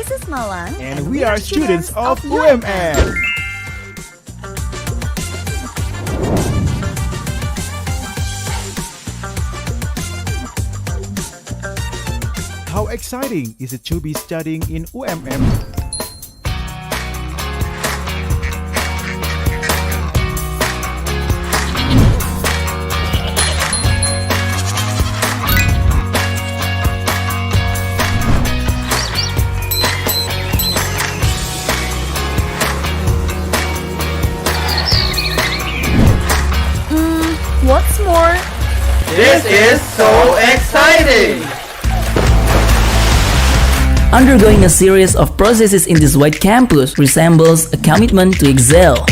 This is Malang, and we are students of UMM. How exciting is it to be studying in UMM? What's more? This is so exciting! Undergoing a series of processes in this wide campus resembles a commitment to excel.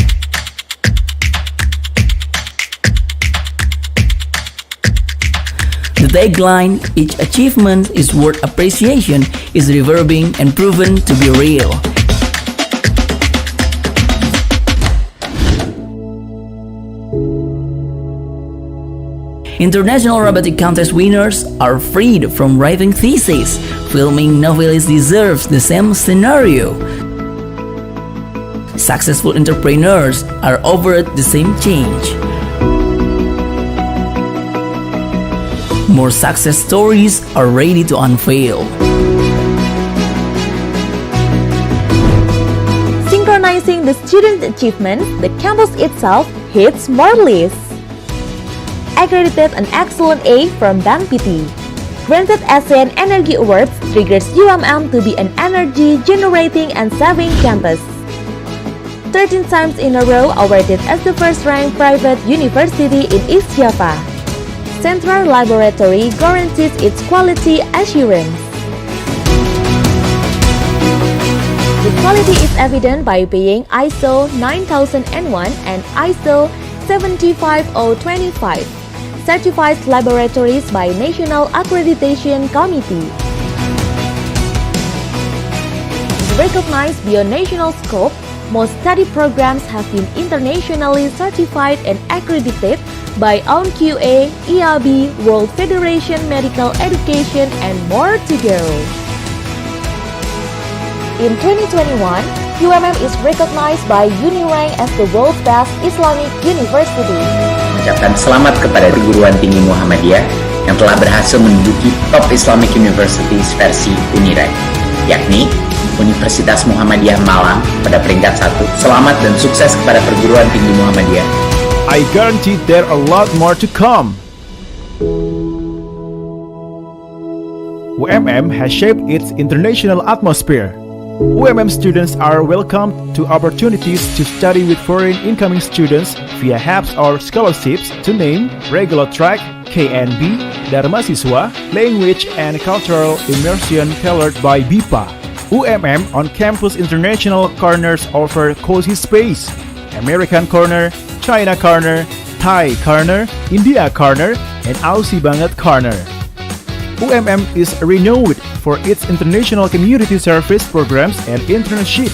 The tagline, "Each achievement is worth appreciation," is reverbing and proven to be real. International Robotic Contest winners are freed from writing theses. Filming novelists deserves the same scenario. Successful entrepreneurs are offered the same change. More success stories are ready to unveil. Synchronizing the student achievements, the campus itself hits more lists. Accredited an excellent A from BANPT. Granted ASEAN Energy Awards triggers UMM to be an energy-generating and saving campus. 13 times in a row awarded as the first-ranked private university in East Java. Central Laboratory guarantees its quality assurance. The quality is evident by paying ISO 9001 and ISO 75025. Certified laboratories by National Accreditation Committee. Recognized beyond national scope, most study programs have been internationally certified and accredited by ONQA, EAB, World Federation Medical Education, and more to go. In 2021, UMM is recognized by Unirank as the world's best Islamic university. Mengucapkan selamat kepada perguruan tinggi Muhammadiyah yang telah berhasil menduduki top Islamic Universities versi Unirank, yakni Universitas Muhammadiyah Malang pada peringkat 1. Selamat dan sukses kepada perguruan tinggi Muhammadiyah. I guarantee there are a lot more to come. UMM has shaped its international atmosphere. UMM students are welcomed to opportunities to study with foreign incoming students via HAPS or scholarships, to name regular track, KNB, Dharma Siswa, language and cultural immersion tailored by BIPA. UMM on-campus international corners offer cozy space, American corner, China corner, Thai corner, India corner, and Aussie banget corner. UMM is renowned for its international community service programs and internship.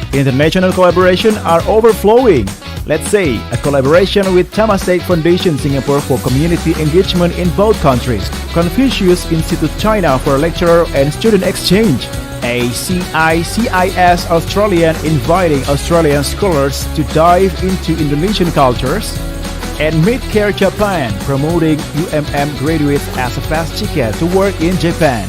International collaboration are overflowing. Let's say a collaboration with Temasek Foundation Singapore for community engagement in both countries, Confucius Institute China for lecturer and student exchange, a CICE Australian inviting Australian scholars to dive into Indonesian cultures, and Midcare Japan promoting UMM graduates as a fast ticket to work in Japan.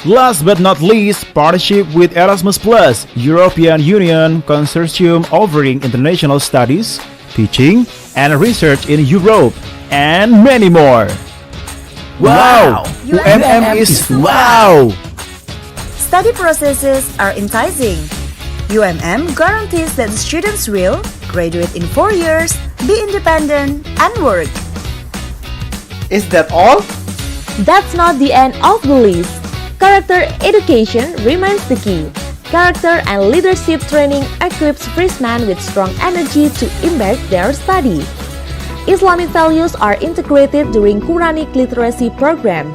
Last but not least, partnership with Erasmus Plus, European Union consortium offering international studies, teaching, and research in Europe, and many more. Wow! UMM is wow! Study processes are enticing. UMM guarantees that the students will graduate in 4 years, be independent, and work. Is that all? That's not the end of the list. Character education remains the key. Character and leadership training equips freshmen with strong energy to embark their study. Islamic values are integrated during Quranic literacy program.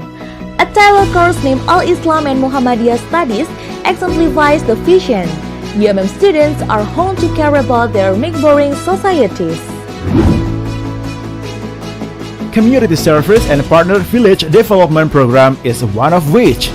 A tailored course named Al-Islam and Muhammadiyah Studies exemplifies the vision. UMM students are honed to care about their neighboring societies. Community service and partner village development program is one of which.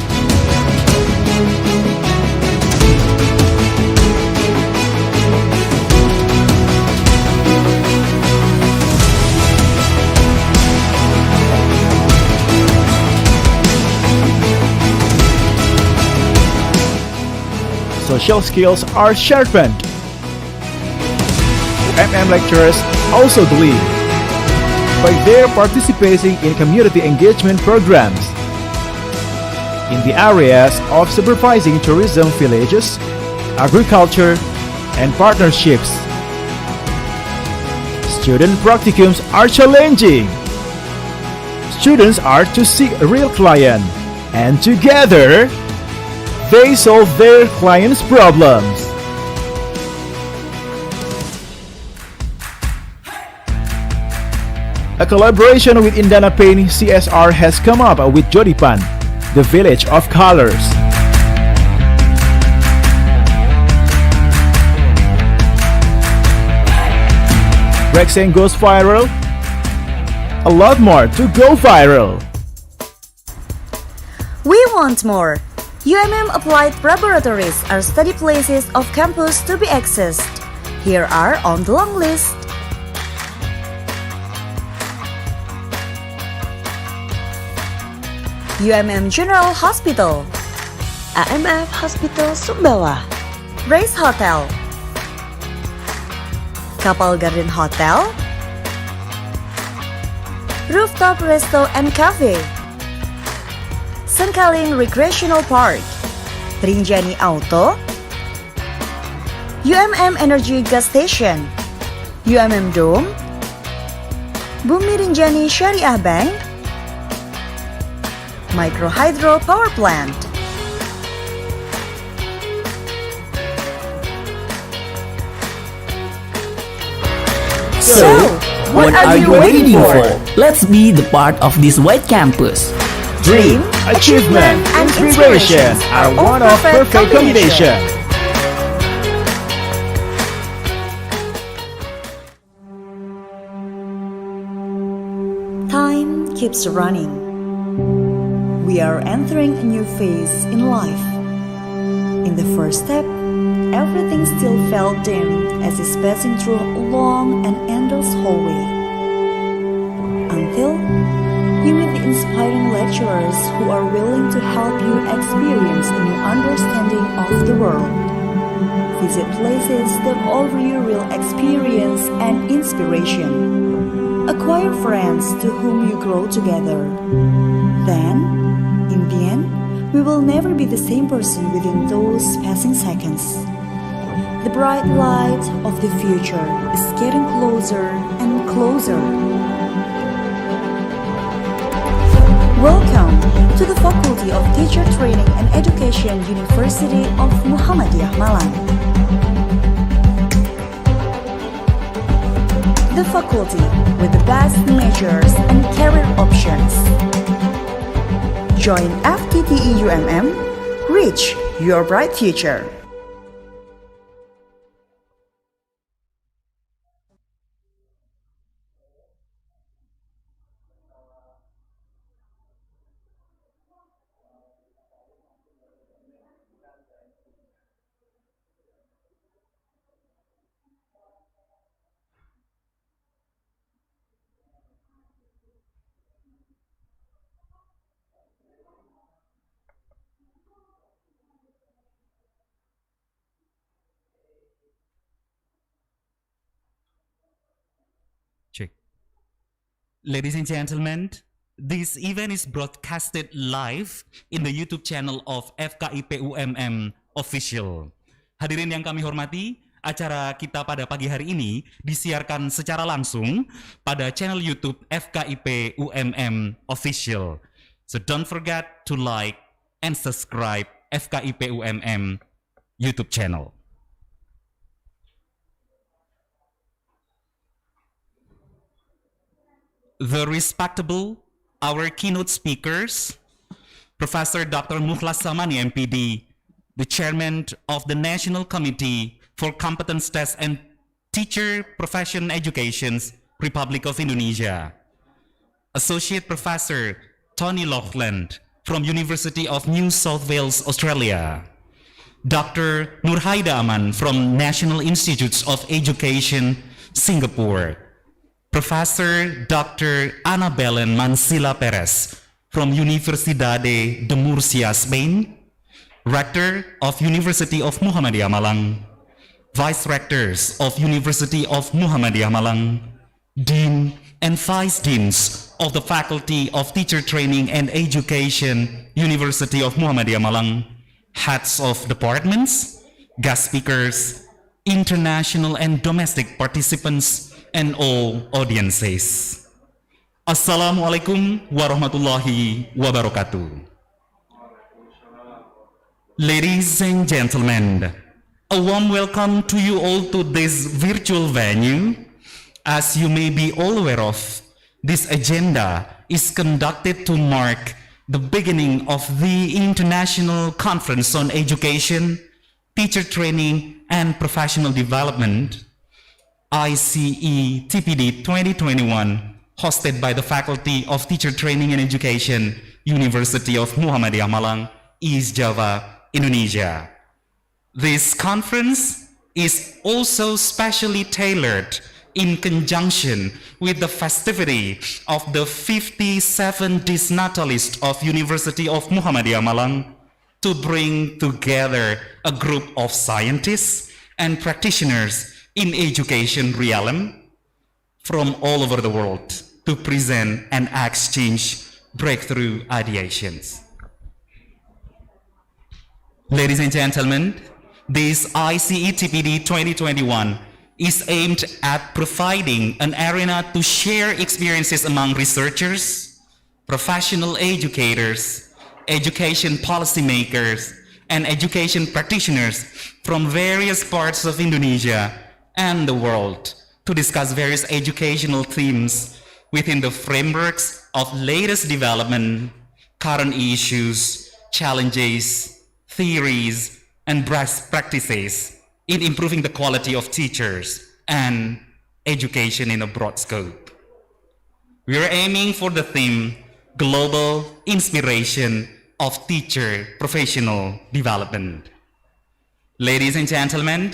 social skills are sharpened. UMM lecturers also believe by their participating in community engagement programs in the areas of supervising tourism villages, agriculture, and partnerships. Student practicums are challenging. Students are to seek a real client, and together, they solve their clients' problems. A collaboration with Indana Pain CSR has come up with Jodipan, the village of colors. Rexing goes viral. A lot more to go viral. We want more. UMM applied laboratories are study places of campus to be accessed. Here are on the long list. UMM General Hospital, AMF Hospital Sumbawa, Race Hotel, Kapal Garden Hotel, Rooftop Resto and Cafe, Sengkaling Recreational Park, Rinjani Auto, UMM Energy Gas Station, UMM Dome, Bumi Rinjani Syariah Bank, Micro Hydro Power Plant. So, what are you waiting for? Let's be the part of this white campus. Dream, achievement, and inspiration are one of perfect combination. Time keeps running. We are entering a new phase in life. In the first step, everything still felt dim as it's passing through a long and endless hallway. Until you meet the inspiring lecturers who are willing to help you experience a new understanding of the world. Visit places that offer you real experience and inspiration. Acquire friends to whom you grow together. Then, in the end, we will never be the same person within those passing seconds. The bright light of the future is getting closer and closer. Welcome to the Faculty of Teacher Training and Education, University of Muhammadiyah Malang. The faculty with the best majors and career options. Join FTTE UMM, reach your bright future. Check. Ladies and gentlemen, this event is broadcasted live in the YouTube channel of FKIP UMM Official. Hadirin yang kami hormati, acara kita pada pagi hari ini disiarkan secara langsung pada channel YouTube FKIP UMM Official. So don't forget to like and subscribe FKIP UMM YouTube channel. The respectable, our keynote speakers, Professor Dr. Mukhlas Samani, MPD, the Chairman of the National Committee for Competence Test and Teacher Profession Education, Republic of Indonesia. Associate Professor Tony Laughland from University of New South Wales, Australia. Dr. Nurhaida Aman from National Institutes of Education, Singapore. Professor Dr. Ana Belén Mansilla Perez from Universidade de Murcia, Spain. Rector of University of Muhammadiyah Malang, Vice Rectors of University of Muhammadiyah Malang, Dean and Vice Deans of the Faculty of Teacher Training and Education, University of Muhammadiyah Malang, Heads of Departments, guest speakers, international and domestic participants, and all audiences. Assalamualaikum warahmatullahi wabarakatuh. Ladies and gentlemen, a warm welcome to you all to this virtual venue. As you may be all aware of, this agenda is conducted to mark the beginning of the International Conference on Education, Teacher Training and Professional Development, ICE-TPD 2021, hosted by the Faculty of Teacher Training and Education, University of Muhammadiyah Malang, East Java, Indonesia. This conference is also specially tailored in conjunction with the festivity of the 57th Disnatalist of University of Muhammadiyah Malang to bring together a group of scientists and practitioners in education realm from all over the world to present and exchange breakthrough ideations. Ladies and gentlemen, this ICE-TPD 2021 is aimed at providing an arena to share experiences among researchers, professional educators, education policymakers, and education practitioners from various parts of Indonesia and the world to discuss various educational themes within the frameworks of latest development, current issues, challenges, theories, and best practices in improving the quality of teachers and education in a broad scope. We are aiming for the theme, Global Inspiration of Teacher Professional Development. Ladies and gentlemen,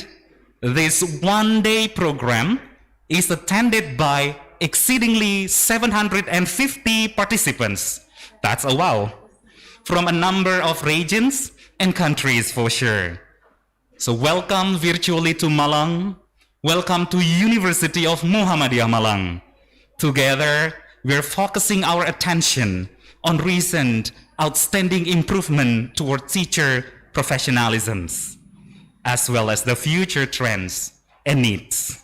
this one-day program is attended by exceedingly 750 participants. That's a wow. From a number of regions and countries for sure. So welcome virtually to Malang. Welcome to University of Muhammadiyah Malang. Together, we're focusing our attention on recent outstanding improvement toward teacher professionalisms, as well as the future trends and needs.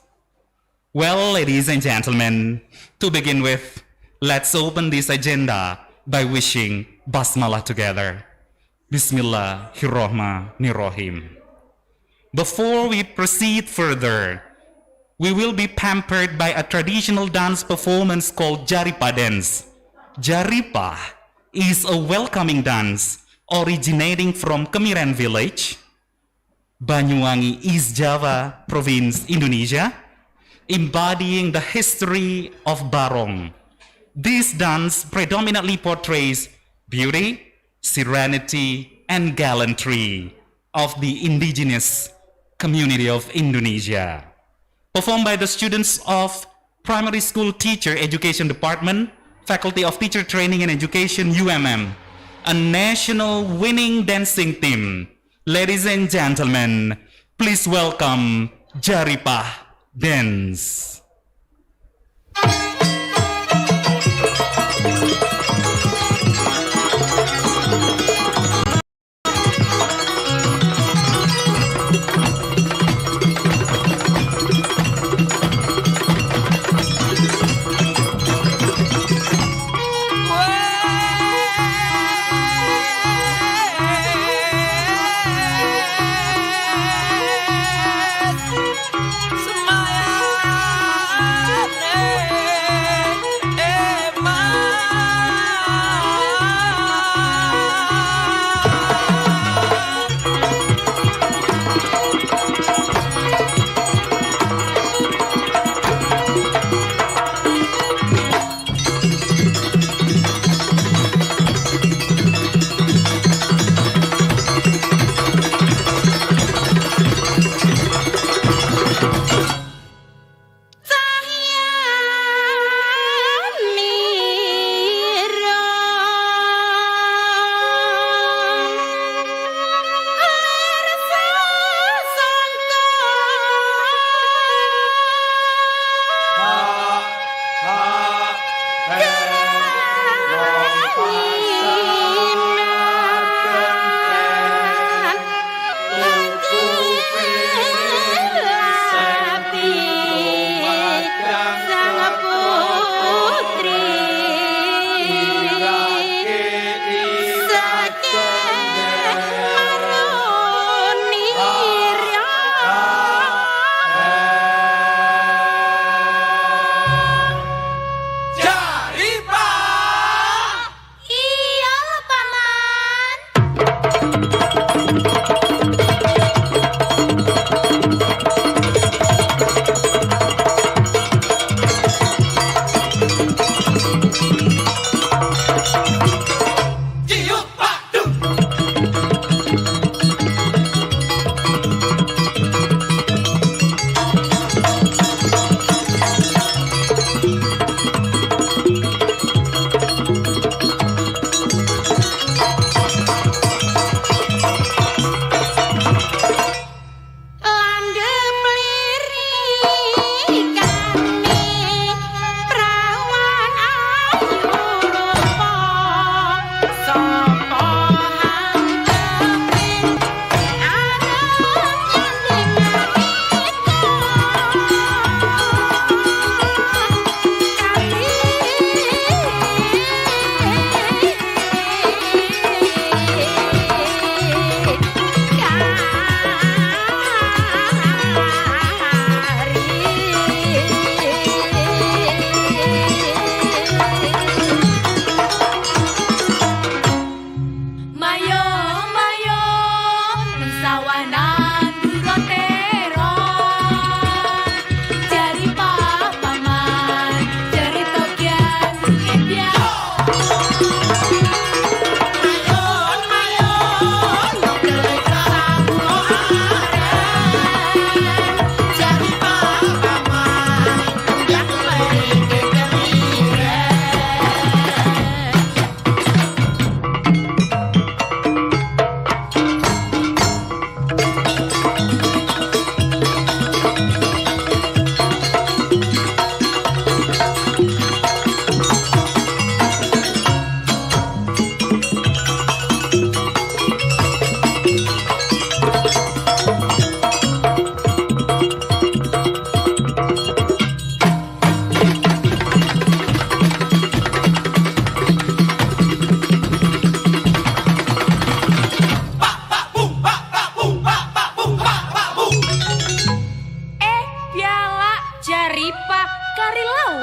Well, ladies and gentlemen, to begin with, let's open this agenda by wishing Basmalah together. Bismillahirrahmanirrahim. Before we proceed further, we will be pampered by a traditional dance performance called Jaripa dance. Jaripa is a welcoming dance originating from Kemiren village, Banyuwangi, East Java province, Indonesia, embodying the history of Barong. This dance predominantly portrays beauty, serenity, and gallantry of the indigenous community of Indonesia. Performed by the students of Primary School Teacher Education Department, Faculty of Teacher Training and Education, UMM, a national winning dancing team. Ladies and gentlemen, please welcome Jaripa Dance. Semayang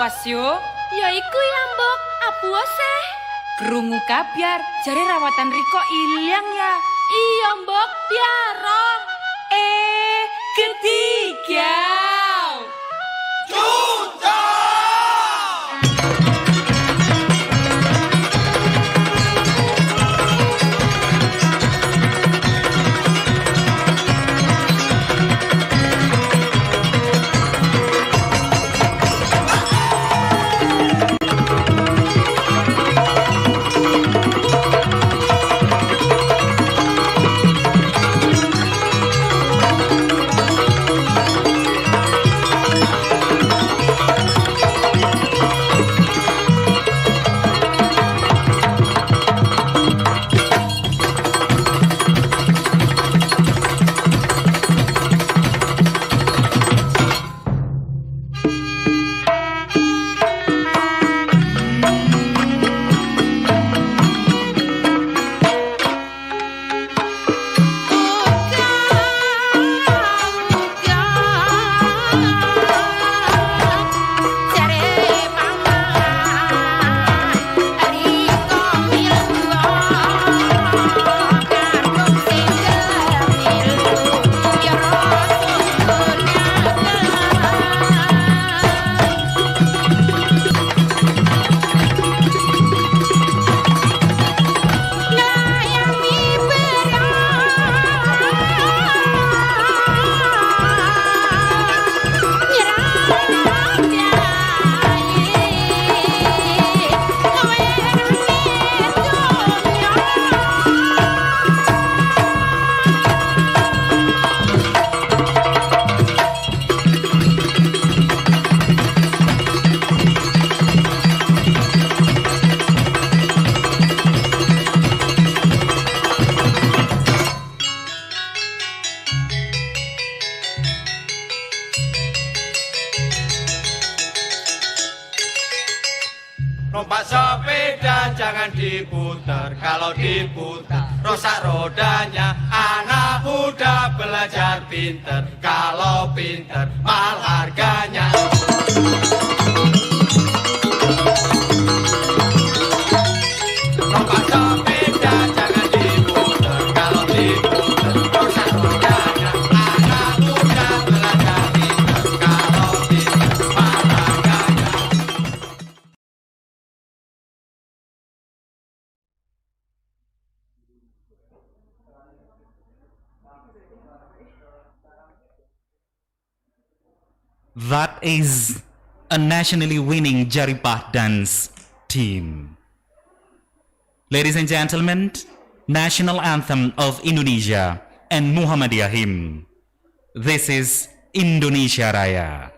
Wasyo, yaiku ya mbok, apuose. Krungu kabyar, jari rawatan Riko ilang ya. Iya mbok, biarong. Ketiga. Numpak sepeda jangan diputar, kalau diputar rusak rodanya. Anak muda belajar pinter, kalau pinter mahal harganya. Numpak sepeda jangan diputar, kalau diputar rusak rodanya. Anak muda belajar pinter, kalau pinter mahal harganya. That is a nationally winning Jaripah dance team. Ladies and gentlemen, national anthem of Indonesia and Muhammadiyah hymn. This is Indonesia Raya.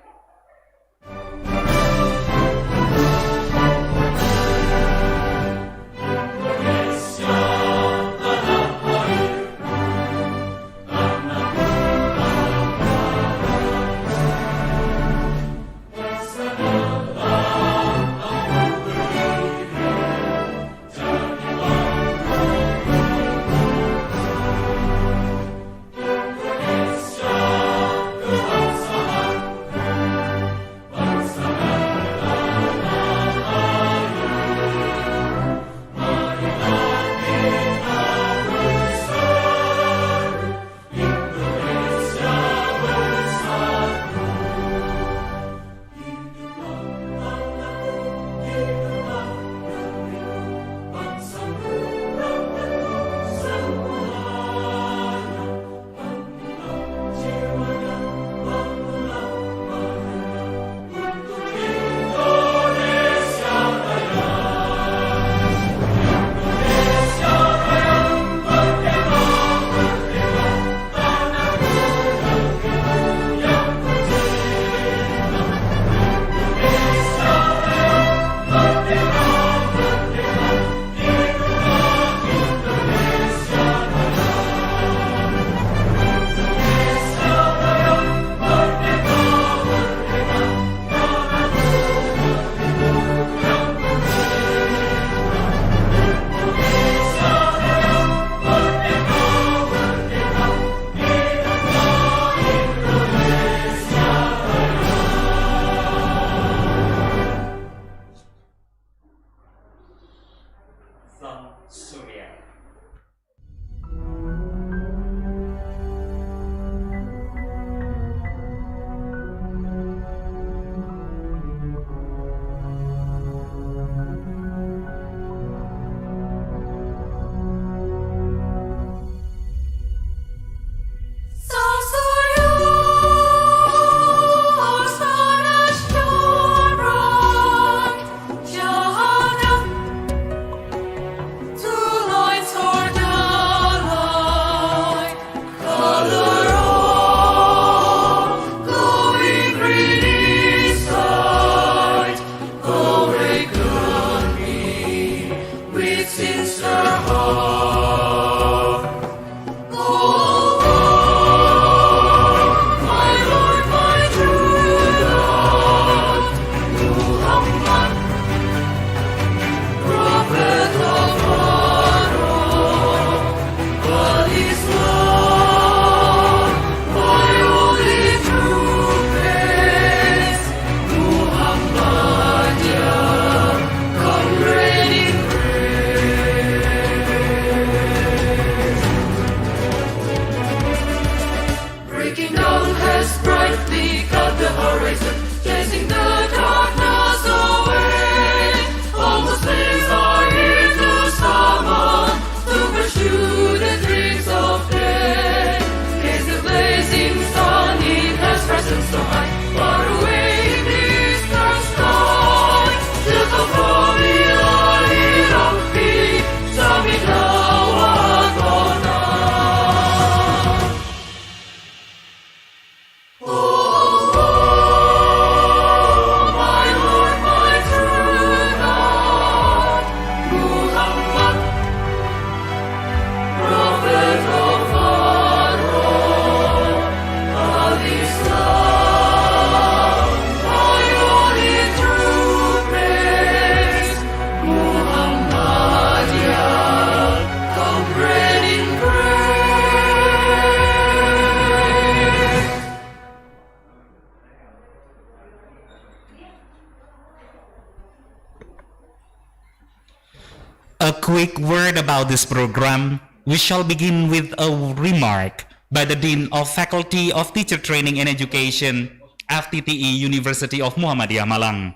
A quick word about this program. We shall begin with a remark by the Dean of Faculty of Teacher Training and Education, FTTE University of Muhammadiyah Malang,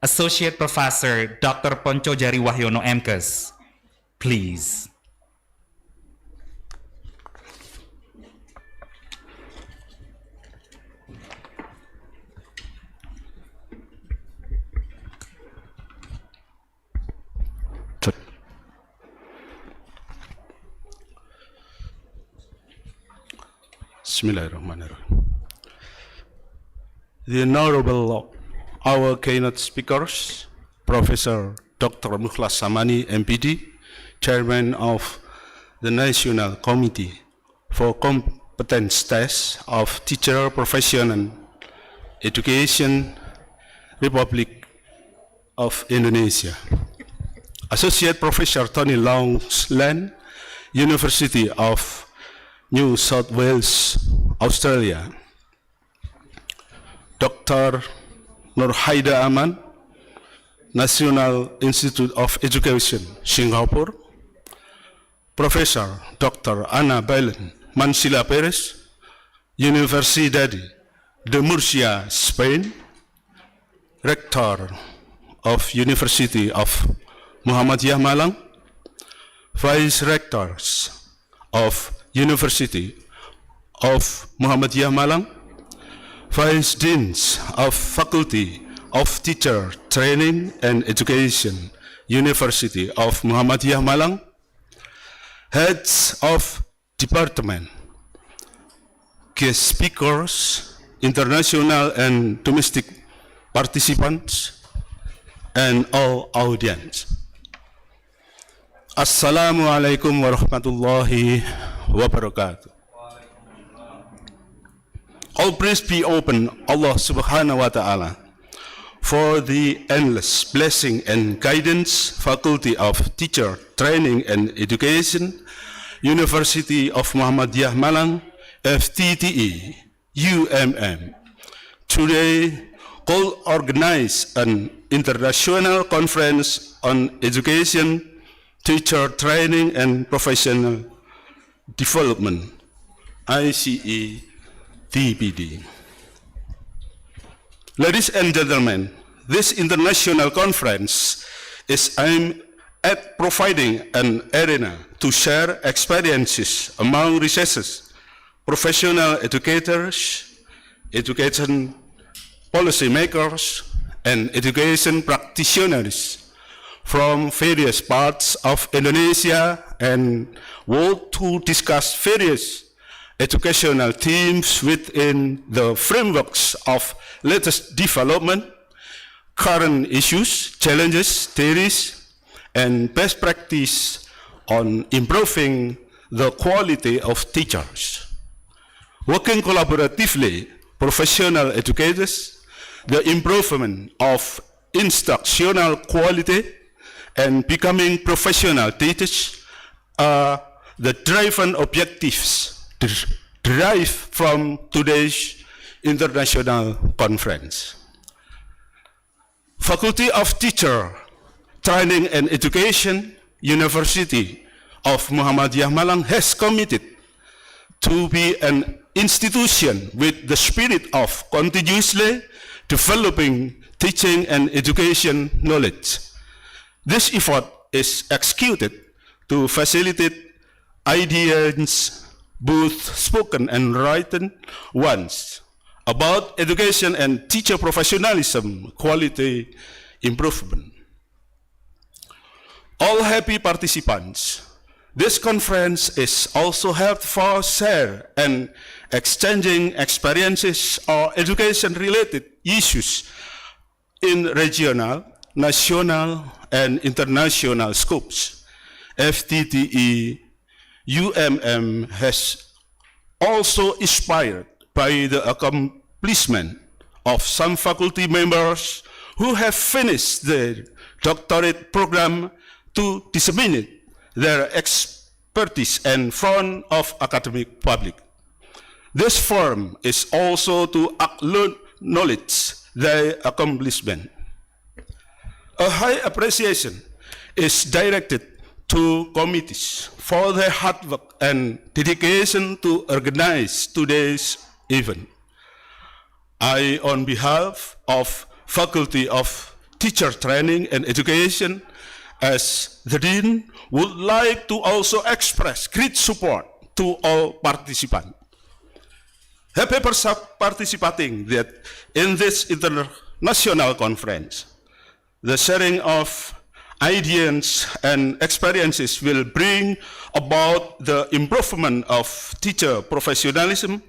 Associate Professor Dr. Ponco Jari Wahyono MKes. Please. Bismillahirrahmanirrahim. The Honorable our keynote speakers, Professor Dr. Mukhlas Samani, MPD, Chairman of the National Committee for Competence Tests of Teacher Professional Education, Republic of Indonesia. Associate Professor Tony Longsland, University of New South Wales, Australia. Dr. Nurhaida Aman, National Institute of Education, Singapore. Professor Dr. Ana Belen Mansilla Perez, Universidad de Murcia, Spain. Rector of University of Muhammadiyah Malang. Vice Rectors of University of Muhammadiyah Malang, Vice Deans of Faculty of Teacher Training and Education, University of Muhammadiyah Malang, Heads of Department, guest speakers, international and domestic participants, and all audience. Assalamualaikum warahmatullahi wabarakatuh. All praise be open Allah subhanahu wa ta'ala for the endless blessing and guidance, Faculty of Teacher Training and Education, University of Muhammadiyah Malang, FTTE, UMM. Today, could organize an international conference on education, teacher training and professional development, ICE-TPD. Ladies and gentlemen, this international conference is aimed at providing an arena to share experiences among researchers, professional educators, education policymakers, and education practitioners from various parts of Indonesia and world to discuss various educational themes within the frameworks of latest development, current issues, challenges, theories, and best practice on improving the quality of teachers. Working collaboratively, professional educators, the improvement of instructional quality, and becoming professional teachers are the driven objectives derived from today's international conference. Faculty of Teacher Training and Education, University of Muhammadiyah Malang has committed to be an institution with the spirit of continuously developing teaching and education knowledge. This effort is executed to facilitate ideas, both spoken and written ones, about education and teacher professionalism, quality improvement. All happy participants, this conference is also held for share and exchanging experiences or education-related issues in regional, national, and international scopes. FTTE UMM has also inspired by the accomplishment of some faculty members who have finished their doctorate program to disseminate their expertise in front of academic public. This forum is also to acknowledge their accomplishment. A high appreciation is directed to committees for their hard work and dedication to organize today's event. I, on behalf of Faculty of Teacher Training and Education, as the Dean, would like to also express great support to all participants. Happy participating that in this international conference. The sharing of ideas and experiences will bring about the improvement of teacher professionalism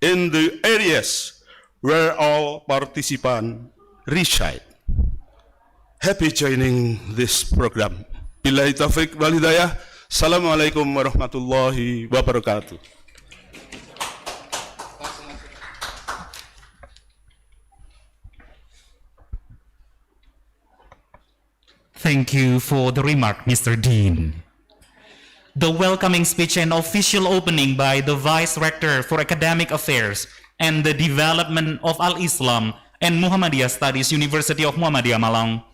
in the areas where all participants reside. Happy joining this program. Billahi taufiq wal hidayah. Assalamualaikum warahmatullahi wabarakatuh. Thank you for the remark, Mr. Dean. The welcoming speech and official opening by the Vice Rector for Academic Affairs and the Development of Al-Islam and Muhammadiyah Studies, University of Muhammadiyah Malang,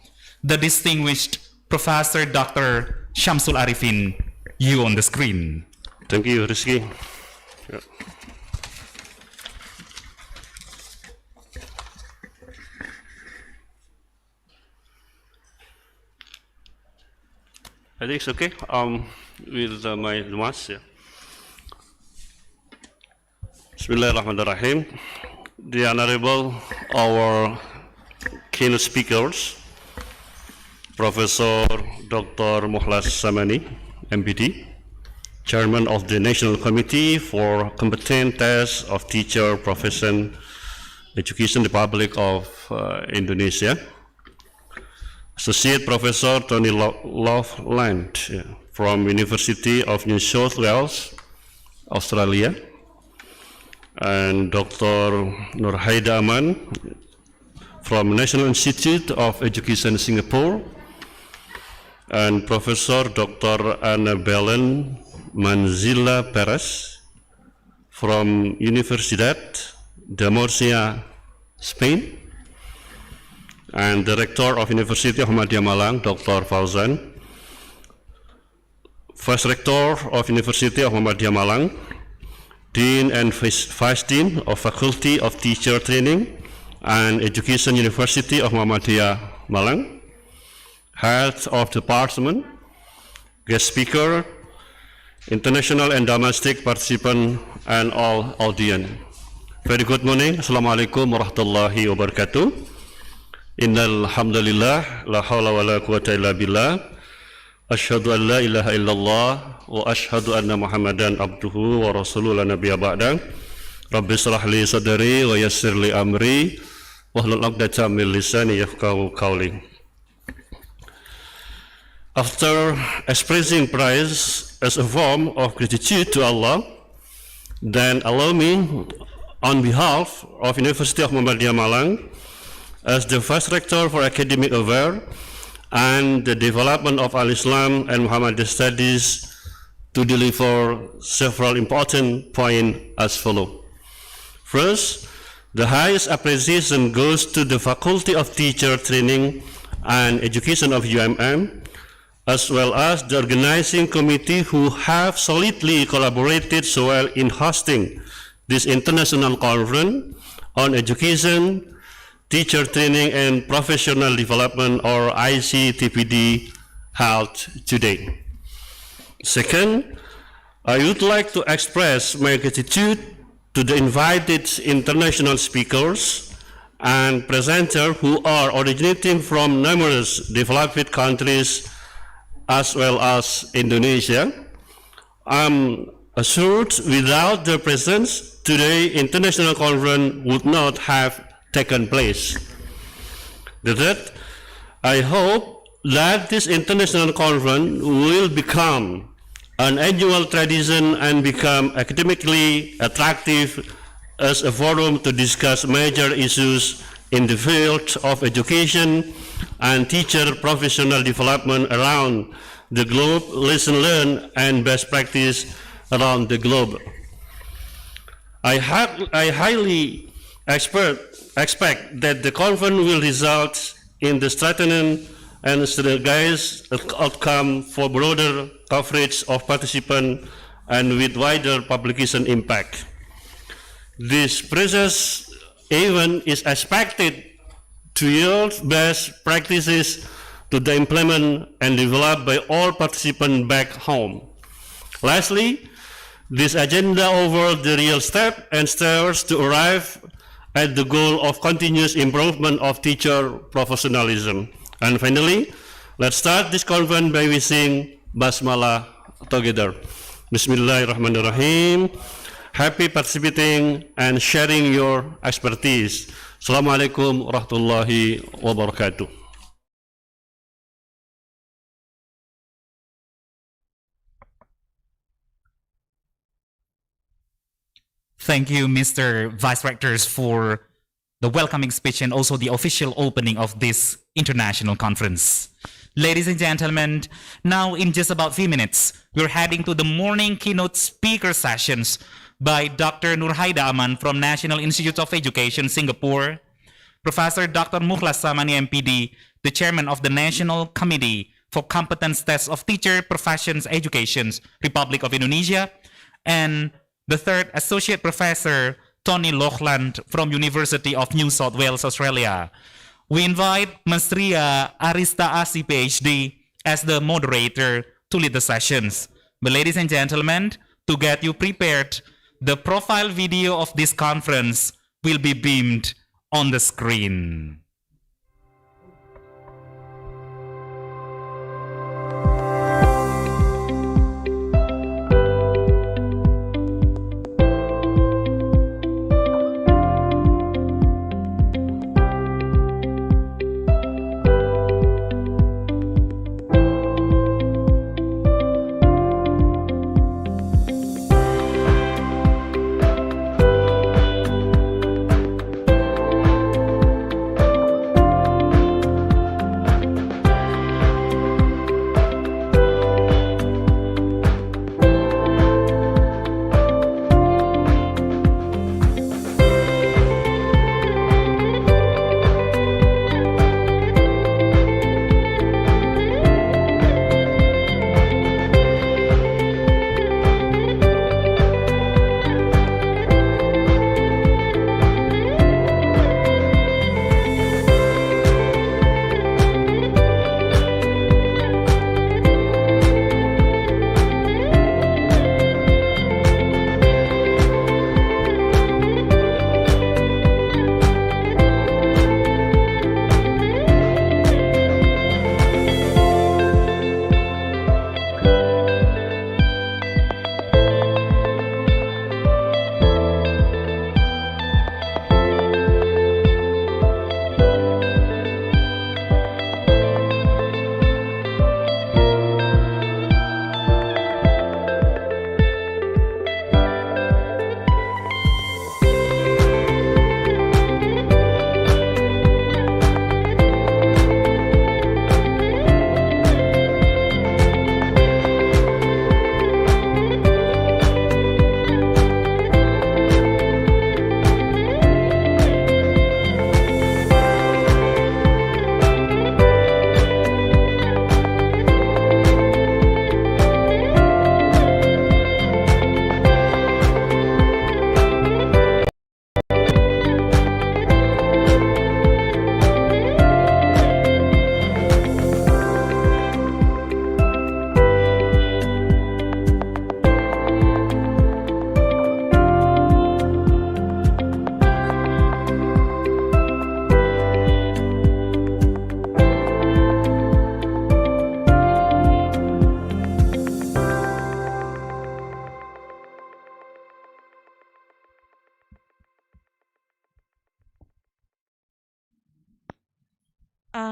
the distinguished Professor Dr. Syamsul Arifin, you on the screen. Thank you, Rizky. Yeah. I think it's okay with my remarks. Yeah. Bismillahirrahmanirrahim. The Honorable, our keynote speakers, Professor Dr. Mukhlas Samani, MPD, Chairman of the National Committee for Competent Tests of Teacher Profession Education, Republic of Indonesia, Associate Professor Tony Loveland from University of New South Wales, Australia, and Dr. Nurhaida Aman from National Institute of Education, Singapore, and Professor Dr. Ana Belen Manzila Perez from Universidad de Murcia, Spain, and the Rector of University of Muhammadiyah Malang, Dr. Fauzan, First Rector of University of Muhammadiyah Malang, Dean and Vice Dean of Faculty of Teacher Training and Education, University of Muhammadiyah Malang, Head of Department, Guest Speaker, international and domestic participant, and all audience. Very good morning. Assalamualaikum warahmatullahi wabarakatuh. Innal hamdalillah la haula wala quwwata illa billah. Asyhadu an la ilaha illallah wa asyhadu anna Muhammadan abduhu wa rasuluhu la nabiyya ba'da. Rabbi shrah li sadri wa yassir li amri wahlul 'uqdatam min lisani yafqahu qawli. After expressing praise as a form of gratitude to Allah, then allow me, on behalf of University of Muhammadiyah Malang, as the First Rector for Academic Affairs and the Development of Al-Islam and Muhammadiyah Studies, to deliver several important points as follows. First, the highest appreciation goes to the Faculty of Teacher Training and Education of UMM, as well as the organizing committee who have solidly collaborated so well in hosting this international conference on education, teacher training and professional development, or ICE-TPD, held today. Second, I would like to express my gratitude to the invited international speakers and presenters who are originating from numerous developed countries as well as Indonesia. I'm assured without their presence, today international conference would not have taken place. With that, I hope that this international conference will become an annual tradition and become academically attractive as a forum to discuss major issues in the field of education and teacher professional development around the globe, lesson learned and best practice around the globe. I highly expect that the conference will result in the strengthening and strategize outcome for broader coverage of participants and with wider publication impact. This precious event is expected to yield best practices to the implement and developed by all participants back home. Lastly, this agenda over the real step and steps to arrive at the goal of continuous improvement of teacher professionalism. And finally, let's start this conference by wishing Basmalah together. Bismillahirrahmanirrahim. Happy participating and sharing your expertise. Assalamualaikum warahmatullahi wabarakatuh. Thank you, Mr. Vice Rectors, for the welcoming speech and also the official opening of this international conference. Ladies and gentlemen, now in just about a few minutes, we're heading to the morning keynote speaker sessions by Dr. Nurhaida Aman from National Institute of Education, Singapore, Professor Dr. Mukhlas Samani, MPD, the Chairman of the National Committee for Competence Tests of Teacher Professions Education, Republic of Indonesia, and the third Associate Professor Tony Lochland from University of New South Wales, Australia. We invite Ms. Ria Arista Asi, PhD, as the moderator to lead the sessions. But ladies and gentlemen, to get you prepared, the profile video of this conference will be beamed on the screen.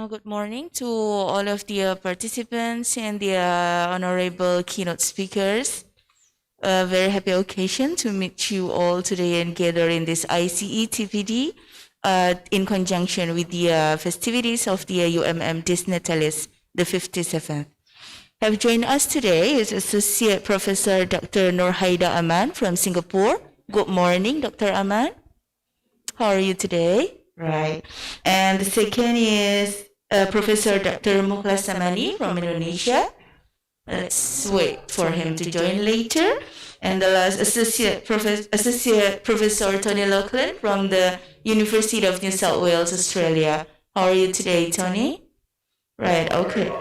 Good morning to all of the participants and the honorable keynote speakers. A very happy occasion to meet you all today and gather in this ICE-TPD in conjunction with the festivities of the UMM Dis Natalis, the 57th. Have joined us today is Associate Professor Dr. Nurhaida Aman from Singapore. Good morning, Dr. Aman. How are you today? Right. And the second is Professor Dr. Mukhlas Samani from Indonesia. Let's wait for him to join later. And the last Associate Professor Tony Lachlan from the University of New South Wales, Australia. How are you today, Tony? Right, okay.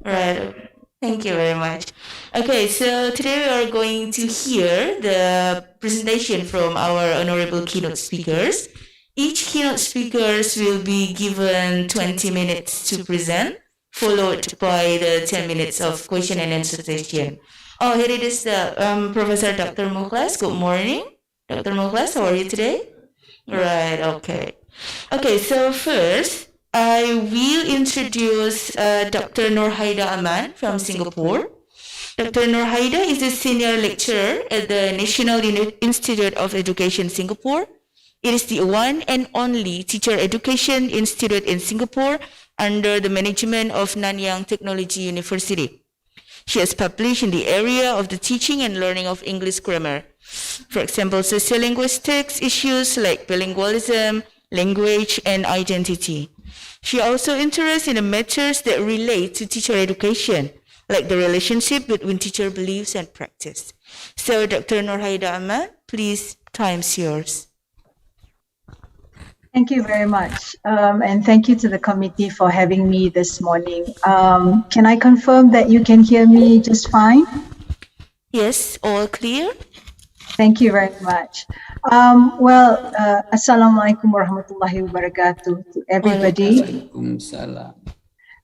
Right. Thank you very much. Okay, so today we are going to hear the presentation from our honorable keynote speakers. Each keynote speakers will be given 20 minutes to present, followed by the 10 minutes of question and answer session. Oh, here it is, the Professor Dr. Mukhlas. Good morning. Dr. Mukhlas, how are you today? Right, okay. Okay, so first, I will introduce Dr. Nurhaida Aman from Singapore. Dr. Nurhaida is a senior lecturer at the National Institute of Education, Singapore. It is the one and only teacher education institute in Singapore under the management of Nanyang Technology University. She has published in the area of the teaching and learning of English grammar. For example, sociolinguistics issues like bilingualism, language, and identity. She also interests in the matters that relate to teacher education, like the relationship between teacher beliefs and practice. So, Dr. Nurhaida Ahmad, please, time's yours. Thank you very much. And thank you to the committee for having me this morning. Can I confirm that you can hear me just fine? Yes, all clear. Thank you very much. Assalamualaikum warahmatullahi wabarakatuh to everybody.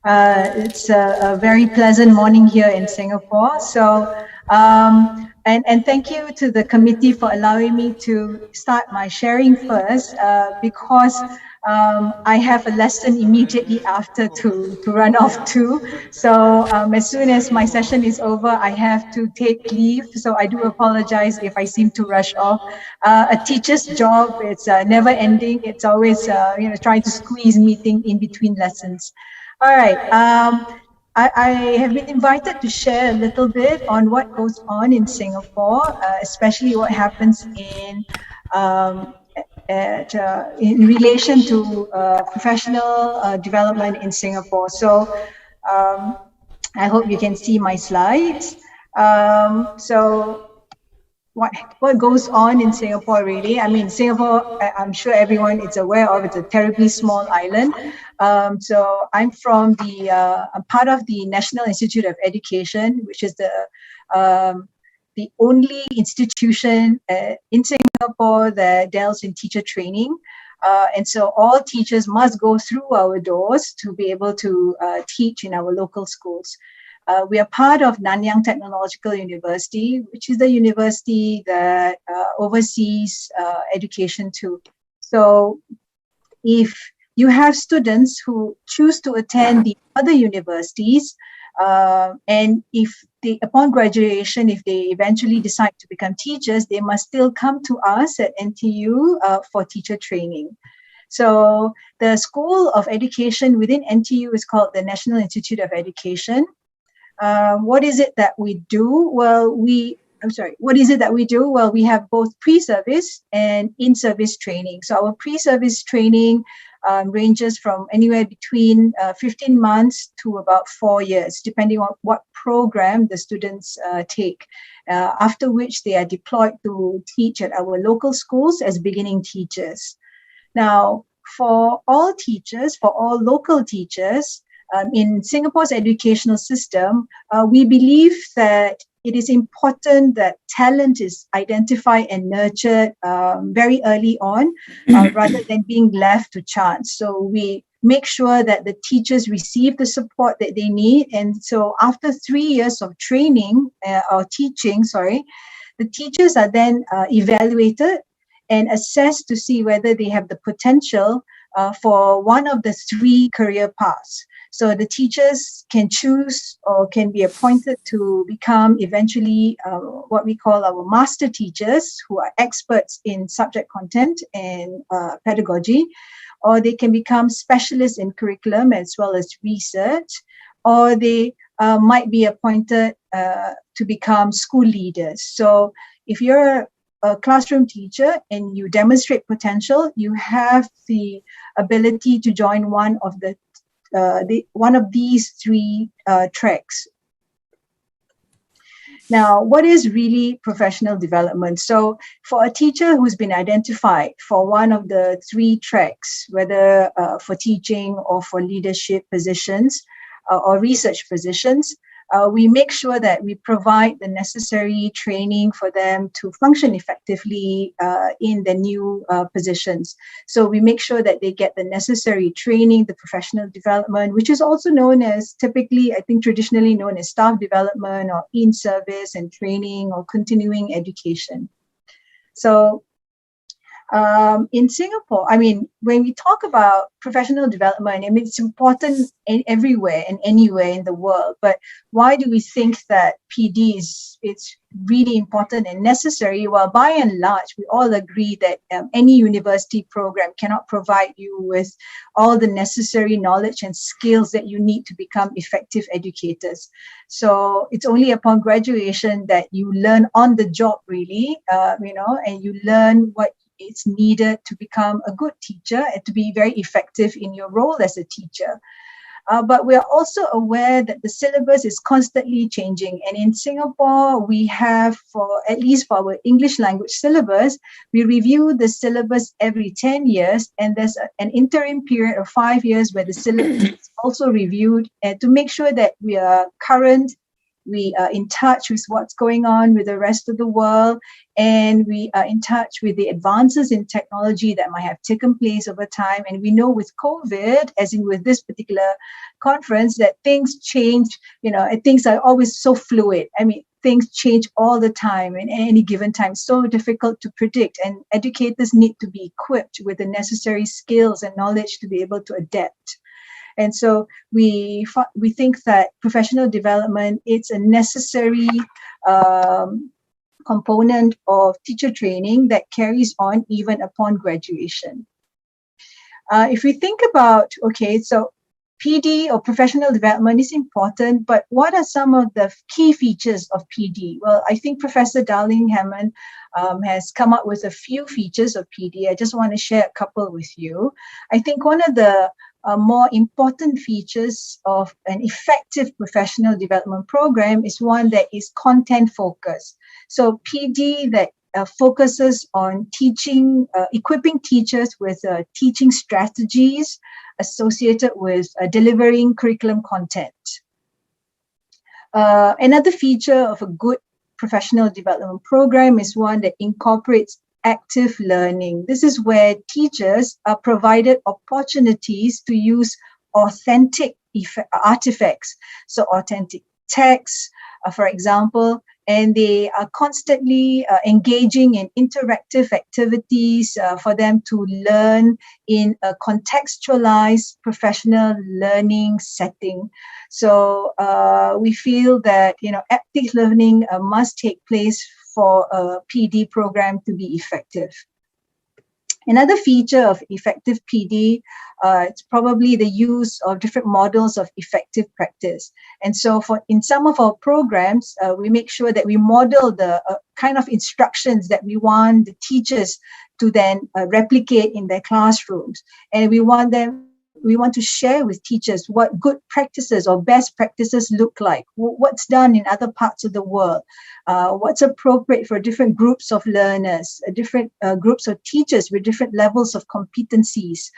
It's a very pleasant morning here in Singapore. So, and thank you to the committee for allowing me to start my sharing first, because I have a lesson immediately after to run off to. So as soon as my session is over, I have to take leave. So I do apologize if I seem to rush off. A teacher's job, it's never ending. It's always trying to squeeze meeting in between lessons. All right. I have been invited to share a little bit on what goes on in Singapore, especially what happens in relation to professional development in Singapore. So I hope you can see my slides. So what goes on in Singapore really? I mean, Singapore, I'm sure everyone is aware of, it's a terribly small island. So I'm from I'm part of the National Institute of Education, which is the only institution in Singapore that deals in teacher training. And so all teachers must go through our doors to be able to teach in our local schools. We are part of Nanyang Technological University, which is the university that oversees education too. So if you have students who choose to attend the other universities, and if upon graduation, if they eventually decide to become teachers, they must still come to us at NTU for teacher training. So the School of Education within NTU is called the National Institute of Education. What is it that we do? What is it that we do? Well, we have both pre-service and in-service training. So our pre-service training ranges from anywhere between 15 months to about 4 years, depending on what program the students take, after which they are deployed to teach at our local schools as beginning teachers. Now, for all teachers, for all local teachers, in Singapore's educational system, we believe that it is important that talent is identified and nurtured very early on, rather than being left to chance. So we make sure that the teachers receive the support that they need. And so after 3 years of training or teaching, the teachers are then evaluated and assessed to see whether they have the potential for one of the 3 career paths. So the teachers can choose or can be appointed to become eventually what we call our master teachers, who are experts in subject content and pedagogy, or they can become specialists in curriculum as well as research, or they might be appointed to become school leaders. So if you're a classroom teacher and you demonstrate potential, you have the ability to join one of the one of these three tracks. Now, what is really professional development? So for a teacher who's been identified for one of the three tracks, whether for teaching or for leadership positions or research positions, we make sure that we provide the necessary training for them to function effectively in the new positions. So we make sure that they get the necessary training, the professional development, which is also known as typically, I think traditionally known as staff development or in-service and training or continuing education. So in Singapore, I mean, when we talk about professional development, I mean, it's important everywhere and anywhere in the world. But why do we think that PD it's really important and necessary? Well, by and large, we all agree that any university program cannot provide you with all the necessary knowledge and skills that you need to become effective educators. So it's only upon graduation that you learn on the job, really, and you learn what it's needed to become a good teacher and to be very effective in your role as a teacher. But we are also aware that the syllabus is constantly changing. And in Singapore, we have, at least for our English language syllabus, we review the syllabus every 10 years. And there's an interim period of 5 years where the syllabus is also reviewed to make sure that we are current, we are in touch with what's going on with the rest of the world, and we are in touch with the advances in technology that might have taken place over time. And we know with COVID, as in with this particular conference, that things change, and things are always so fluid. I mean, things change all the time in any given time, so difficult to predict. And educators need to be equipped with the necessary skills and knowledge to be able to adapt. And so we think that professional development, it's a necessary component of teacher training that carries on even upon graduation. If we think about, so PD or professional development is important, but what are some of the key features of PD? Well, I think Professor Darling-Hammond has come up with a few features of PD. I just want to share a couple with you. I think one of the more important features of an effective professional development program is one that is content focused. So PD that focuses on teaching, equipping teachers with teaching strategies associated with delivering curriculum content. Another feature of a good professional development program is one that incorporates active learning. This is where teachers are provided opportunities to use authentic artifacts, so authentic texts, for example, and they are constantly engaging in interactive activities for them to learn in a contextualized professional learning setting. So we feel that active learning must take place for a PD program to be effective. Another feature of effective PD, it's probably the use of different models of effective practice. And so in some of our programs, we make sure that we model the kind of instructions that we want the teachers to then replicate in their classrooms. And we want to share with teachers what good practices or best practices look like, what's done in other parts of the world, what's appropriate for different groups of learners, different groups of teachers with different levels of competencies.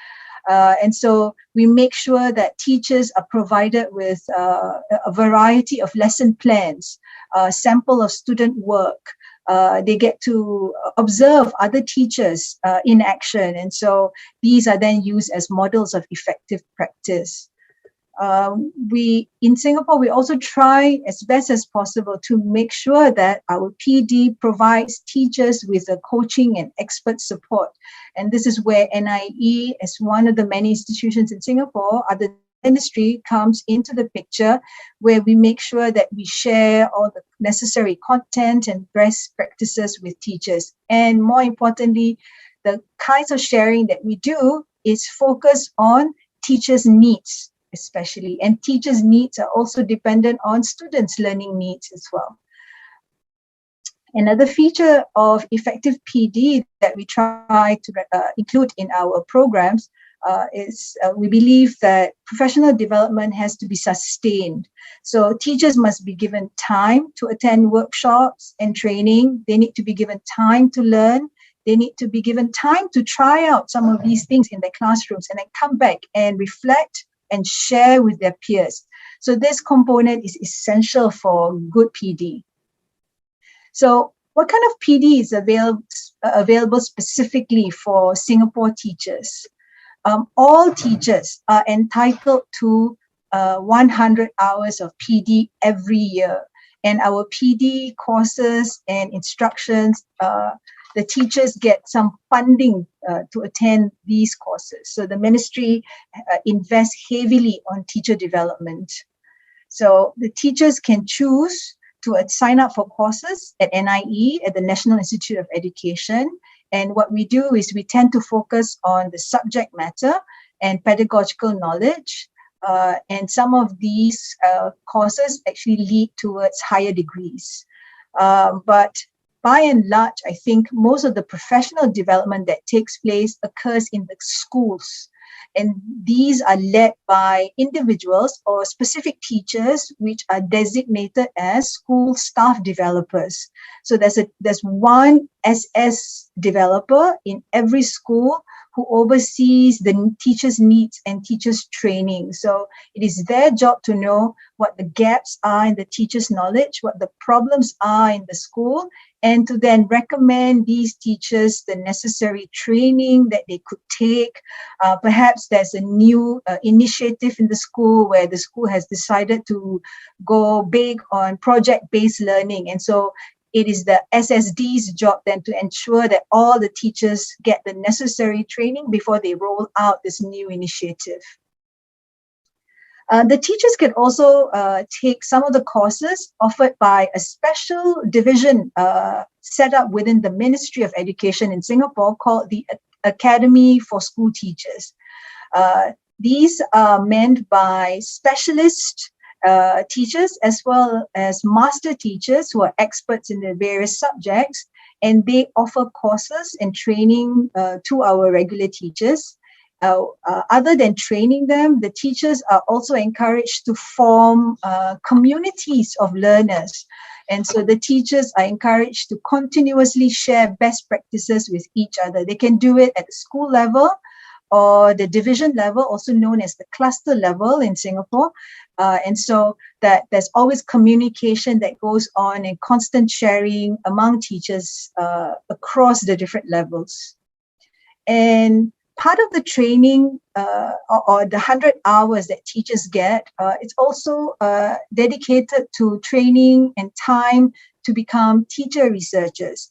And so we make sure that teachers are provided with a variety of lesson plans, a sample of student work. They get to observe other teachers in action. And so these are then used as models of effective practice. In Singapore, we also try as best as possible to make sure that our PD provides teachers with the coaching and expert support. And this is where NIE, as one of the many institutions in Singapore, other industry comes into the picture, where we make sure that we share all the necessary content and best practices with teachers. And more importantly, the kinds of sharing that we do is focused on teachers' needs, especially. And teachers' needs are also dependent on students' learning needs as well. Another feature of effective PD that we try to include in our programs we believe that professional development has to be sustained. So teachers must be given time to attend workshops and training. They need to be given time to learn. They need to be given time to try out some of these things in their classrooms and then come back and reflect and share with their peers. So this component is essential for good PD. So what kind of PD is available specifically for Singapore teachers? All teachers are entitled to 100 hours of PD every year. And our PD courses and instructions, the teachers get some funding to attend these courses. So the ministry invests heavily on teacher development. So the teachers can choose to sign up for courses at NIE, at the National Institute of Education. And what we do is we tend to focus on the subject matter and pedagogical knowledge. And some of these courses actually lead towards higher degrees. But by and large, I think most of the professional development that takes place occurs in the schools. And these are led by individuals or specific teachers, which are designated as school staff developers. So there's one SS developer in every school who oversees the teachers' needs and teachers' training. So it is their job to know what the gaps are in the teachers' knowledge, what the problems are in the school, and to then recommend these teachers the necessary training that they could take. Perhaps there's a new initiative in the school where the school has decided to go big on project-based learning. And so it is the SSD's job then to ensure that all the teachers get the necessary training before they roll out this new initiative. The teachers can also take some of the courses offered by a special division set up within the Ministry of Education in Singapore called the Academy for School Teachers. These are meant by specialist teachers as well as master teachers who are experts in the various subjects, and they offer courses and training to our regular teachers. Other than training them, the teachers are also encouraged to form communities of learners. And so the teachers are encouraged to continuously share best practices with each other. They can do it at the school level or the division level, also known as the cluster level in Singapore. And so that there's always communication that goes on and constant sharing among teachers across the different levels. And part of the training or the 100 hours that teachers get, it's also dedicated to training and time to become teacher researchers.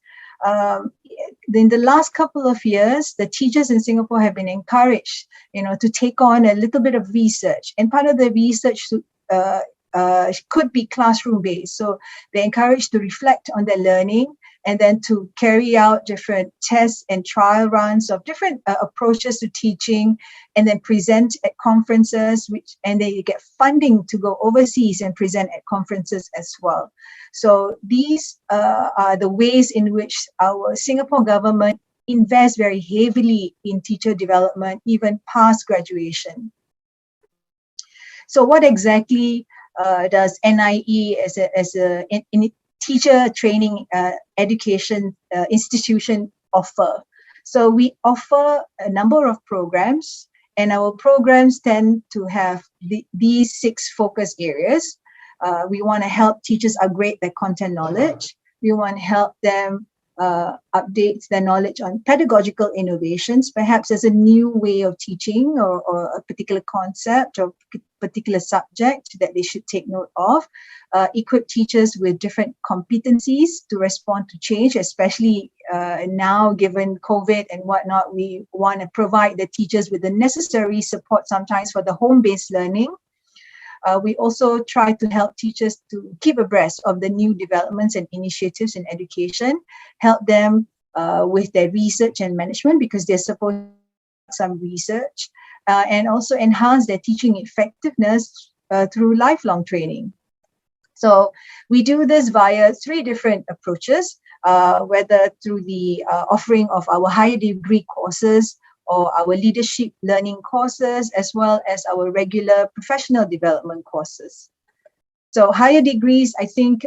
In the last couple of years, the teachers in Singapore have been encouraged, to take on a little bit of research. And part of the research could be classroom-based. So they're encouraged to reflect on their learning and then to carry out different tests and trial runs of different approaches to teaching, and then present at conferences, and they get funding to go overseas and present at conferences as well. So these are the ways in which our Singapore government invests very heavily in teacher development, even past graduation. So what exactly does NIE as a teacher training education institution offer? So we offer a number of programs, and our programs tend to have these 6 focus areas. We want to help teachers upgrade their content knowledge. We want to help them update their knowledge on pedagogical innovations. Perhaps there's a new way of teaching or a particular concept or particular subject that they should take note of. Equip teachers with different competencies to respond to change, especially now given COVID and whatnot. We want to provide the teachers with the necessary support sometimes for the home-based learning. We also try to help teachers to keep abreast of the new developments and initiatives in education, help them with their research and management because they're supposed to do some research, and also enhance their teaching effectiveness through lifelong training. So we do this via 3 different approaches, whether through the offering of our higher degree courses or our leadership learning courses, as well as our regular professional development courses. So higher degrees, I think,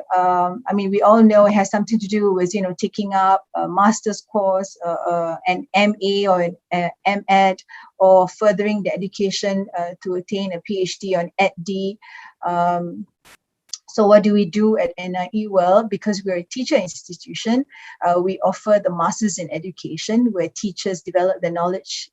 we all know it has something to do with, taking up a master's course, an MA or an MEd, or furthering the education to attain a PhD or an EdD. So what do we do at NIE? Well, because we're a teacher institution, we offer the Masters in Education, where teachers develop their knowledge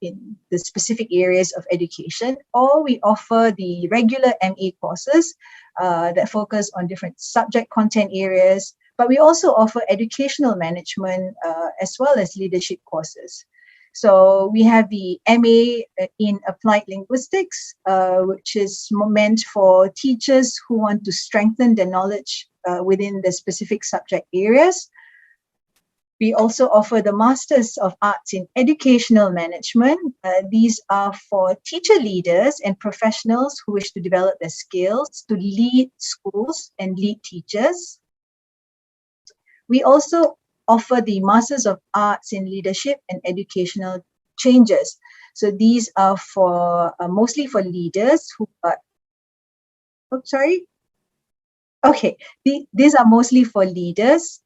in the specific areas of education, or we offer the regular MA courses that focus on different subject content areas, but we also offer educational management as well as leadership courses. So we have the MA in Applied Linguistics, which is meant for teachers who want to strengthen their knowledge within the specific subject areas. We also offer the Masters of Arts in Educational Management. These are for teacher leaders and professionals who wish to develop their skills to lead schools and lead teachers. We also offer the Masters of Arts in Leadership and Educational Changes. So these are for mostly for leaders who are, these are mostly for leaders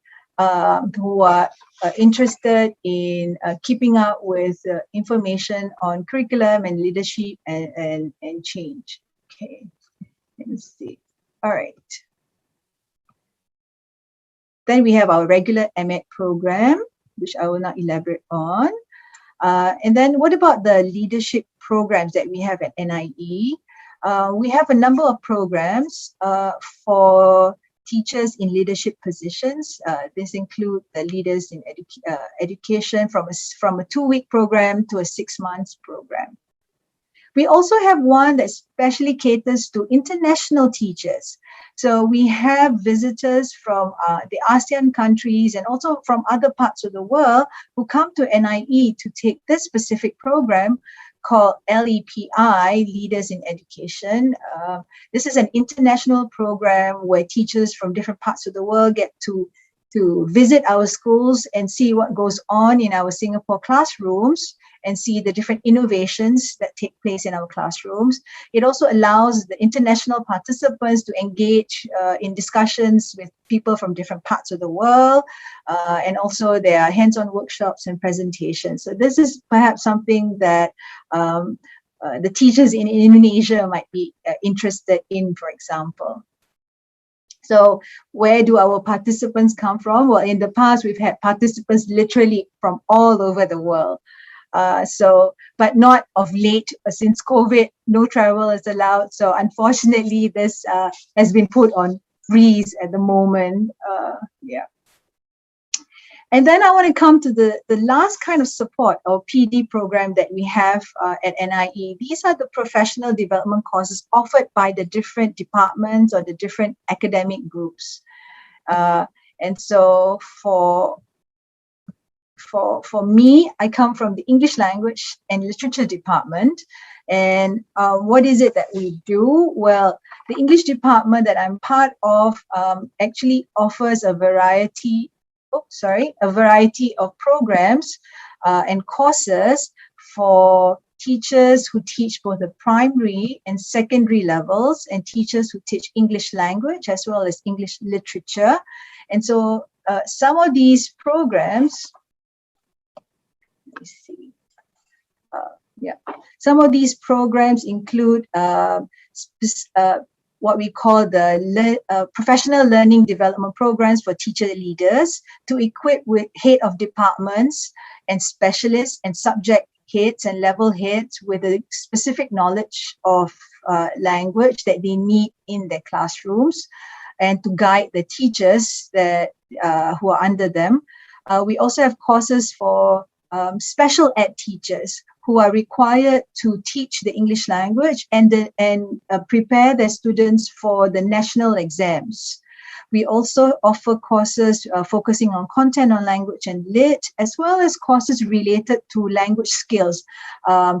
who are interested in keeping up with information on curriculum and leadership and change. Okay, let me see. All right. Then we have our regular MEd program, which I will not elaborate on. And then what about the leadership programs that we have at NIE? We have a number of programs for teachers in leadership positions. This include the leaders in education from a 2-week program to a 6-month program. We also have one that specially caters to international teachers. So we have visitors from the ASEAN countries and also from other parts of the world who come to NIE to take this specific program called LEPI, Leaders in Education. This is an international program where teachers from different parts of the world get to visit our schools and see what goes on in our Singapore classrooms and see the different innovations that take place in our classrooms. It also allows the international participants to engage in discussions with people from different parts of the world, and also there are hands-on workshops and presentations. So this is perhaps something that the teachers in Indonesia might be interested in, for example. So where do our participants come from? Well, in the past, we've had participants literally from all over the world. But not of late, since COVID, no travel is allowed. So unfortunately, this has been put on freeze at the moment. And then I want to come to the last kind of support or PD program that we have at NIE. These are the professional development courses offered by the different departments or the different academic groups. And so for me, I come from the English Language and Literature department. And what is it that we do? Well, the English department that I'm part of actually offers a variety of programs and courses for teachers who teach both the primary and secondary levels, and teachers who teach English language as well as English literature. And so some of these programs, let me see. Some of these programs include what we call the professional learning development programs for teacher leaders to equip with head of departments and specialists and subject heads and level heads with a specific knowledge of language that they need in their classrooms, and to guide the teachers that who are under them. We also have courses for special ed teachers who are required to teach the English language and prepare their students for the national exams. We also offer courses focusing on content on language and lit, as well as courses related to language skills,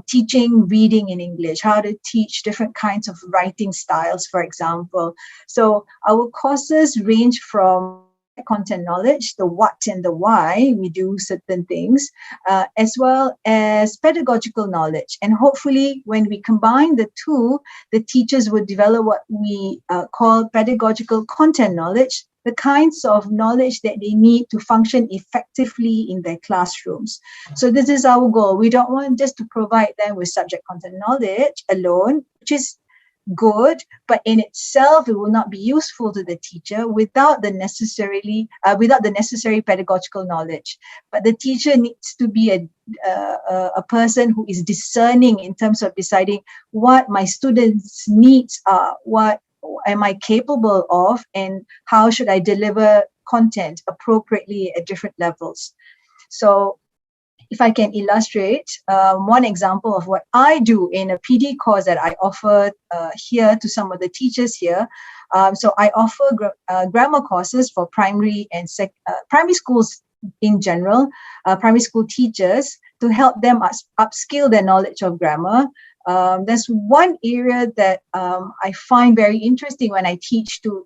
teaching reading in English, how to teach different kinds of writing styles, for example. So our courses range from content knowledge, the what and the why we do certain things, as well as pedagogical knowledge. And hopefully, when we combine the two, the teachers would develop what we call pedagogical content knowledge, the kinds of knowledge that they need to function effectively in their classrooms. So this is our goal. We don't want just to provide them with subject content knowledge alone, which is good, but in itself it will not be useful to the teacher without the necessary pedagogical knowledge. But the teacher needs to be a person who is discerning in terms of deciding what my students' needs are, what am I capable of, and how should I deliver content appropriately at different levels. So if I can illustrate one example of what I do in a PD course that I offer here to some of the teachers here. So I offer grammar courses for primary and primary schools in general, primary school teachers, to help them upskill their knowledge of grammar. There's one area that I find very interesting when I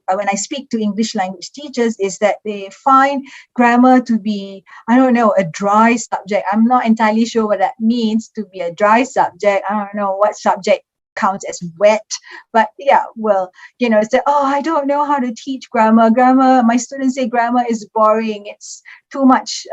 when I speak to English language teachers, is that they find grammar to be, I don't know, a dry subject. I'm not entirely sure what that means, to be a dry subject. I don't know what subject counts as wet, but yeah, well, it's that, oh, I don't know how to teach grammar. My students say grammar is boring. It's too much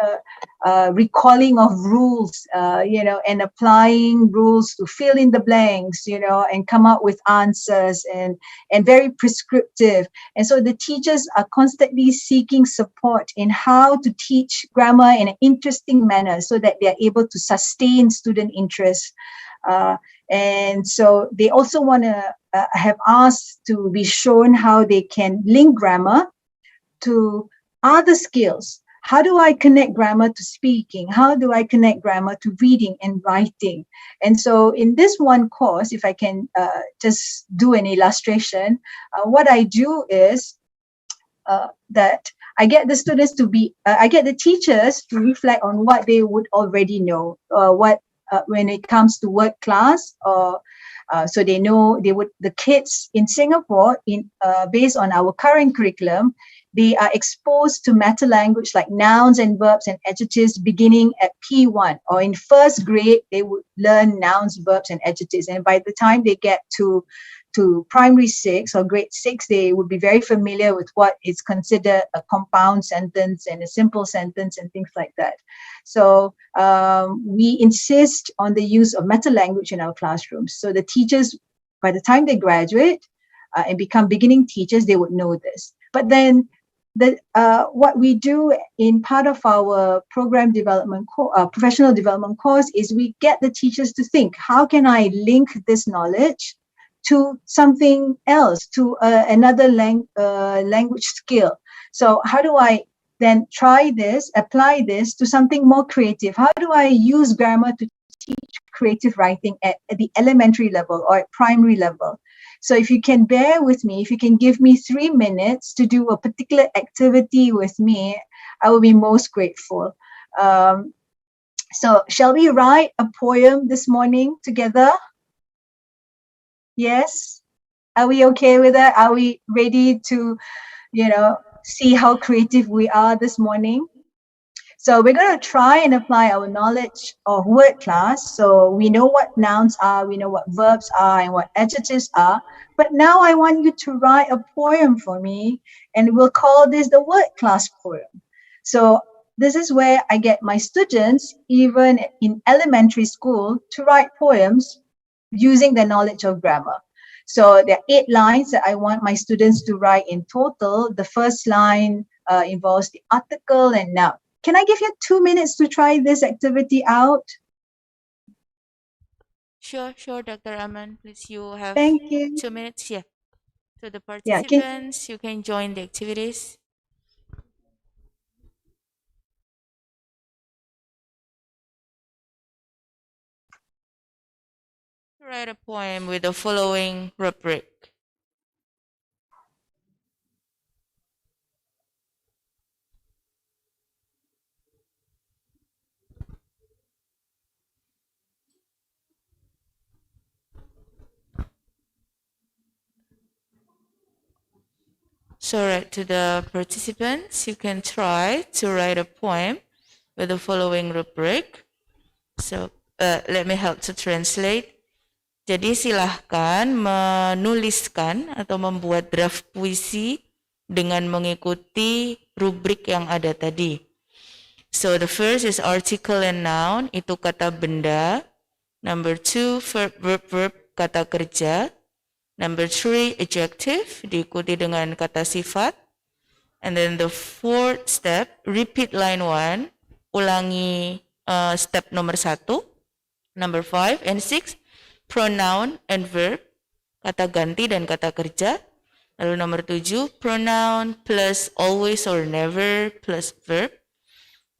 recalling of rules, and applying rules to fill in the blanks, and come up with answers, and very prescriptive. And so the teachers are constantly seeking support in how to teach grammar in an interesting manner so that they are able to sustain student interest. And so they also want to have asked to be shown how they can link grammar to other skills. How do I connect grammar to speaking? How do I connect grammar to reading and writing? And so in this one course, if I can just do an illustration, what I do is that I get the students I get the teachers to reflect on what they would already know, when it comes to word class, or so they know the kids in Singapore, based on our current curriculum, they are exposed to meta language like nouns and verbs and adjectives beginning at P1, or in first grade they would learn nouns, verbs and adjectives, and by the time they get to primary 6 or grade 6, they would be very familiar with what is considered a compound sentence and a simple sentence and things like that. So we insist on the use of meta language in our classrooms. So the teachers, by the time they graduate and become beginning teachers, they would know this. But then what we do in part of our program development, professional development course, is we get the teachers to think, how can I link this knowledge to something else, to another language skill? So how do I then apply this to something more creative? How do I use grammar to teach creative writing at the elementary level or at primary level? So if you can bear with me, if you can give me 3 minutes to do a particular activity with me, I will be most grateful. So shall we write a poem this morning together? Yes? Are we okay with that? Are we ready to, see how creative we are this morning? So we're going to try and apply our knowledge of word class. So we know what nouns are, we know what verbs are, and what adjectives are. But now I want you to write a poem for me, and we'll call this the word class poem. So this is where I get my students, even in elementary school, to write poems using their knowledge of grammar. So there are 8 lines that I want my students to write in total. The first line involves the article and noun. Can I give you 2 minutes to try this activity out? Sure, Dr. Aman. Please, you have Thank you. 2 minutes. Yeah. So the Yeah, participants, you can join the activities. Write a poem with the following rubric. So right to the participants, you can try to write a poem with the following rubric. So let me help to translate. Jadi silahkan menuliskan atau membuat draft puisi dengan mengikuti rubrik yang ada tadi. So the first is article and noun, itu kata benda. Number 2, verb, kata kerja. Number 3, adjective, diikuti dengan kata sifat. And then the fourth step, repeat line 1, ulangi step nomor 1. Number 5 and 6, pronoun and verb, kata ganti dan kata kerja. Lalu nomor 7, pronoun plus always or never plus verb.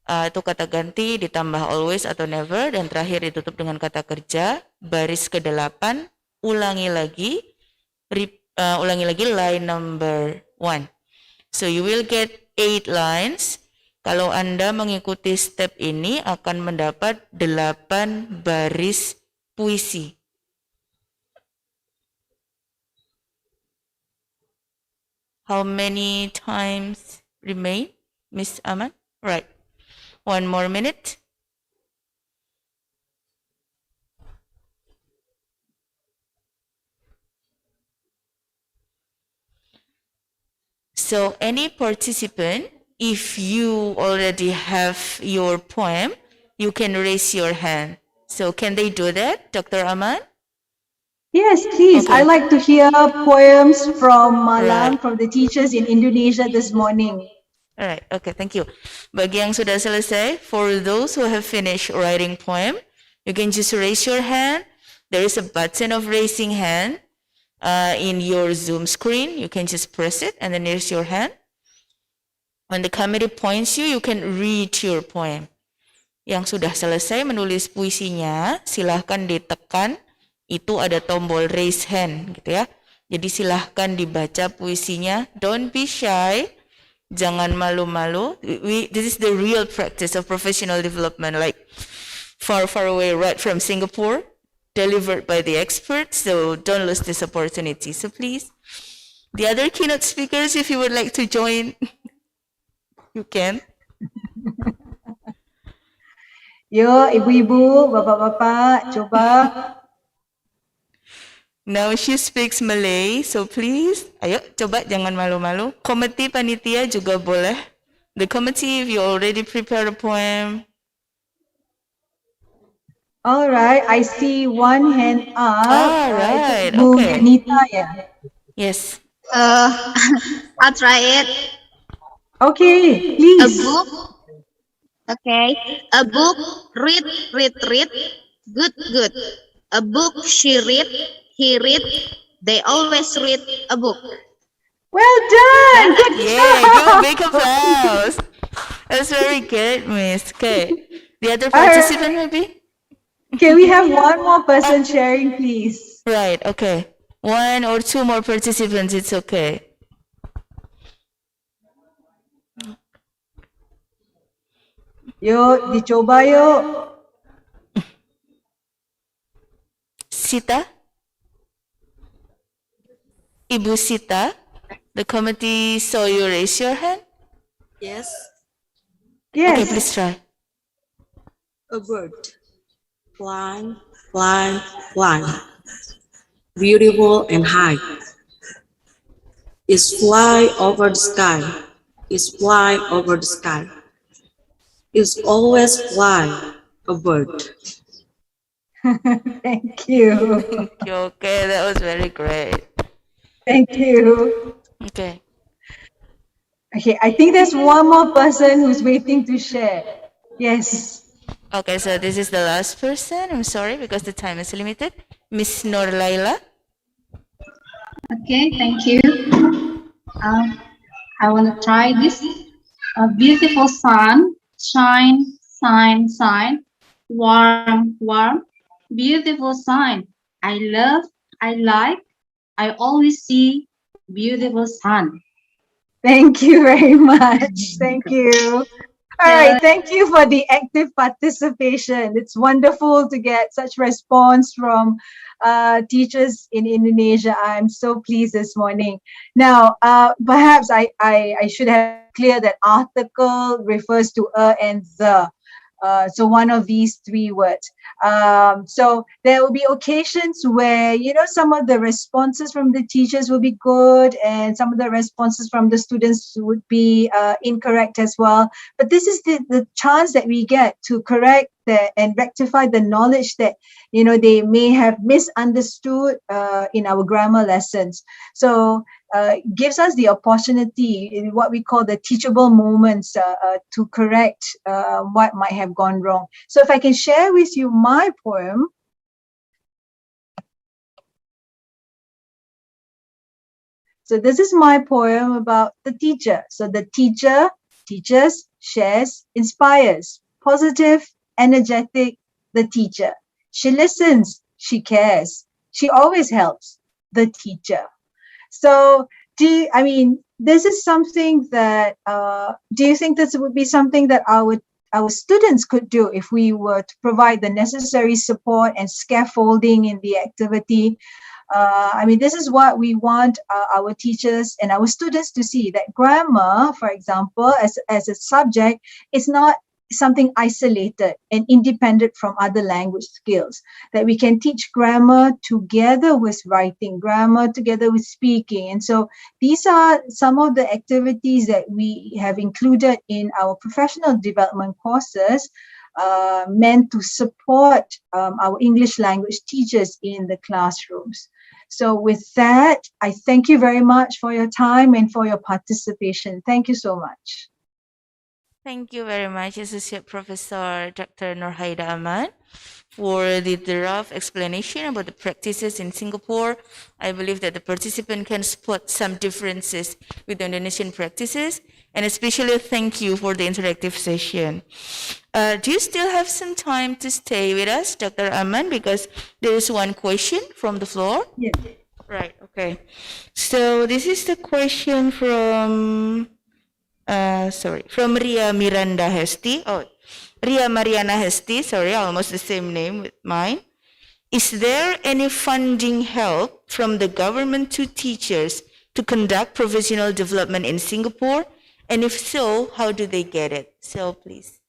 Itu kata ganti ditambah always atau never. Dan terakhir ditutup dengan kata kerja. Baris ke-8, ulangi lagi line number 1. So you will get 8 lines. Kalau Anda mengikuti step ini akan mendapat 8 baris puisi. How many times remain, Miss Aman? Right. 1 more minute. So any participant, if you already have your poem, you can raise your hand. So can they do that, Dr. Aman? Yes, please. Okay. I like to hear poems from Malang, Right. from the teachers in Indonesia this morning. Alright, okay, thank you. Bagi yang sudah selesai, for those who have finished writing poem, you can just raise your hand. There is a button of raising hand in your Zoom screen. You can just press it and then raise your hand. When the committee points you, you can read your poem. Yang sudah selesai menulis puisinya, silahkan ditekan. Itu ada tombol raise hand, gitu ya. Jadi silahkan dibaca puisinya. Don't be shy. Jangan malu-malu. This is the real practice of professional development, like far, far away, right from Singapore, delivered by the experts. So don't lose this opportunity. So please, the other keynote speakers, if you would like to join, you can. Yo, ibu-ibu, bapak-bapak, coba. Now she speaks Malay, so please, ayo coba jangan malu-malu. Komite panitia juga boleh. The committee, if you already prepare a poem. All right, I see one hand up. All right, Bu okay. Nita, ya. Yes. I'll try it. Okay, A please. book. Okay. A book. Read. Good. A book she read. He read. They always read a book. Well done. Good Yeah, job. give a big applause. That's very good, Miss. Okay. The other participant, maybe? Can we have one more person sharing, please? Right, okay. 1 or 2 more participants, it's okay. Yo, dicoba yo. Sita? Ibu Sita? The committee saw you raise your hand? Yes, Yes. Okay, please try. a bird. Flying. Beautiful and high. Is fly over the sky. Is fly over the sky. Is always fly. A bird. Thank you. Okay, that was very great. Thank you. Okay. Okay, I think there's one more person who's waiting to share. Yes. Okay, so this is the last person. I'm sorry because the time is limited. Miss Nur Laila. Okay, thank you. I want to try this. A beautiful sun, shine, warm. Beautiful sun. I love, I like, I always see beautiful sun. Thank you very much. Thank you. All right, thank you for the active participation. It's wonderful to get such response from teachers in Indonesia. I'm so pleased this morning. Now, perhaps I should have made clear that article refers to a and the. So one of these three words. So there will be occasions where, you know, some of the responses from the teachers will be good and some of the responses from the students would be incorrect as well. But this is the chance that we get to correct and rectify the knowledge that, you know, they may have misunderstood in our grammar lessons. So gives us the opportunity in what we call the teachable moments to correct what might have gone wrong. So if I can share with you my poem. So this is my poem about the teacher. So the teacher teaches, shares, inspires. Positive, energetic, the teacher. She listens, she cares. She always helps, the teacher. So this is something that, do you think this would be something that our students could do if we were to provide the necessary support and scaffolding in the activity? This is what we want our teachers and our students to see, that grammar, for example, as a subject, is not something isolated and independent from other language skills, that we can teach grammar together with writing, grammar together with speaking. And so these are some of the activities that we have included in our professional development courses, meant to support our English language teachers in the classrooms. So with that, I thank you very much for your time and for your participation. Thank you so much. Thank you very much, Associate Professor Dr. Nurhaida Ahmad, for the rough explanation about the practices in Singapore. I believe that the participant can spot some differences with the Indonesian practices, and especially thank you for the interactive session. Do you still have some time to stay with us, Dr. Ahmad? Because there is one question from the floor. Yes. Right, okay. So this is the question from Ria Miranda Hesti. Oh, Ria Mariana Hesti, sorry, almost the same name with mine. Is there any funding help from the government to teachers to conduct professional development in Singapore? And if so, how do they get it? So please.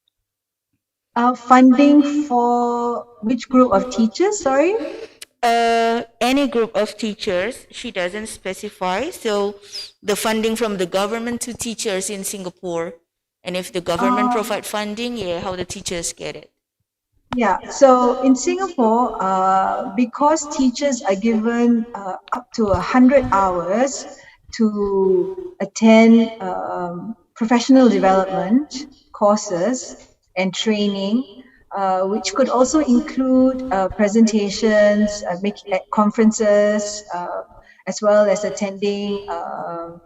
Funding for which group of teachers, sorry? Any group of teachers, she doesn't specify. So the funding from the government to teachers in Singapore. And if the government provide funding, how the teachers get it. Yeah, so in Singapore, because teachers are given up to 100 hours to attend professional development courses and training, which could also include presentations, at conferences, as well as attending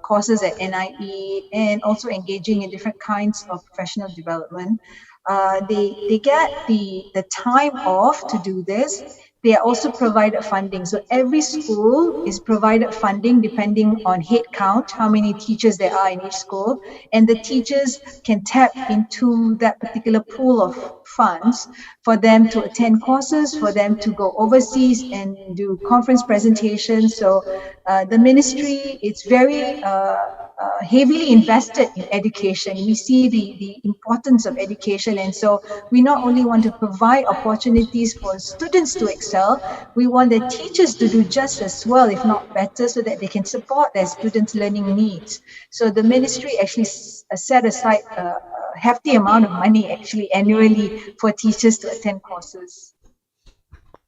courses at NIE and also engaging in different kinds of professional development. They get the time off to do this. They are also provided funding. So every school is provided funding depending on head count, how many teachers there are in each school, and the teachers can tap into that particular pool of funds for them to attend courses, for them to go overseas and do conference presentations. So the ministry is very heavily invested in education. We see the importance of education, and so we not only want to provide opportunities for students to excel, we want the teachers to do just as well, if not better, so that they can support their students' learning needs. So the ministry actually set aside a hefty amount of money actually annually for teachers to attend courses.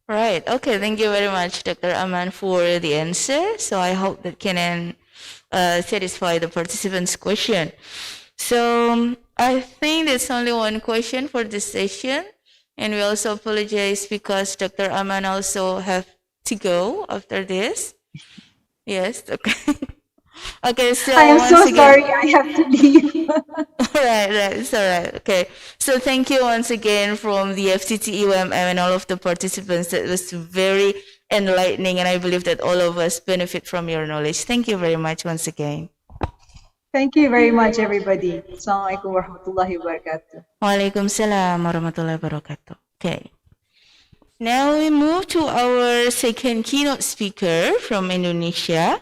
Right. Okay. Thank you very much, Dr. Aman, for the answer. So I hope that can satisfy the participants' question. So I think there's only one question for this session, and we also apologize because Dr. Aman also have to go after this. Yes. Okay. Okay, so I am so sorry I have to leave. right, it's all right. Okay, so thank you once again from the FCT EUMM and all of the participants. That was very enlightening, and I believe that all of us benefit from your knowledge. Thank you very much once again. Thank you very much, everybody. Assalamualaikum warahmatullahi wabarakatuh. Waalaikumsalam warahmatullahi wabarakatuh. Okay. Now we move to our second keynote speaker from Indonesia.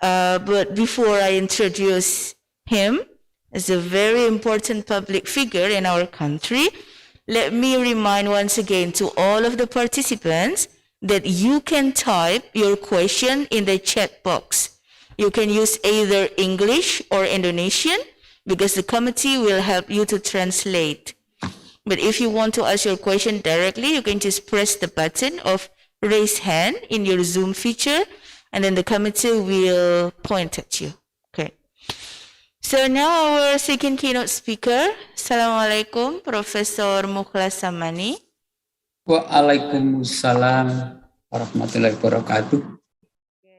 But before I introduce him as a very important public figure in our country, let me remind once again to all of the participants that you can type your question in the chat box. You can use either English or Indonesian because the committee will help you to translate. But if you want to ask your question directly, you can just press the button of raise hand in your Zoom feature, and then the committee will point at you. Okay. So now our second keynote speaker, Assalamualaikum, Professor Mukhlas Samani. Waalaikumsalam warahmatullahi wabarakatuh.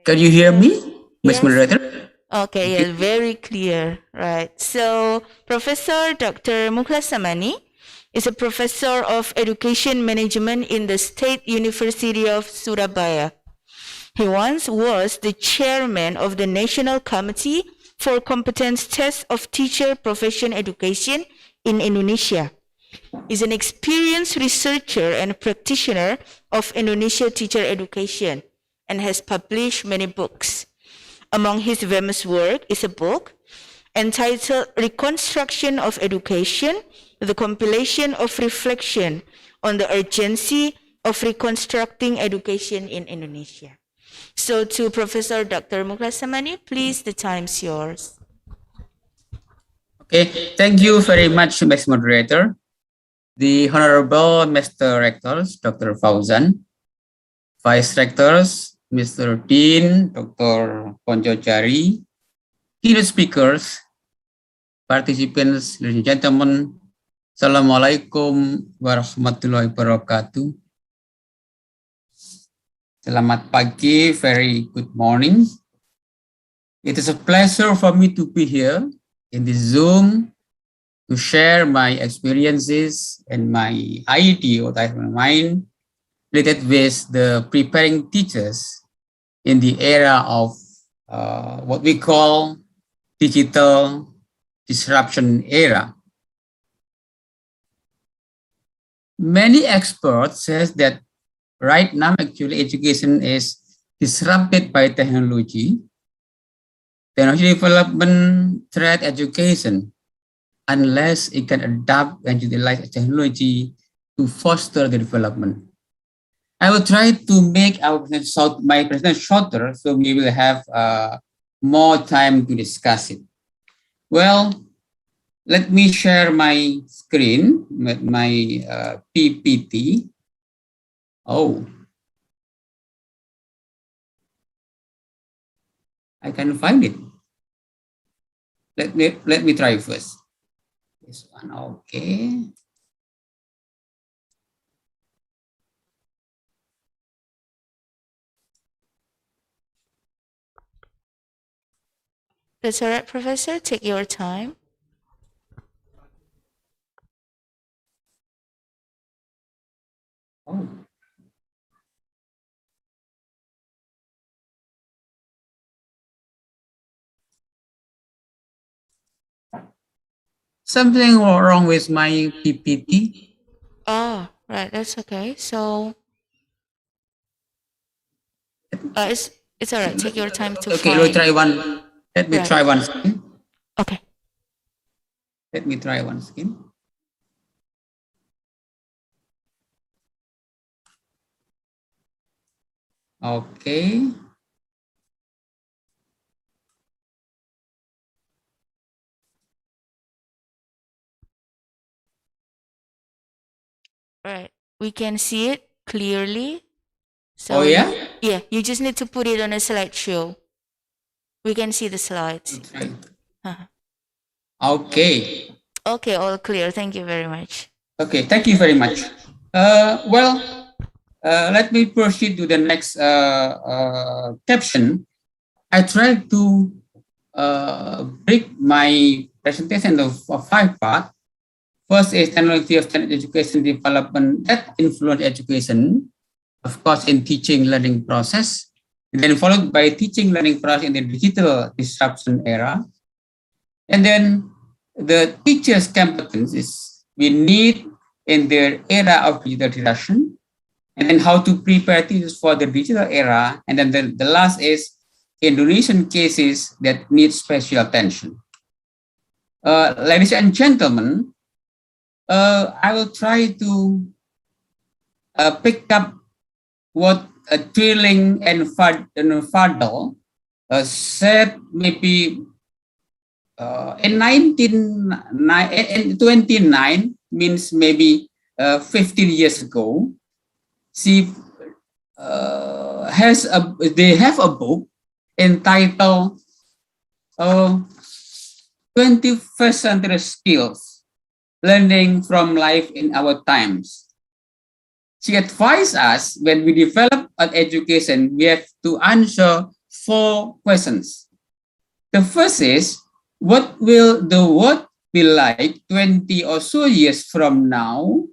Can you hear me, Ms. Moderator? Okay, yeah, very clear, right. So Professor Dr. Mukhlas Samani is a professor of education management in the State University of Surabaya. He once was the chairman of the National Committee for Competence Test of Teacher Profession Education in Indonesia. He's an experienced researcher and practitioner of Indonesia teacher education and has published many books. Among his famous work is a book entitled Reconstruction of Education, the compilation of reflection on the urgency of reconstructing education in Indonesia. So to Professor Dr. Mukhlas Samani, please, the time's yours. Okay, thank you very much, Ms. Moderator. The Honorable Mr. Rectors, Dr. Fauzan, Vice Rectors, Mr. Dean, Dr. Ponjojari, keynote speakers, participants, ladies and gentlemen, Assalamualaikum warahmatullahi wabarakatuh. Selamat pagi, very good morning. It is a pleasure for me to be here in this Zoom to share my experiences and my idea, what I have in mind, related with the preparing teachers in the era of what we call digital disruption era. Many experts say that right now actually education is disrupted by technology. Technology development threat education unless it can adapt and utilize technology to foster the development. I will try to make my presentation shorter so we will have more time to discuss it. Well, let me share my screen with my PPT. Oh, I can find it. Let me try first. This one, okay. That's all right, Professor. Take your time. Oh. Something wrong with my PPT. Oh, right. That's okay. So it's all right. Take your time to Okay, find. we'll try one. Let me Right. try one screen. Okay. Let me try one screen. Okay. Right. We can see it clearly. Oh, So yeah? Yeah, you just need to put it on a slideshow. We can see the slides. Right. Uh-huh. Okay. Okay, all clear. Thank you very much. Okay, thank you very much. Let me proceed to the next caption. I try to break my presentation of 5 parts. First is technology of education development that influence education, of course, in teaching learning process, and then followed by teaching learning process in the digital disruption era. And then the teacher's competencies we need in their era of digitalization, and then how to prepare teachers for the digital era. And then the last is Indonesian cases that need special attention. Ladies and gentlemen, I will try to pick up what Trilling and Fadl said maybe in 29 means maybe 15 years ago. She they have a book entitled 21st Century Skills, Learning from Life in Our Times. She advised us when we develop an education, we have to answer 4 questions. The first is, what will the world be like 20 or so years from now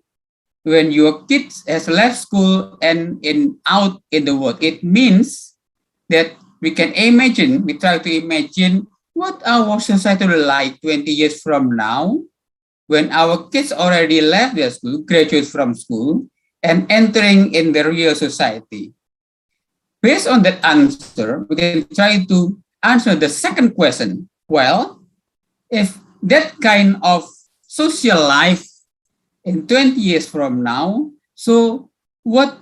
when your kids has left school and out in the world? It means that we can imagine, we try to imagine what our society will like 20 years from now when our kids already left their school, graduate from school, and entering in the real society. Based on that answer, we can try to answer the second question. Well, if that kind of social life in 20 years from now, so what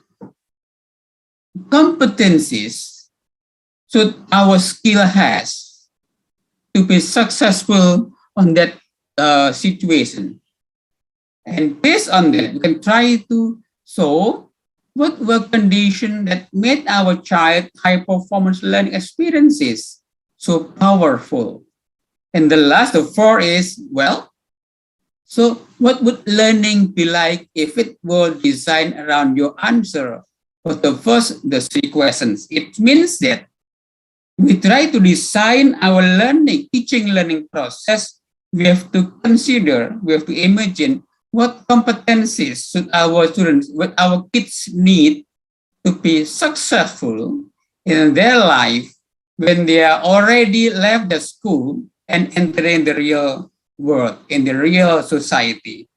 competencies should our skill has to be successful on that situation? And based on that, we can try to show what were conditions that made our child high-performance learning experiences so powerful. And the last of 4 is, well, so what would learning be like if it were designed around your answer for the 3 questions? It means that we try to design our teaching learning process. We have to consider, we have to imagine what competencies should our students, what our kids need to be successful in their life when they are already left the school and entering the real world, in the real society.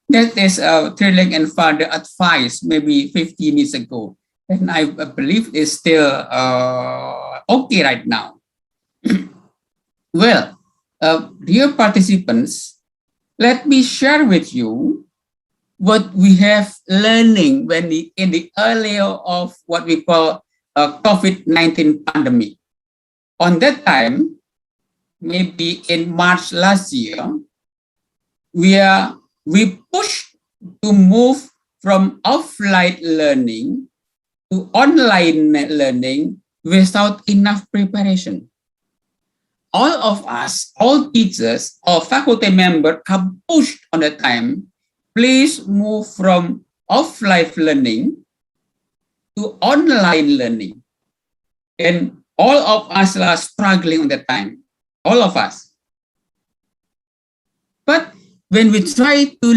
That is Trilling and Father advice maybe 15 years ago. And I believe it's still okay right now. Well, dear participants, let me share with you what we have learning in the earlier of what we call COVID-19 pandemic. On that time, maybe in March last year, we pushed to move from offline learning to online learning without enough preparation. All of us, all teachers, all faculty members are pushed on the time, please move from offline learning to online learning. And all of us are struggling on that time, all of us. But when we try to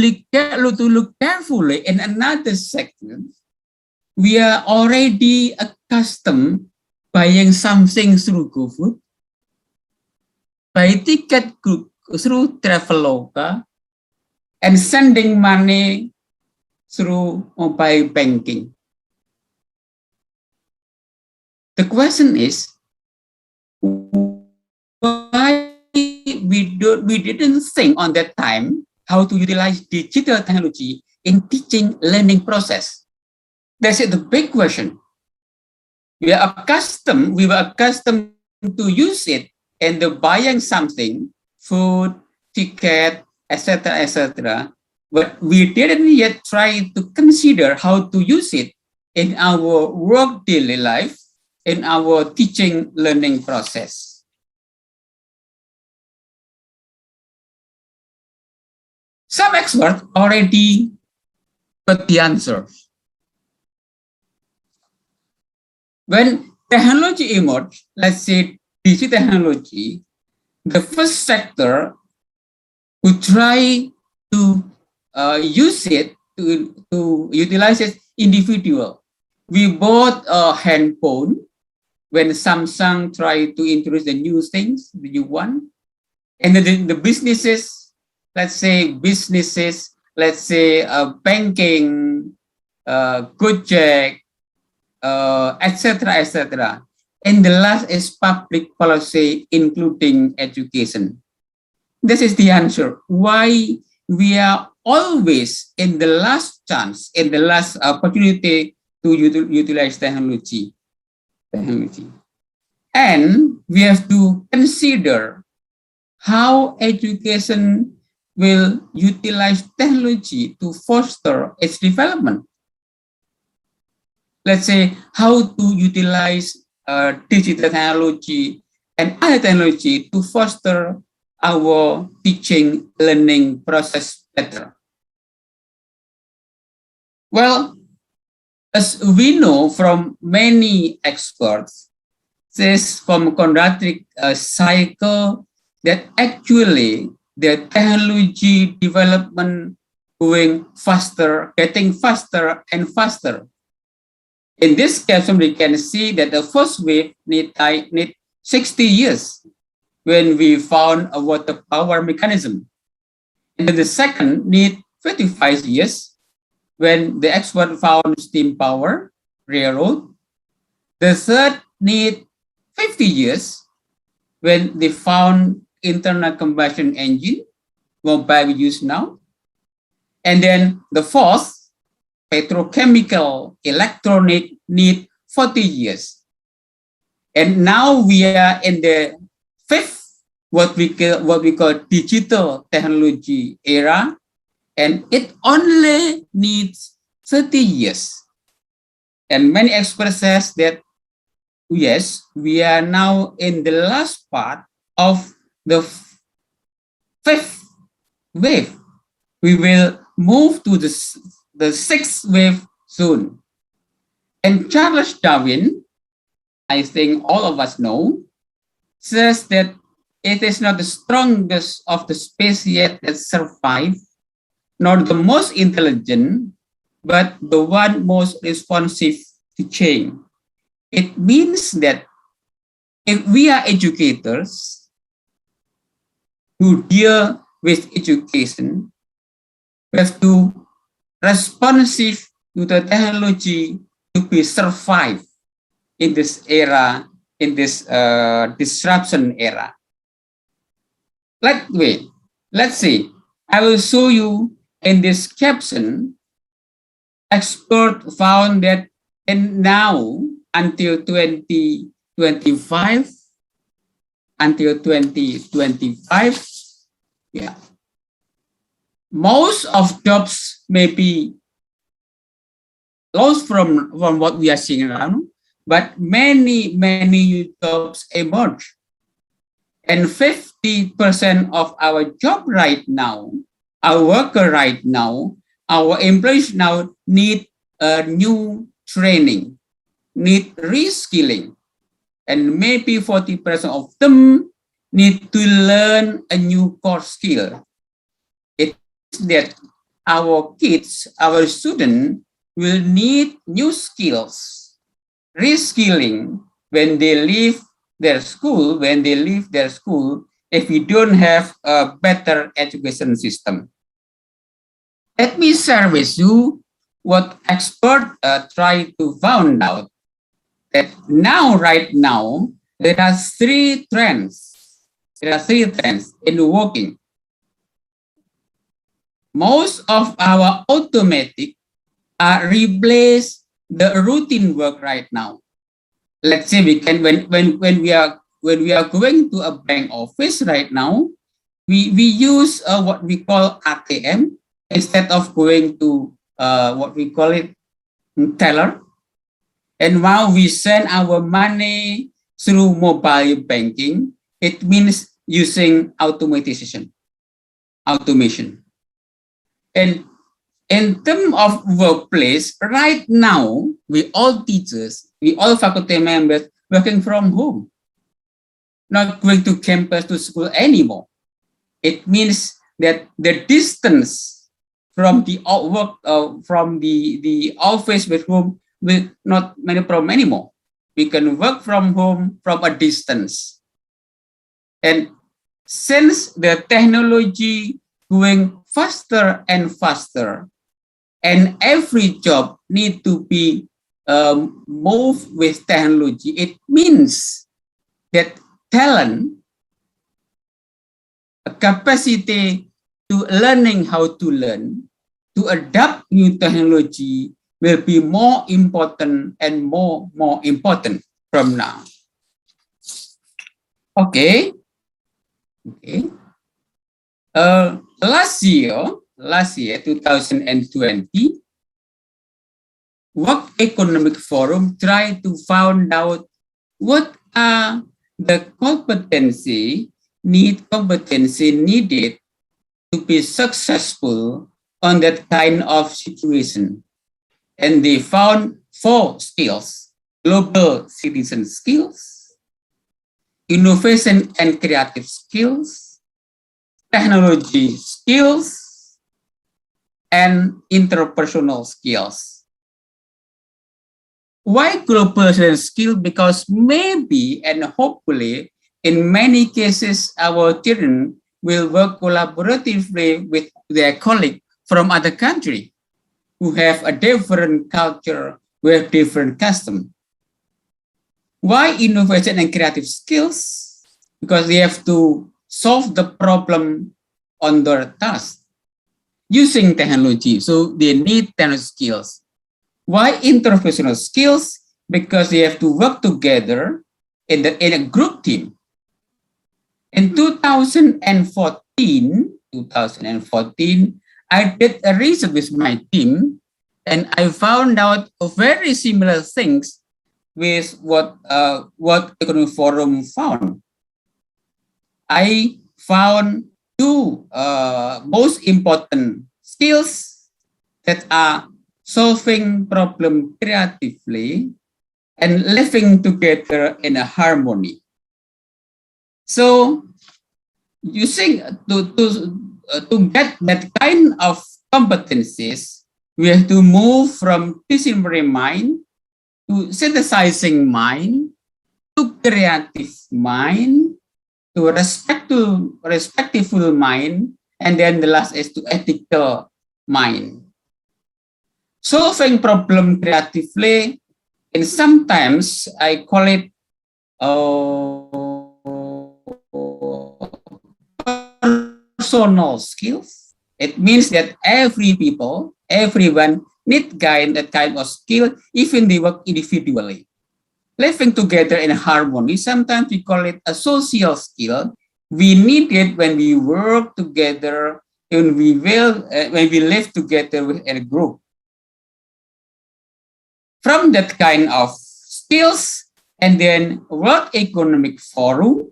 look carefully in another section, we are already accustomed buying something through GoFood, buy ticket through Traveloka, and sending money through mobile banking. The question is, why we didn't think on that time how to utilize digital technology in teaching learning process? That's the big question. We were accustomed to use it and the buying something, food, ticket, etc., but we didn't yet try to consider how to use it in our work daily life, in our teaching learning process. Some experts already got the answer. When technology emerged, let's say digital technology, the first sector who try to use it, to utilize it individual. We bought a handphone when Samsung tried to introduce the new things, the new one. And the businesses, let's say banking, Gojek, etc., etc. And the last is public policy, including education. This is the answer. Why we are always in the last chance, in the last opportunity to utilize technology. And we have to consider how education will utilize technology to foster its development. Let's say how to utilize digital technology and other technology to foster our teaching learning process better. Well, as we know from many experts, this from quadratic cycle that actually the technology development going faster, getting faster and faster. In this caption, we can see that the first wave need 60 years when we found a water power mechanism. And then the second need 55 years when the expert found steam power, railroad. The third need 50 years when they found internal combustion engine, mobile we use now. And then the fourth, petrochemical, electronic need 40 years. And now we are in the fifth, what we call digital technology era, and it only needs 30 years. And many experts says that yes, we are now in the last part of the fifth wave. We will move to the sixth wave soon. And Charles Darwin, I think all of us know, says that it is not the strongest of the species that survive, nor the most intelligent, but the one most responsive to change. It means that if we are educators who deal with education, we have to responsive to the technology to be survive in this era, in this disruption era. Let's see. I will show you in this caption. Expert found that and now until 2025, yeah, most of jobs may be lost from what we are seeing around, but many new jobs emerge. And 50% of our job right now, our worker right now, our employees now need a new training, need reskilling, and maybe 40% of them need to learn a new core skill. It's that our kids, our students will need new skills, reskilling when they leave their school, if we don't have a better education system. Let me share with you what experts try to find out that right now, there are three trends. There are three trends in working. Most of our automatic replace the routine work right now. Let's say we can when we are going to a bank office right now, we use what we call ATM instead of going to what we call it teller. And while we send our money through mobile banking, it means using automation. And in terms of workplace, right now, we all teachers, we all faculty members working from home, not going to campus to school anymore. It means that the distance from the work, from the office with home will not many problem anymore. We can work from home from a distance. And since the technology going faster and faster, and every job need to be moved with technology, it means that talent, a capacity to learning how to learn, to adapt new technology will be more important and more important from now. Okay. Last year, 2020, World Economic Forum tried to find out what are the competency needed to be successful on that kind of situation. And they found 4 skills: global citizen skills, innovation and creative skills, technology skills, and interpersonal skills. Why global citizen skill? Because maybe and hopefully in many cases our children will work collaboratively with their colleagues from other countries who have a different culture, with different custom. Why innovation and creative skills? Because they have to solve the problem on their task using technology, so they need technology skills. Why interpersonal skills? Because they have to work together in a group team. In 2014, I did a research with my team, and I found out very similar things with what Economic Forum found. I found 2 most important skills that are solving problem creatively and living together in a harmony. So, using to get that kind of competencies, we have to move from disciplinary mind to synthesizing mind to creative mind to respectful mind, and then the last is to ethical mind. Solving problem creatively, and sometimes I call it personal skills. It means that everyone need that kind of skill, even they work individually. Living together in harmony, sometimes we call it a social skill. We need it when we work together, and when we live together in a group. From that kind of skills, and then World Economic Forum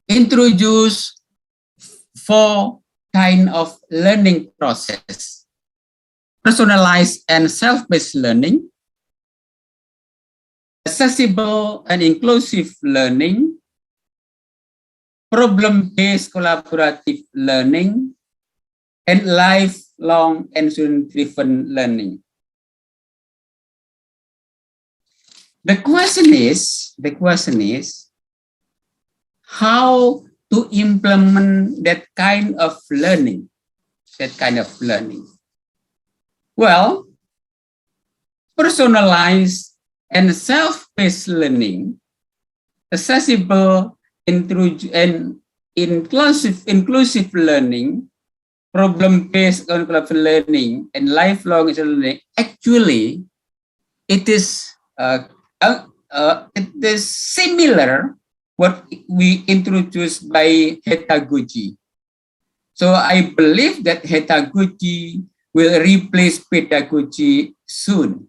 introduce 4 kind of learning process: personalized and self-paced learning, accessible and inclusive learning, problem-based collaborative learning, and lifelong and student-driven learning. The question is how to implement that kind of learning. Well, personalized and self-paced learning, accessible and inclusive learning, problem-based collaborative learning, and lifelong learning. Actually, it is similar what we introduced by pedagogy. So I believe that pedagogy will replace pedagogy soon.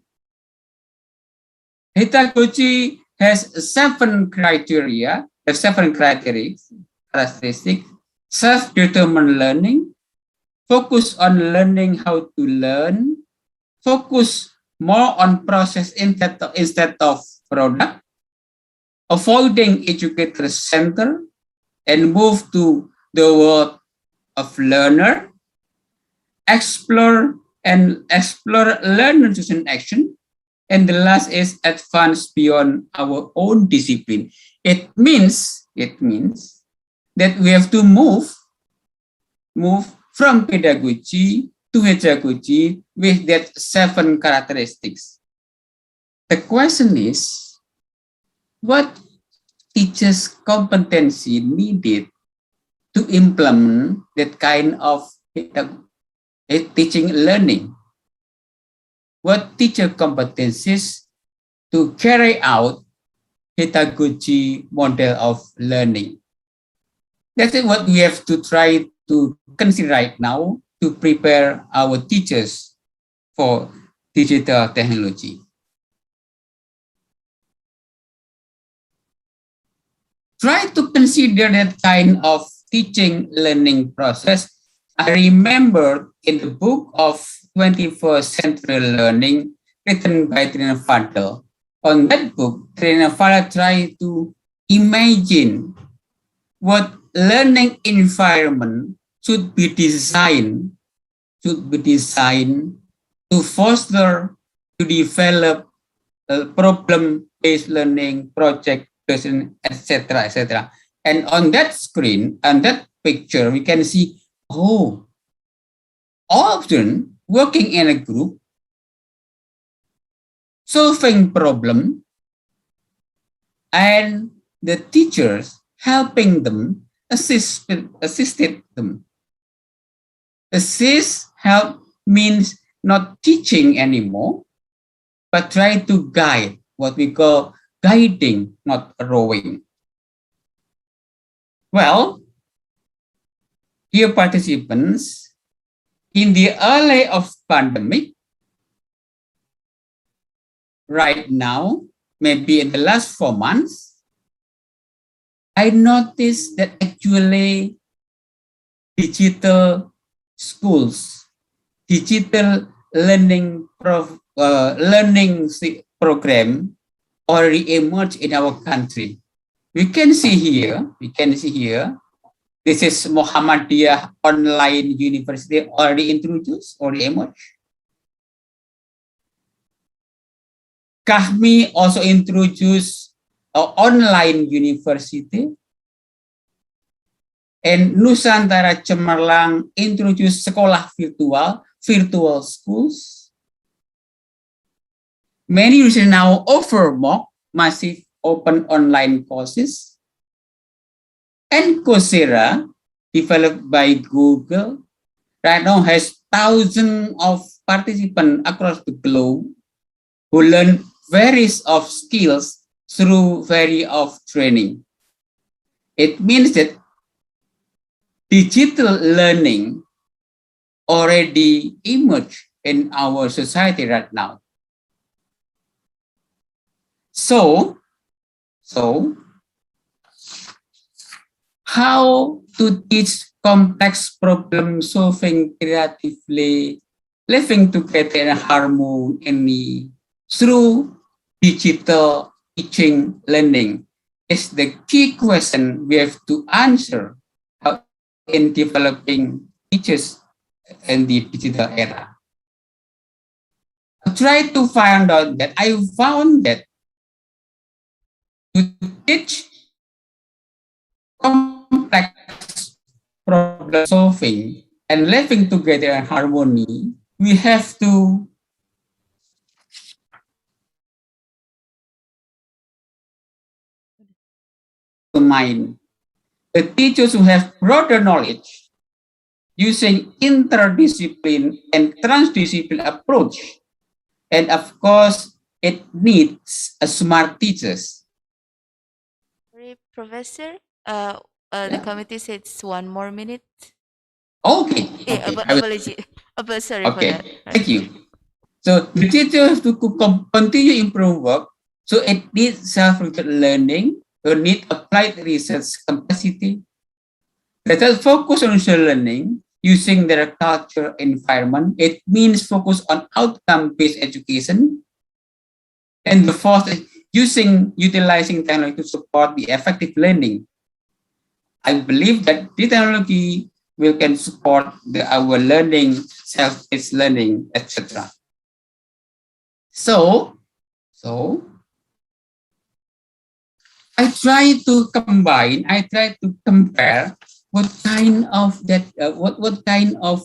Pedagogy has 7 characteristics: self-determined learning, focus on learning how to learn, focus more on process instead of product, avoiding educator center, and move to the world of learner, explore learner chosen action, and the last is advance beyond our own discipline. It means that we have to move from pedagogy to pedagogy with that 7 characteristics. The question is, what teachers' competency needed to implement that kind of teaching learning? What teacher competencies to carry out pedagogy model of learning? That's what we have to try to consider right now to prepare our teachers for digital technology. Try to consider that kind of teaching learning process. I remember in the book of 21st Century Learning written by Trina Fadel. On that book, Trina Fadel tried to imagine what learning environment should be designed to foster, to develop problem-based learning, project, etc., etc. And on that screen, on that picture, we can see, often working in a group, solving problem, and the teachers helping them, assisted them. Assist, help means not teaching anymore, but try to guide, what we call guiding, not rowing. Well, dear participants, in the early of pandemic, right now, maybe in the last 4 months, I noticed that actually digital schools, digital learning program already emerged in our country. We can see here, this is Muhammadiyah Online University already introduced, already emerged. Kahmi also introduced an online university. And Nusantara Cemerlang introduced sekolah virtual schools. Many universities now offer MOOC, massive open online courses. And Coursera, developed by Google, right now has thousands of participants across the globe who learn various of skills through various of training. It means that digital learning already emerged in our society right now. So how to teach complex problem solving creatively, living together in harmony through digital teaching learning is the key question we have to answer in developing teachers in the digital era. I tried to find out that I found that to teach complex problem solving and living together in harmony, we have to mind the teachers who have broader knowledge using interdiscipline and transdiscipline approach. And of course, it needs a smart teachers. Sorry, Professor. The committee said it's 1 more minute. Okay. Apology. Sorry for that. Thank you. So the teacher has to continue improve work. So it needs self-directed learning. You need applied research capacity. Let us focus on learning using their culture environment. It means focus on outcome-based education. And the fourth is utilizing technology to support the effective learning. I believe that the technology can support our learning, self-paced learning, etc. So I try to combine, I try to compare what kind of what kind of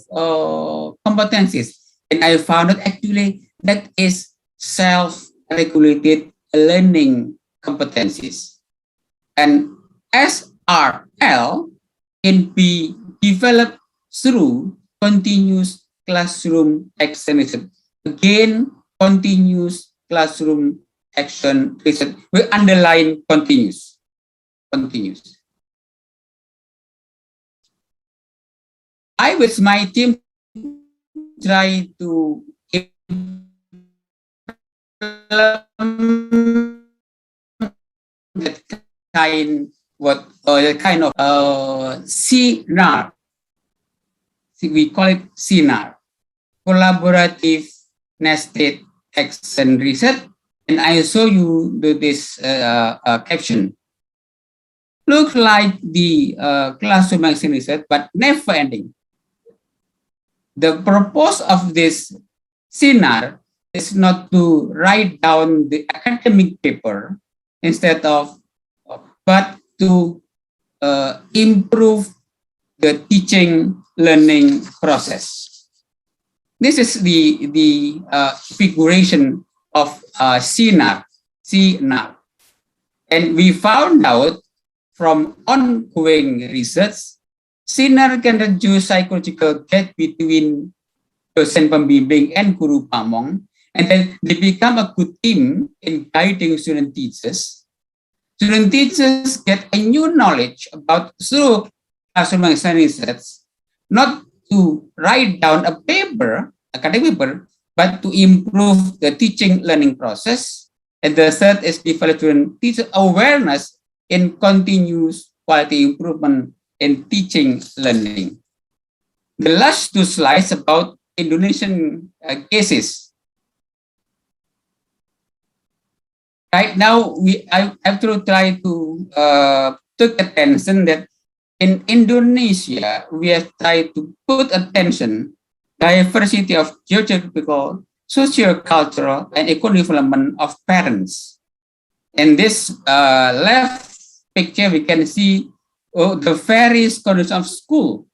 competencies, and I found that actually that is self-regulated learning competencies, and SRL can be developed through continuous classroom action. Again, continuous classroom action research. We underline continuous. Continuous. I with my team try to implement that kind the kind of CNAR. We call it CNAR, collaborative nested action research. And I show you this caption. Look like the classroom action research, but never ending. The purpose of this CNAR is not to write down the academic paper instead of, but to improve the teaching learning process. This is the figuration of CNAR. And we found out from ongoing research, CNAR can reduce psychological gap between dosen pembimbing and guru pamong, and then they become a good team in guiding student teachers. Student teachers get a new knowledge about through classroom research, not to write down a paper, academic paper, but to improve the teaching learning process. And the third is develop student teacher awareness in continuous quality improvement in teaching learning. The last two slides about Indonesian cases. Right now, I have to try to take attention that in Indonesia, we have tried to put attention diversity of geographical, socio-cultural, and economic development of parents. In this left picture, we can see the various conditions of school.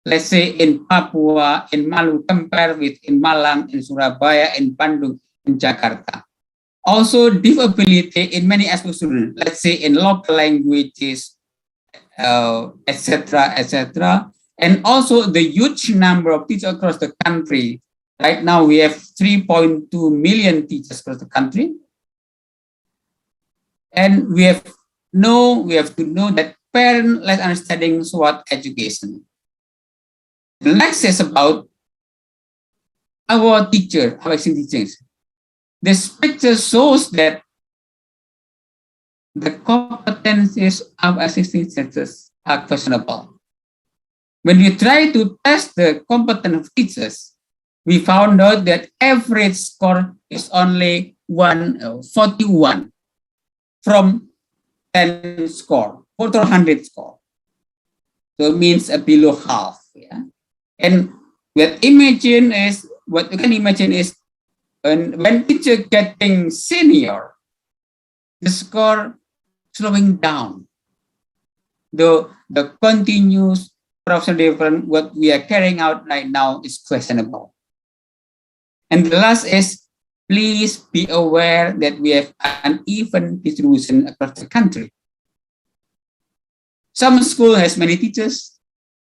Let's say in Papua, in Maluku, compared with in Malang, in Surabaya, in Bandung, in Jakarta. Also, disability in many aspects of students, let's say in local languages, etc., etc. And also the huge number of teachers across the country. Right now, we have 3.2 million teachers across the country. And we have to know that parent-led understanding SWOT education. The next is about our teacher, our existing teachers. This picture shows that the competencies of existing teachers are questionable. When we try to test the competence of teachers, we found out that average score is only 41 from 10 score, 400 score. So it means below half. Yeah? And what you can imagine is when teacher getting senior, the score slowing down. The continuous professional development, what we are carrying out right now is questionable. And the last is, please be aware that we have uneven distribution across the country. Some schools has many teachers,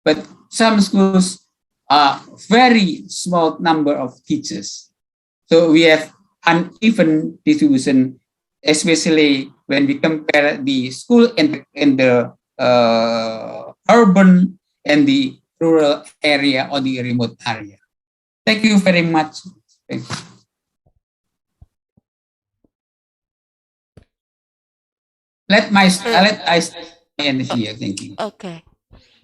but some schools are very small number of teachers. So we have uneven distribution, especially when we compare the school in the urban and the rural area or the remote area. Thank you very much. Thank you. Let I end here. Thank you. Okay.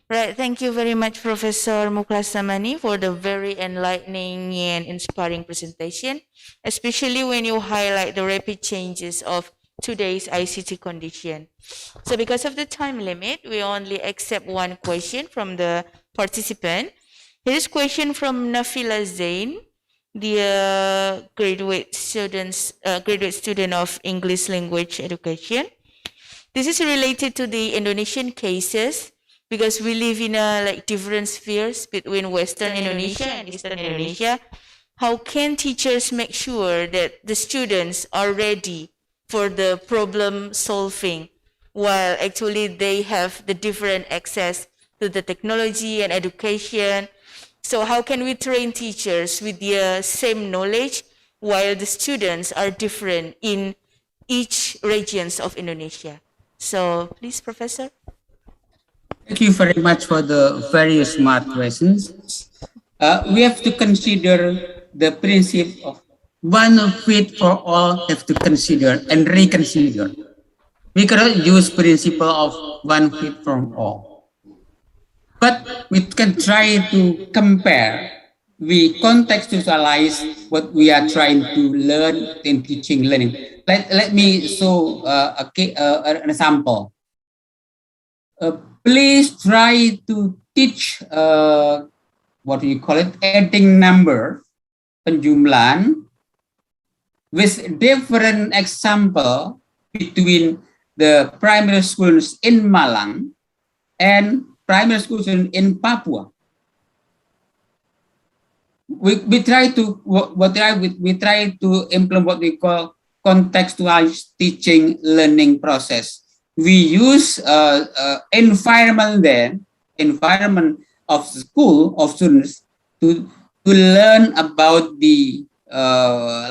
Right. Thank you very much, Professor Mukhlas Samani, for the very enlightening and inspiring presentation, especially when you highlight the rapid changes of today's ICT condition. So because of the time limit, we only accept one question from the participant. Here is a question from Nafila Zain, the graduate student of English language education. This is related to the Indonesian cases because we live in a different spheres between Western Indonesia and Eastern Indonesia. How can teachers make sure that the students are ready for the problem solving while actually they have the different access to the technology and education? So how can we train teachers with the same knowledge while the students are different in each regions of Indonesia? So please, Professor. Thank you very much for the very smart questions. We have to consider the principle of one fit for all have to consider and reconsider. We cannot use principle of one fit for all. But we can try to compare, we contextualize what we are trying to learn in teaching learning. Let me show an example. Please try to teach what do you call it, adding number, penjumlahan, with different example between the primary schools in Malang and primary schools in Papua. We try to implement what we call contextualized teaching learning process. We use environment of school of students to learn about the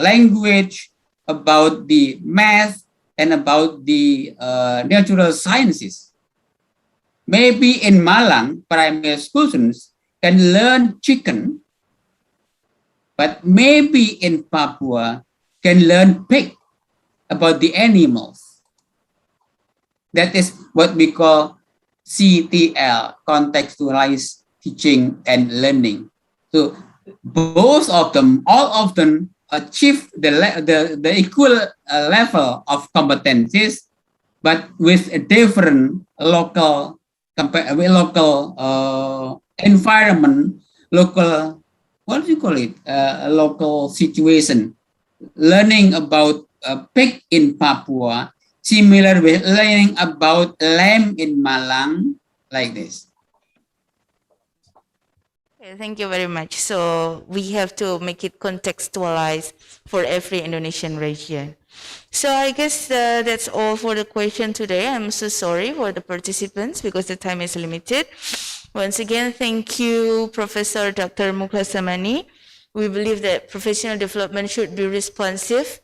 language, about the math, and about the natural sciences. Maybe in Malang, primary school students can learn chicken, but maybe in Papua can learn pig, about the animals. That is what we call CTL, contextualized teaching and learning. So both of them, all of them achieve the equal level of competencies, but with a different local environment, local, what do you call it? Local situation. Learning about pig in Papua, similar with learning about lamb in Malang, like this. Okay, thank you very much. So we have to make it contextualized for every Indonesian region. So I guess that's all for the question today. I'm so sorry for the participants because the time is limited. Once again, thank you, Professor Dr. Mukhlasamani. We believe that professional development should be responsive,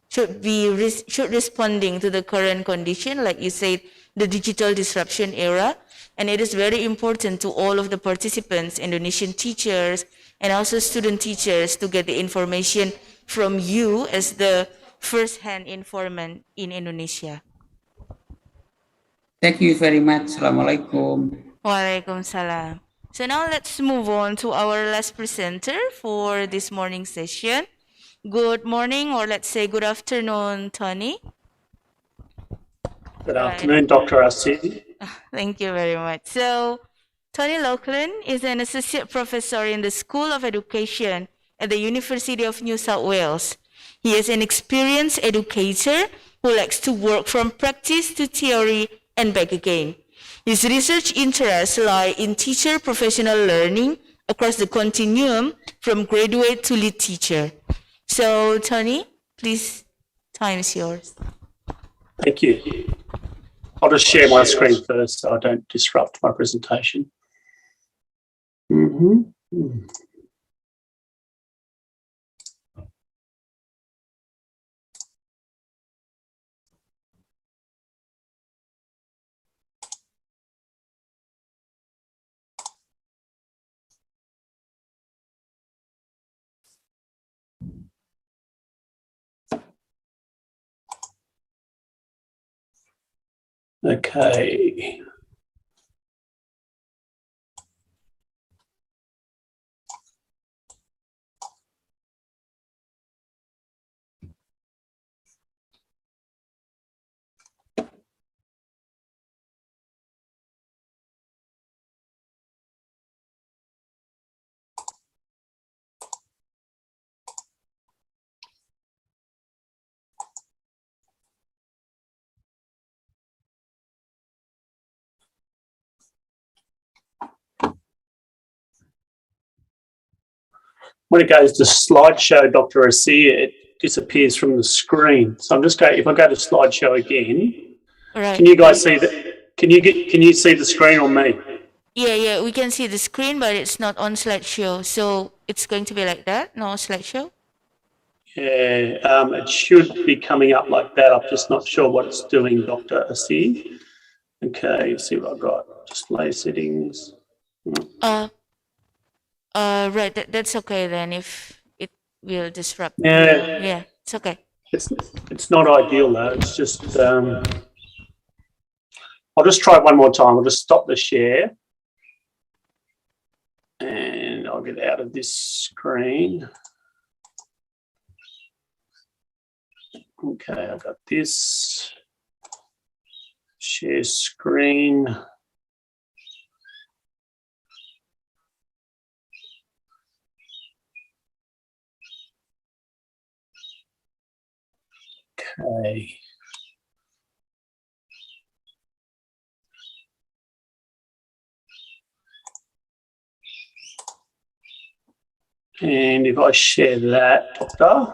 should responding to the current condition, like you said, the digital disruption era. And it is very important to all of the participants, Indonesian teachers, and also student teachers to get the information from you as the first-hand informant in Indonesia. Thank you very much. Assalamualaikum. Waalaikumsalam. So now let's move on to our last presenter for this morning session. Good morning, or let's say good afternoon, Tony. Good afternoon, Dr. Asi. Thank you very much. So, Tony Laughlin is an associate professor in the School of Education at the University of New South Wales. He is an experienced educator who likes to work from practice to theory and back again. His research interests lie in teacher professional learning across the continuum from graduate to lead teacher. So, Tony, please, time is yours. Thank you. I'll just share my screen first so I don't disrupt my presentation. Okay. when it goes to slideshow, Dr. Asia, it disappears from the screen. So I'm just going, if I go to slideshow again, Right. can you guys see that? Can you see the screen on me? Yeah, we can see the screen, but it's not on slideshow. So it's going to be like that, no slideshow? Yeah, it should be coming up like that. I'm just not sure what it's doing, Dr. Asia. Okay, see what I've got. Display settings. Right, that's okay then if it will disrupt. Yeah. Yeah, it's okay. It's not ideal though. It's just, I'll just try it one more time. I'll just stop the share. And I'll get out of this screen. Okay, I've got this. Share screen. Okay. And if I share that, Doctor.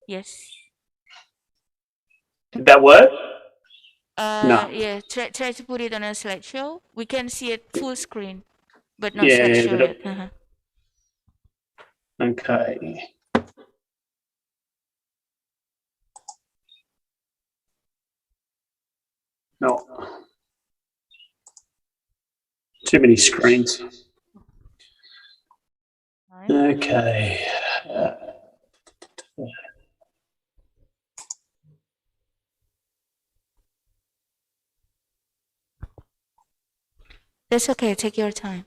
Yes. Did that work? No. Yeah, try to put it on a slideshow. We can see it full screen, but not Yeah, slideshow but yet. Okay. No. Too many screens. Okay. That's okay, take your time.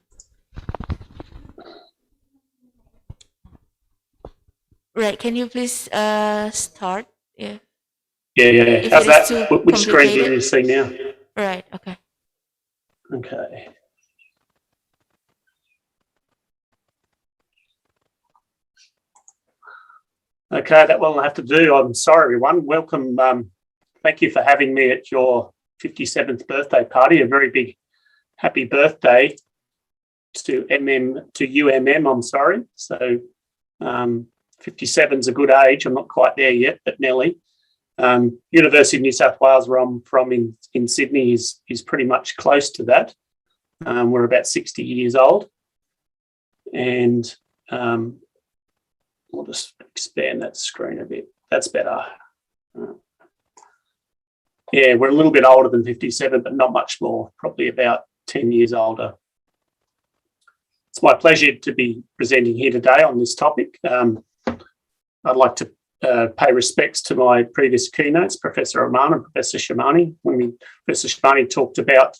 Right, can you please start? Yeah. Yeah. If How's it is that? too Which screen do you complicated. see now? Right, okay. Okay. Okay, that will have to do. I'm sorry, everyone. Welcome. Thank you for having me at your 57th birthday party. A very big happy birthday to UMM. I'm sorry. So 57 is a good age. I'm not quite there yet, but nearly. University of New South Wales, where I'm from in Sydney, is pretty much close to that. We're about 60 years old, and I'll just expand that screen a bit. That's better. Yeah, we're a little bit older than 57, but not much more, probably about 10 years older. It's my pleasure to be presenting here today on this topic. I'd like to pay respects to my previous keynotes, Professor Rahman and Professor Shamani. When Professor Shamani talked about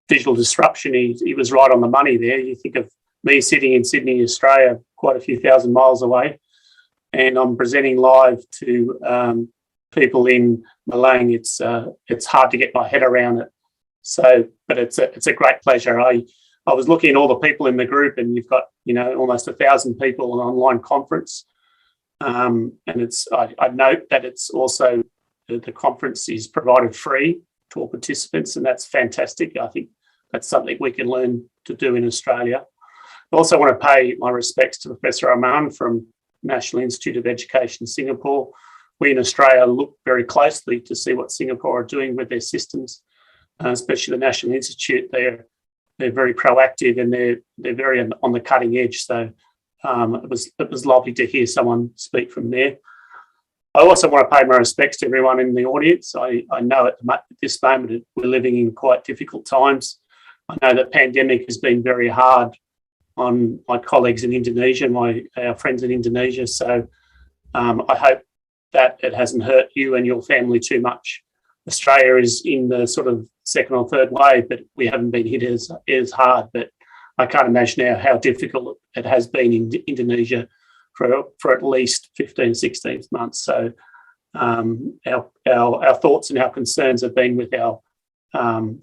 visual disruption, he was right on the money there. You think of me sitting in Sydney, Australia, quite a few thousand miles away, and I'm presenting live to people in Malang. It's hard to get my head around it. So, but it's a great pleasure. I was looking at all the people in the group, and you've got almost 1,000 people on an online conference. And I note that it's also the conference is provided free to all participants, and that's fantastic. I think that's something we can learn to do in Australia. I also want to pay my respects to Professor Aman from National Institute of Education, Singapore. We in Australia look very closely to see what Singapore are doing with their systems, especially the National Institute. They're very proactive, and they're very on the cutting edge. So it was lovely to hear someone speak from there. I also want to pay my respects to everyone in the audience. I know at this moment we're living in quite difficult times. I know that pandemic has been very hard on my colleagues in Indonesia, our friends in Indonesia. So I hope that it hasn't hurt you and your family too much. Australia is in the sort of second or third wave, but we haven't been hit as hard. But I can't imagine how difficult it has been in Indonesia for at least 15, 16 months. So our thoughts and our concerns have been with our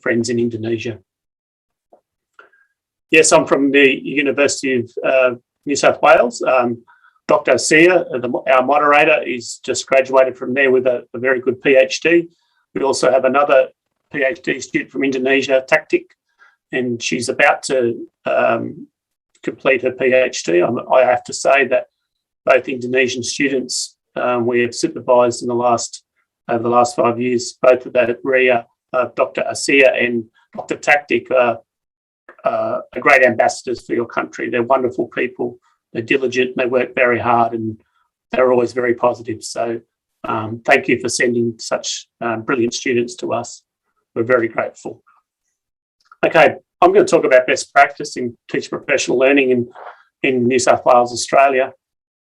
friends in Indonesia. Yes, I'm from the University of New South Wales. Dr. Sia, our moderator, is just graduated from there with a very good PhD. We also have another PhD student from Indonesia, Taktik, and she's about to complete her PhD. I have to say that both Indonesian students we have supervised over the last 5 years, both of that Ria, Dr. Asia and Dr. Taktik are great ambassadors for your country. They're wonderful people. They're diligent. They work very hard, and they're always very positive. So thank you for sending such brilliant students to us. We're very grateful. Okay, I'm going to talk about best practice in teacher professional learning in New South Wales, Australia.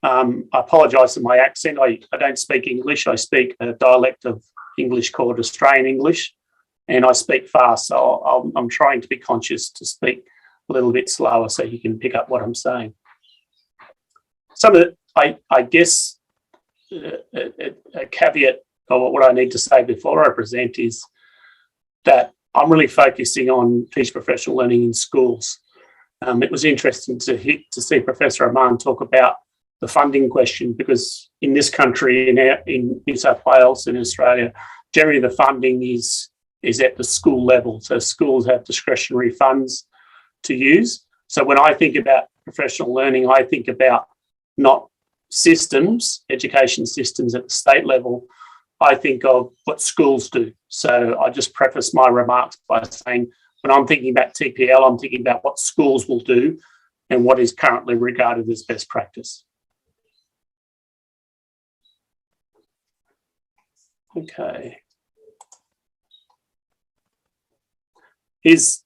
I apologise for my accent. I don't speak English. I speak a dialect of English called Australian English, and I speak fast. So I'm trying to be conscious to speak a little bit slower so you can pick up what I'm saying. Some of it, I guess, a caveat of what I need to say before I present is that I'm really focusing on teacher professional learning in schools. It was interesting to see Professor Aman talk about the funding question, because in this country, in New South Wales and Australia, generally the funding is at the school level. So schools have discretionary funds to use. So when I think about professional learning, I think about not systems, education systems at the state level. I think of what schools do. So I just preface my remarks by saying, when I'm thinking about TPL, I'm thinking about what schools will do and what is currently regarded as best practice. Okay. Here's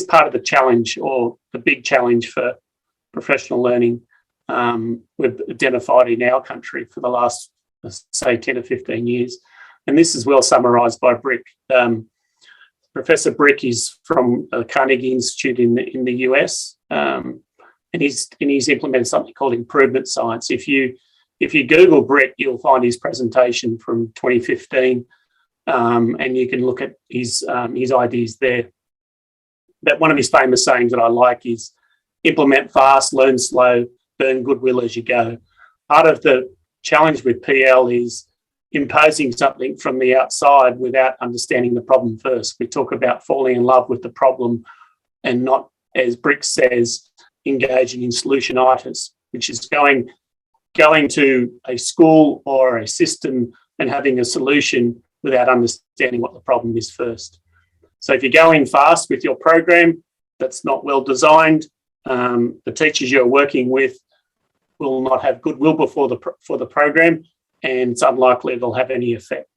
part of the challenge, or the big challenge for professional learning we've identified in our country for the last, say, 10 or 15 years. And this is well summarised by Brick. Professor Brick is from the Carnegie Institute in the US, and he's implemented something called improvement science. If you Google Brick, you'll find his presentation from 2015, and you can look at his ideas there. But one of his famous sayings that I like is, implement fast, learn slow, burn goodwill as you go. Part of the challenge with PL is imposing something from the outside without understanding the problem first. We talk about falling in love with the problem and not, as Brick says, engaging in solutionitis, which is going to a school or a system and having a solution without understanding what the problem is first. So if you go in fast with your program that's not well designed, the teachers you're working with will not have goodwill for the program, and it's unlikely it'll have any effect.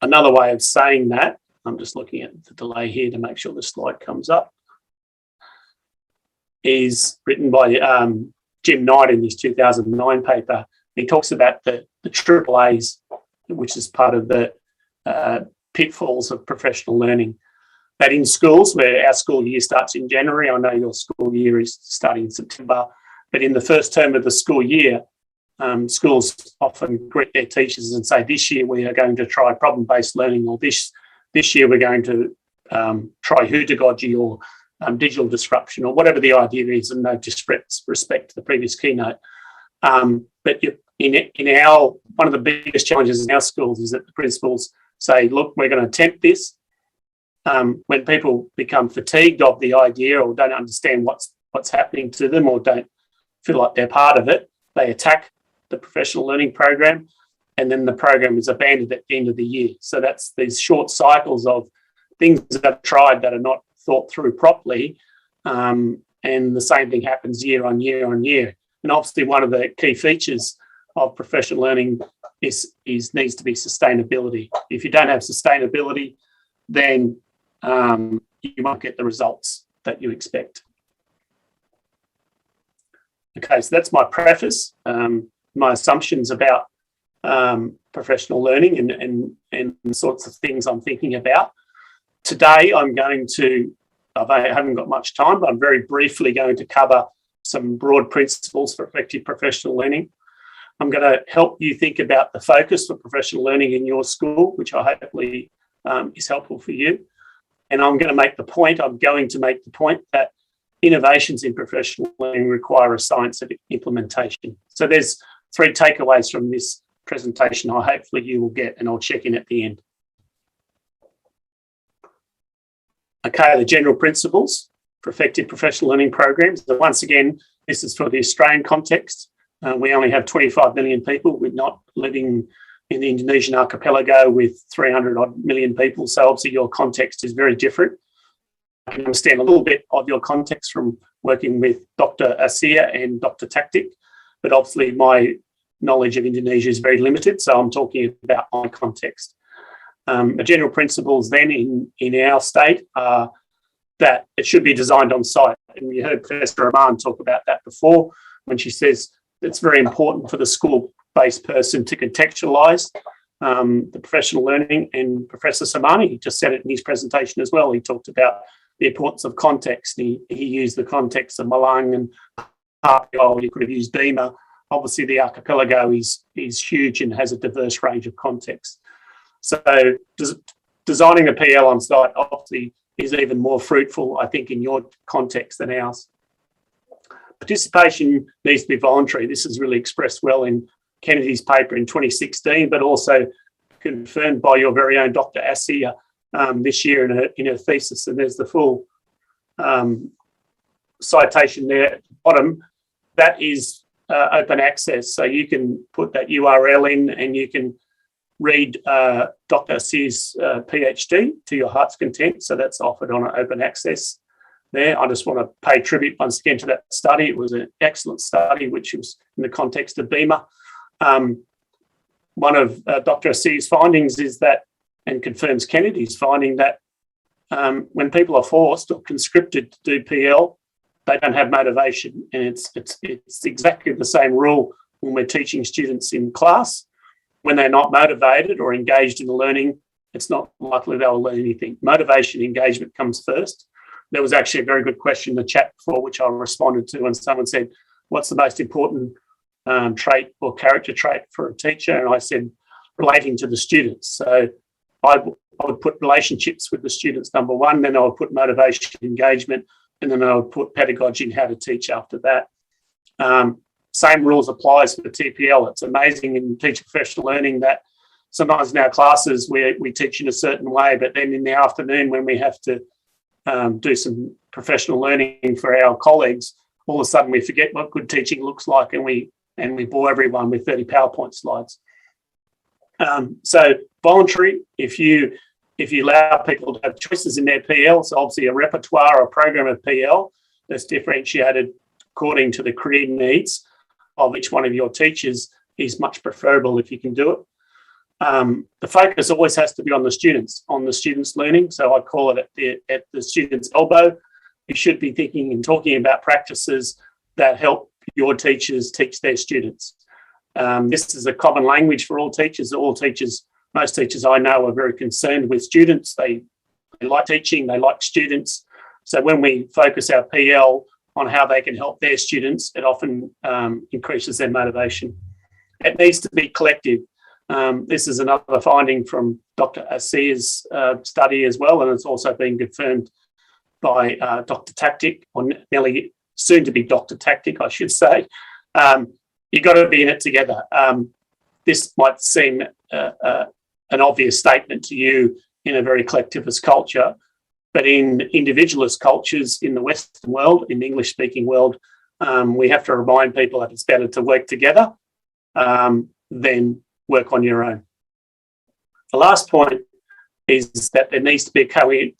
Another way of saying that, I'm just looking at the delay here to make sure the slide comes up, is written by Jim Knight in his 2009 paper. He talks about the triple A's, which is part of the pitfalls of professional learning. That in schools, where our school year starts in January, I know your school year is starting in September, but in the first term of the school year, schools often greet their teachers and say, this year we are going to try problem-based learning, or this year we're going to try pedagogy or digital disruption, or whatever the idea is, and no disrespect to the previous keynote. But one of the biggest challenges in our schools is that the principals say, look, we're going to attempt this. When people become fatigued of the idea or don't understand what's happening to them, or don't feel like they're part of it, they attack the professional learning program, and then the program is abandoned at the end of the year. So that's these short cycles of things that are tried that are not thought through properly, and the same thing happens year on year on year. And obviously one of the key features of professional learning needs to be sustainability. If you don't have sustainability, then you won't get the results that you expect. Okay, so that's my preface, my assumptions about professional learning and the sorts of things I'm thinking about. Today, I haven't got much time, but I'm very briefly going to cover some broad principles for effective professional learning. I'm going to help you think about the focus for professional learning in your school, which I hopefully is helpful for you. And I'm going to make the point that innovations in professional learning require a scientific implementation. So there's 3 takeaways from this presentation hopefully you will get, and I'll check in at the end. Okay, the general principles for effective professional learning programs. So once again, this is for the Australian context. We only have 25 million people. We're not living in the Indonesian archipelago with 300 odd million people. So obviously your context is very different. I can understand a little bit of your context from working with Dr. Asia and Dr. Taktik, but obviously my knowledge of Indonesia is very limited. So I'm talking about my context. The general principles then in our state are that it should be designed on site. And we heard Professor Rahman talk about that before when she says it's very important for the school-based person to contextualise the professional learning. And Professor Samani just said it in his presentation as well. He talked about the importance of context. He used the context of Malang and Papua. You could have used Bima. Obviously, the archipelago is huge and has a diverse range of contexts. So designing a PL on site obviously is even more fruitful, I think, in your context than ours. Participation needs to be voluntary. This is really expressed well in Kennedy's paper in 2016, but also confirmed by your very own Dr. Asia this year in her thesis. And there's the full citation there at the bottom. That is open access. So you can put that URL in and you can read Dr. Asia's PhD to your heart's content. So that's offered on an open access there. I just want to pay tribute once again to that study. It was an excellent study, which was in the context of BEMA. One of Dr. Asia's findings is that, and confirms Kennedy's finding, that when people are forced or conscripted to do PL, they don't have motivation. And it's exactly the same rule when we're teaching students in class. When they're not motivated or engaged in the learning, it's not likely they'll learn anything. Motivation, engagement comes first. There was actually a very good question in the chat before, which I responded to when someone said, what's the most important trait or character trait for a teacher? And I said, relating to the students. So I would put relationships with the students, number one, then I would put motivation, engagement, and then I would put pedagogy and how to teach after that. Same rules applies for the TPL. It's amazing in teacher professional learning that sometimes in our classes we teach in a certain way, but then in the afternoon when we have to do some professional learning for our colleagues, all of a sudden we forget what good teaching looks like and we bore everyone with 30 PowerPoint slides. So voluntary, if you allow people to have choices in their PL, so obviously a repertoire or program of PL that's differentiated according to the career needs of each one of your teachers is much preferable if you can do it. The focus always has to be on the students learning. So I call it at the student's elbow. You should be thinking and talking about practices that help your teachers teach their students. This is a common language for all teachers. Most teachers I know are very concerned with students. They like teaching, they like students. So when we focus our PL on how they can help their students, it often increases their motivation. It needs to be collective. This is another finding from Dr. Asia's study as well, and it's also been confirmed by Dr. Taktik, or nearly soon to be Dr. Taktik, I should say. You've got to be in it together. This might seem an obvious statement to you in a very collectivist culture, but in individualist cultures in the Western world, in the English-speaking world, we have to remind people that it's better to work together than work on your own. The last point is that there needs to be a coherent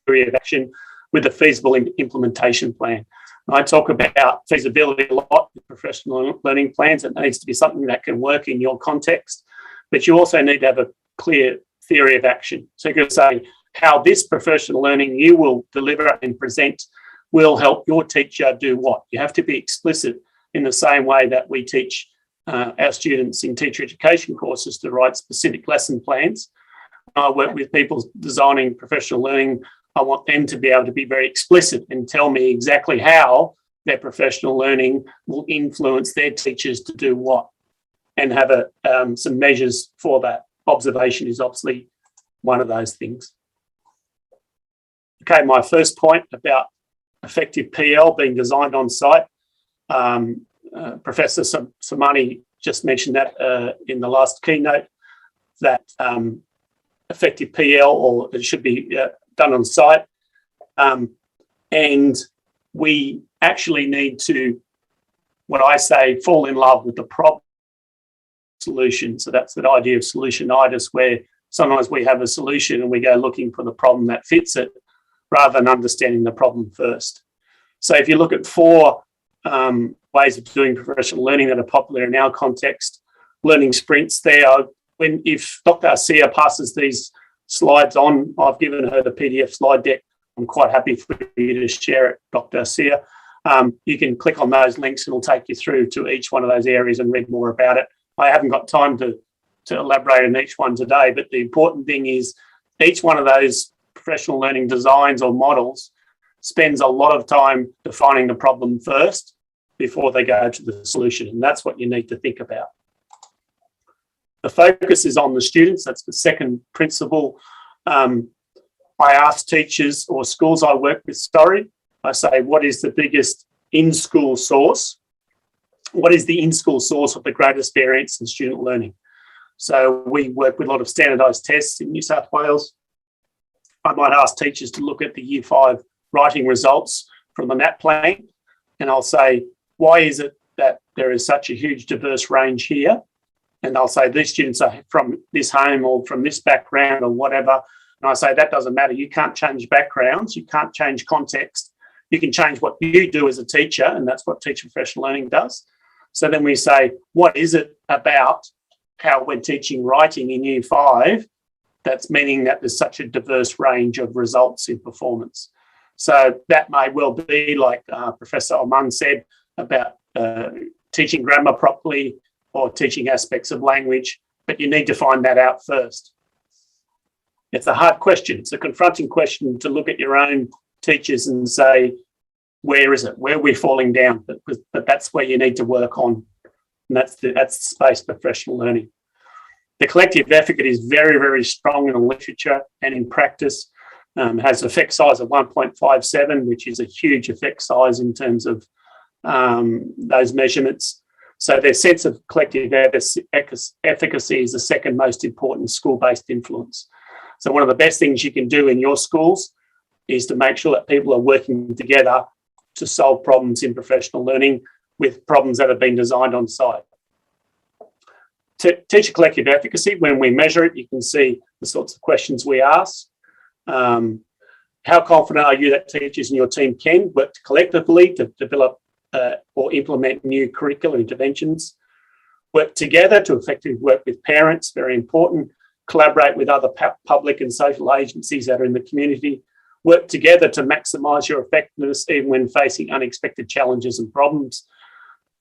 theory of action with a feasible implementation plan. And I talk about feasibility a lot with professional learning plans. It needs to be something that can work in your context, but you also need to have a clear theory of action. So you could say how this professional learning you will deliver and present will help your teacher do what. You have to be explicit in the same way that we teach our students in teacher education courses to write specific lesson plans. I work with people designing professional learning. I want them to be able to be very explicit and tell me exactly how their professional learning will influence their teachers to do what, and have some measures for that. Observation is obviously one of those things. Okay, my first point about effective PL being designed on site. Professor Samani just mentioned that in the last keynote, that effective PL, or it should be done on site. And we actually need to, what I say, fall in love with the problem solution. So that's that idea of solutionitis, where sometimes we have a solution and we go looking for the problem that fits it rather than understanding the problem first. So if you look at 4 ways of doing professional learning that are popular in our context, learning sprints there. If Dr. Asia passes these slides on, I've given her the PDF slide deck. I'm quite happy for you to share it, Dr. Asia. You can click on those links and it'll take you through to each one of those areas and read more about it. I haven't got time to elaborate on each one today, but the important thing is each one of those professional learning designs or models spends a lot of time defining the problem first before they go to the solution, and that's what you need to think about. The focus is on the students. That's the second principle. I ask teachers or schools I work with, I say, what is the biggest in-school source? What is the in-school source of the greatest variance in student learning? So we work with a lot of standardised tests in New South Wales. I might ask teachers to look at the Year 5 writing results from the NAP plan, and I'll say, why is it that there is such a huge diverse range here? And I'll say, these students are from this home or from this background or whatever. And I say, that doesn't matter. You can't change backgrounds. You can't change context. You can change what you do as a teacher, and that's what teacher professional learning does. So then we say, what is it about how we're teaching writing in Year 5 that's meaning that there's such a diverse range of results in performance? So that may well be, like Professor Oman said, about teaching grammar properly or teaching aspects of language, but you need to find that out first. It's a hard question. It's a confronting question to look at your own teachers and say, where is it? Where are we falling down? But that's where you need to work on. And that's the space for professional learning. The collective effort is very, very strong in the literature and in practice. Has effect size of 1.57, which is a huge effect size in terms of those measurements. So their sense of collective efficacy is the second most important school-based influence. So one of the best things you can do in your schools is to make sure that people are working together to solve problems in professional learning with problems that have been designed on site. Teacher collective efficacy, when we measure it, you can see the sorts of questions we ask. How confident are you that teachers in your team can work collectively to develop or implement new curricular interventions? Work together to effectively work with parents, very important. Collaborate with other public and social agencies that are in the community. Work together to maximise your effectiveness even when facing unexpected challenges and problems.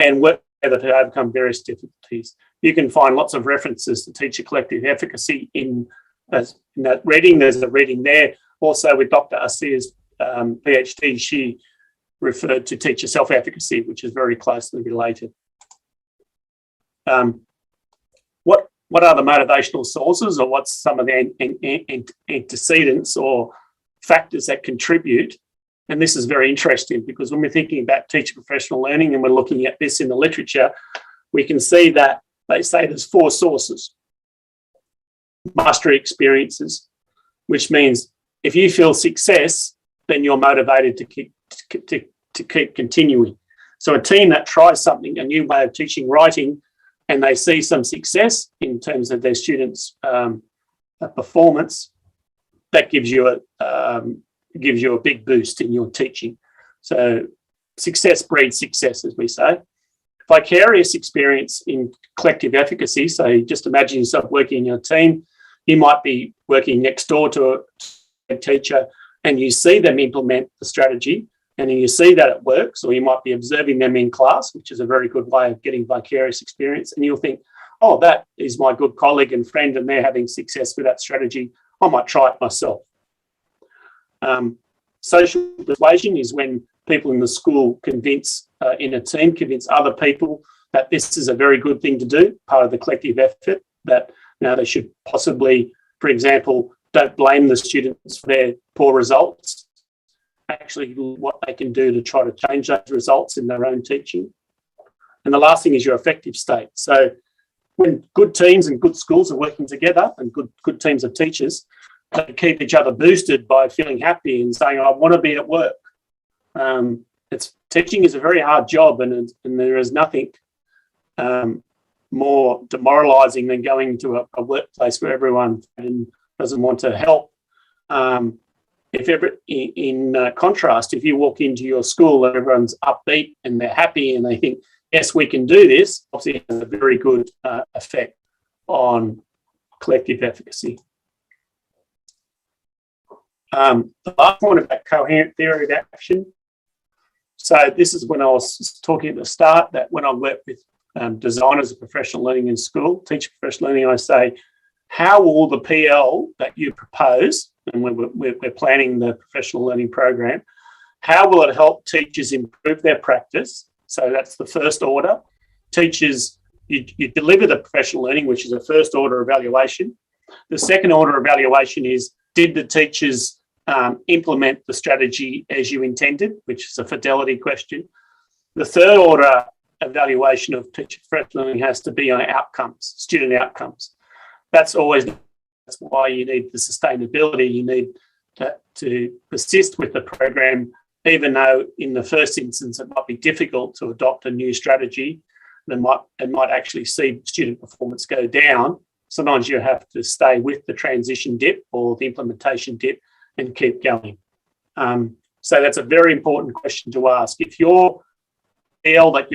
And work together to overcome various difficulties. You can find lots of references to teacher collective efficacy in that reading. There's a reading there. Also with Dr. Asia's PhD, she referred to teacher self-efficacy, which is very closely related. What are the motivational sources, or what's some of the antecedents or factors that contribute? And this is very interesting because when we're thinking about teacher professional learning and we're looking at this in the literature, we can see that they say there's 4 sources. Mastery experiences, which means if you feel success, then you're motivated to keep continuing. So a team that tries something, a new way of teaching writing, and they see some success in terms of their students' performance, that gives you a big boost in your teaching. So success breeds success, as we say. Vicarious experience in collective efficacy. So just imagine yourself working in your team. You might be working next door to a teacher and you see them implement the strategy and you see that it works, or you might be observing them in class, which is a very good way of getting vicarious experience. And you'll think, oh, that is my good colleague and friend and they're having success with that strategy. I might try it myself. Social persuasion is when people in the school convince other people that this is a very good thing to do, part of the collective effort, that they should possibly, for example, don't blame the students for their poor results, actually what they can do to try to change those results in their own teaching. And the last thing is your affective state. So when good teams and good schools are working together and good teams of teachers, they keep each other boosted by feeling happy and saying, I want to be at work. Teaching is a very hard job, and there is nothing more demoralising than going to a workplace where everyone doesn't want to help. In contrast, if you walk into your school and everyone's upbeat and they're happy and they think, yes, we can do this, obviously it has a very good effect on collective efficacy. The last point about coherent theory of action. So this is when I was talking at the start, that when I work with designers of professional learning in school, teach professional learning, I say, how will the PL that you propose, and we're planning the professional learning program, how will it help teachers improve their practice? So that's the first order. Teachers, you deliver the professional learning, which is a first order evaluation. The second order evaluation is, did the teachers implement the strategy as you intended, which is a fidelity question. The third order evaluation of teacher professional learning has to be on outcomes, student outcomes. That's why you need the sustainability. You need to persist with the program, even though in the first instance it might be difficult to adopt a new strategy. It might actually see student performance go down. Sometimes you have to stay with the transition dip or the implementation dip and keep going. So that's a very important question to ask. If your PL that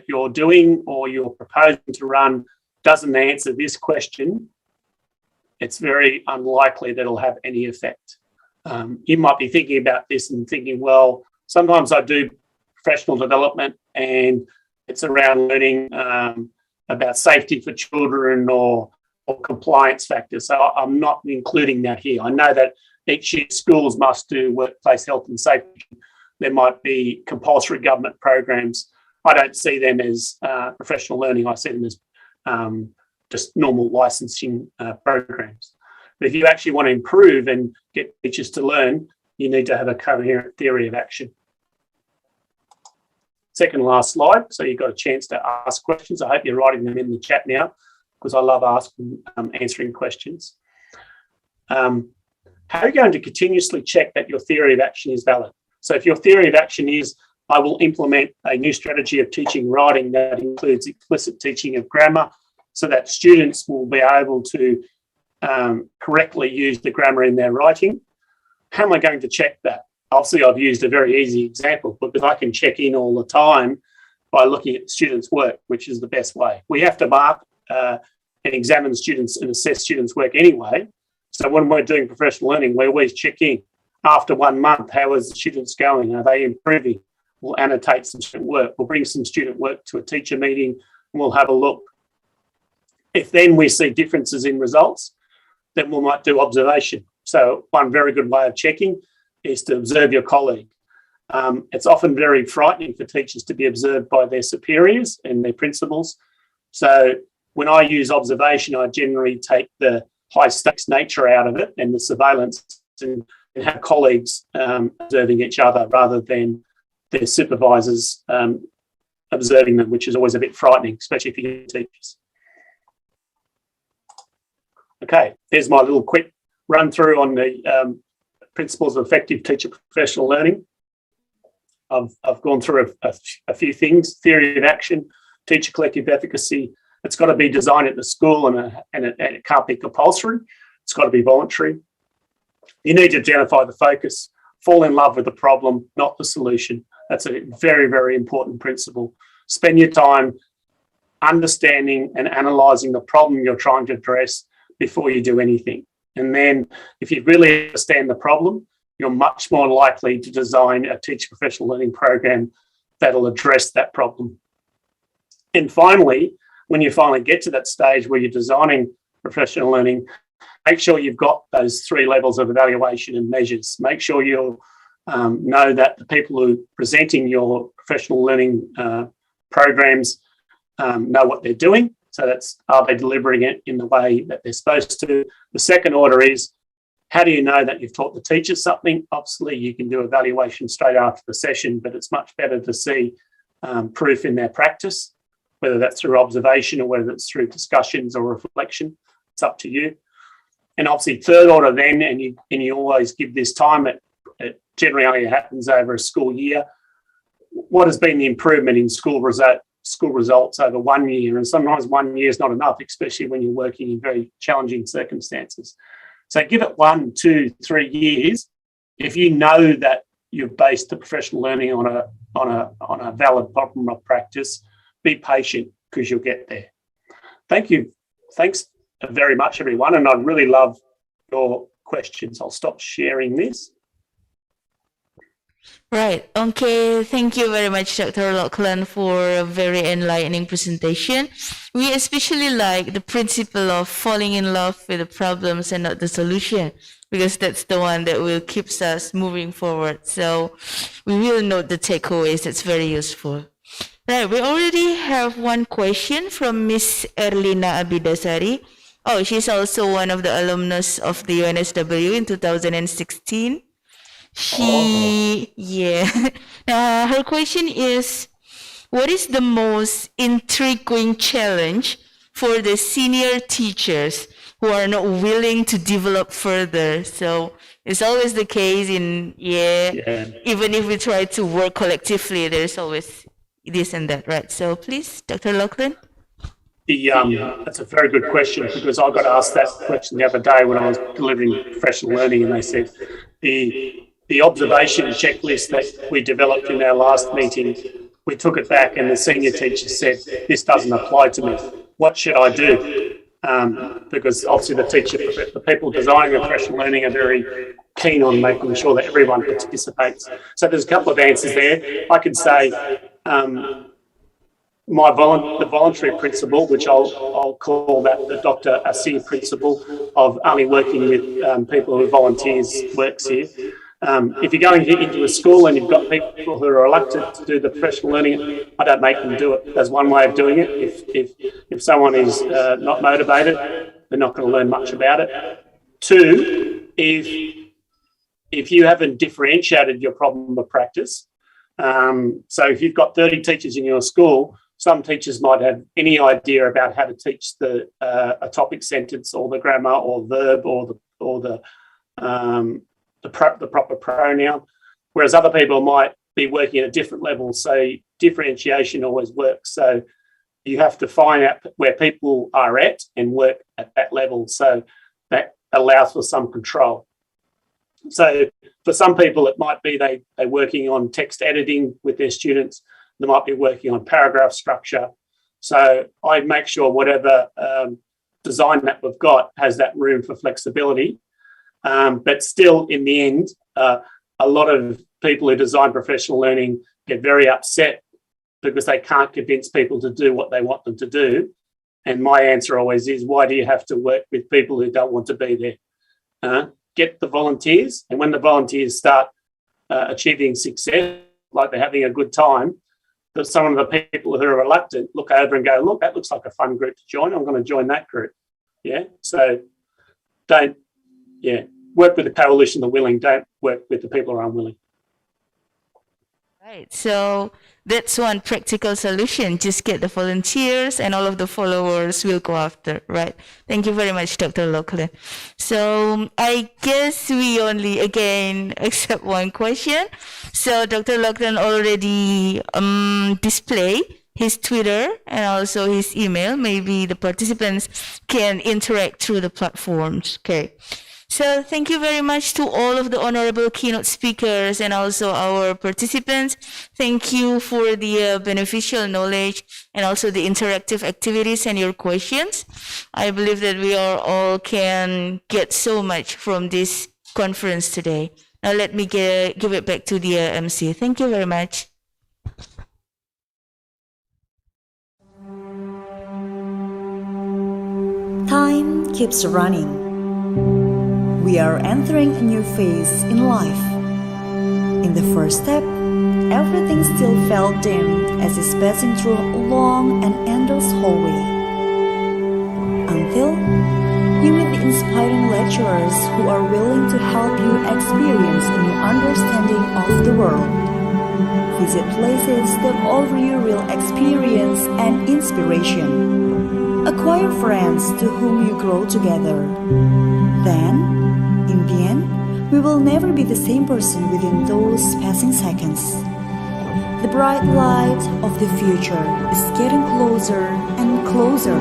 you're doing or you're proposing to run doesn't answer this question, it's very unlikely that it'll have any effect. You might be thinking about this and thinking, well, sometimes I do professional development and it's around learning about safety for children or compliance factors. So I'm not including that here. I know that each year schools must do workplace health and safety. There might be compulsory government programs. I don't see them as professional learning. I see them as just normal licensing programs. But if you actually want to improve and get teachers to learn, you need to have a coherent theory of action. Second last slide. So you've got a chance to ask questions. I hope you're writing them in the chat now, because I love answering questions. How are you going to continuously check that your theory of action is valid? So if your theory of action is, I will implement a new strategy of teaching writing that includes explicit teaching of grammar so that students will be able to correctly use the grammar in their writing, how am I going to check that? Obviously, I've used a very easy example because I can check in all the time by looking at students' work, which is the best way. We have to mark and examine students and assess students' work anyway. So when we're doing professional learning, we always check in after 1 month. How is the students going? Are they improving? We'll annotate some student work. We'll bring some student work to a teacher meeting and we'll have a look. If then we see differences in results, then we might do observation. So one very good way of checking is to observe your colleague. It's often very frightening for teachers to be observed by their superiors and their principals. So when I use observation, I generally take the high stakes nature out of it and the surveillance and have colleagues observing each other rather than their supervisors observing them, which is always a bit frightening, especially if you're teachers. Okay, there's my little quick run through on the principles of effective teacher professional learning. I've gone through a few things: theory of action, teacher collective efficacy. It's got to be designed at the school and it can't be compulsory. It's got to be voluntary. You need to identify the focus, fall in love with the problem, not the solution. That's a very, very important principle. Spend your time understanding and analysing the problem you're trying to address before you do anything. And then if you really understand the problem, you're much more likely to design a teacher professional learning program that'll address that problem. And finally, when you finally get to that stage where you're designing professional learning, make sure you've got those 3 levels of evaluation and measures. Make sure you know that the people who are presenting your professional learning programs know what they're doing. So that's, are they delivering it in the way that they're supposed to? The second order is, how do you know that you've taught the teachers something? Obviously, you can do evaluation straight after the session, but it's much better to see proof in their practice, whether that's through observation or whether it's through discussions or reflection. It's up to you. and obviously third order then, and you always give this time. It generally only happens over a school year. What has been the improvement in school results over 1 year? And sometimes 1 year is not enough, especially when you're working in very challenging circumstances. So give it 1, 2, 3 years. If you know that you've based the professional learning on a valid problem of practice, be patient because you'll get there. Thank you. Thanks very much, everyone. And I'd really love your questions. I'll stop sharing this. Right. Okay. Thank you very much, Dr. Lachlan, for a very enlightening presentation. We especially like the principle of falling in love with the problems and not the solution, because that's the one that will keep us moving forward. So we will note the takeaways. That's very useful. Right. We already have one question from Miss Erlina Abidasari. Oh, she's also one of the alumnus of the UNSW in 2016. Her question is, what is the most intriguing challenge for the senior teachers who are not willing to develop further? So it's always the case even if we try to work collectively, there's always this and that, right? So please, Dr. Lachlan. That's a very good question, because I got asked that question the other day when I was delivering professional learning, and they said the observation checklist that we developed in our last meeting, we took it back and the senior teacher said, this doesn't apply to me. What should I do? Because obviously the people designing professional learning are very keen on making sure that everyone participates. So there's a couple of answers there. I could say the voluntary principle, which I'll call that the Dr. Asir principle of only working with people who volunteers works here. If you're going into a school and you've got people who are reluctant to do the professional learning, I don't make them do it. There's one way of doing it. If someone is not motivated, they're not going to learn much about it. Two, if you haven't differentiated your problem of practice, so if you've got 30 teachers in your school, some teachers might have any idea about how to teach a topic sentence or the grammar or verb or the proper pronoun, whereas other people might be working at a different level. So differentiation always works. So you have to find out where people are at and work at that level. So that allows for some control. So for some people, it might be they're working on text editing with their students. They might be working on paragraph structure. So I make sure whatever design that we've got has that room for flexibility. But still, in the end, a lot of people who design professional learning get very upset because they can't convince people to do what they want them to do. And my answer always is, why do you have to work with people who don't want to be there? Get the volunteers, and when the volunteers start achieving success, like they're having a good time, that some of the people who are reluctant look over and go, look, that looks like a fun group to join. I'm going to join that group. So work with the coalition of the willing. Don't work with the people who are unwilling. Right. So that's one practical solution. Just get the volunteers and all of the followers will go after, right? Thank you very much, Dr. Lachlan. So I guess we only again accept one question. So Dr. Lachlan already display his Twitter and also his email. Maybe the participants can interact through the platforms. Okay. So thank you very much to all of the honorable keynote speakers and also our participants. Thank you for the beneficial knowledge and also the interactive activities and your questions. I believe that we all can get so much from this conference today. Now let me give it back to the MC. Thank you very much. Time keeps running. We are entering a new phase in life. In the first step, everything still felt dim as it's passing through a long and endless hallway. Until you meet the inspiring lecturers who are willing to help you experience a new understanding of the world. Visit places that offer you real experience and inspiration. Acquire friends to whom you grow together. Then, in the end, we will never be the same person within those passing seconds. The bright light of the future is getting closer and closer.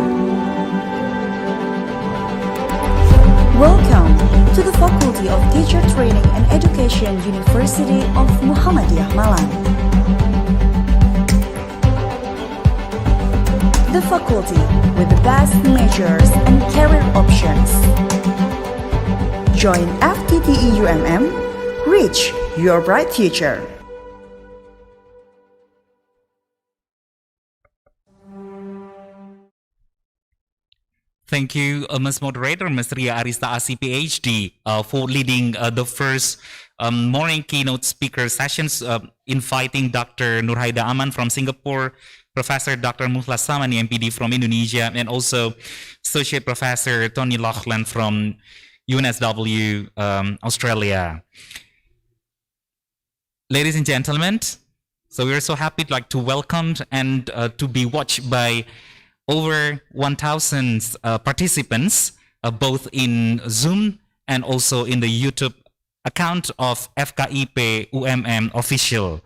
Welcome to the Faculty of Teacher Training and Education, University of Muhammadiyah Malang. The faculty with the best majors and career options. Join FTTE UMM, reach your bright future. Thank you, Ms. Moderator, Ms. Ria Arista Asi, PhD, for leading the first morning keynote speaker sessions, inviting Dr. Nurhaida Aman from Singapore, Professor Dr. Muhlas Samani, MPD from Indonesia, and also Associate Professor Tony Loughlin from UNSW, Australia. Ladies and gentlemen, so we're so happy to welcome and to be watched by over 1,000 participants, both in Zoom and also in the YouTube account of FKIP UMM official.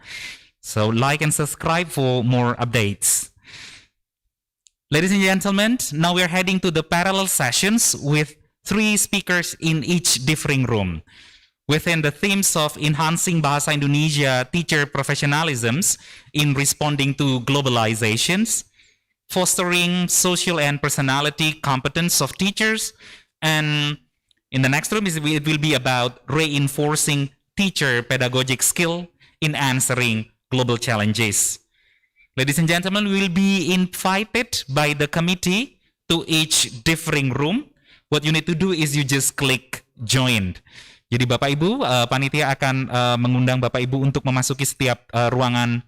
So like and subscribe for more updates. Ladies and gentlemen, now we're heading to the parallel sessions with 3 speakers in each differing room. Within the themes of enhancing Bahasa Indonesia teacher professionalisms in responding to globalizations, fostering social and personality competence of teachers, and in the next room it will be about reinforcing teacher pedagogic skill in answering global challenges. Ladies and gentlemen, we will be invited by the committee to each differing room. What you need to do is you just click join. Jadi Bapak Ibu, panitia akan mengundang Bapak Ibu untuk memasuki setiap ruangan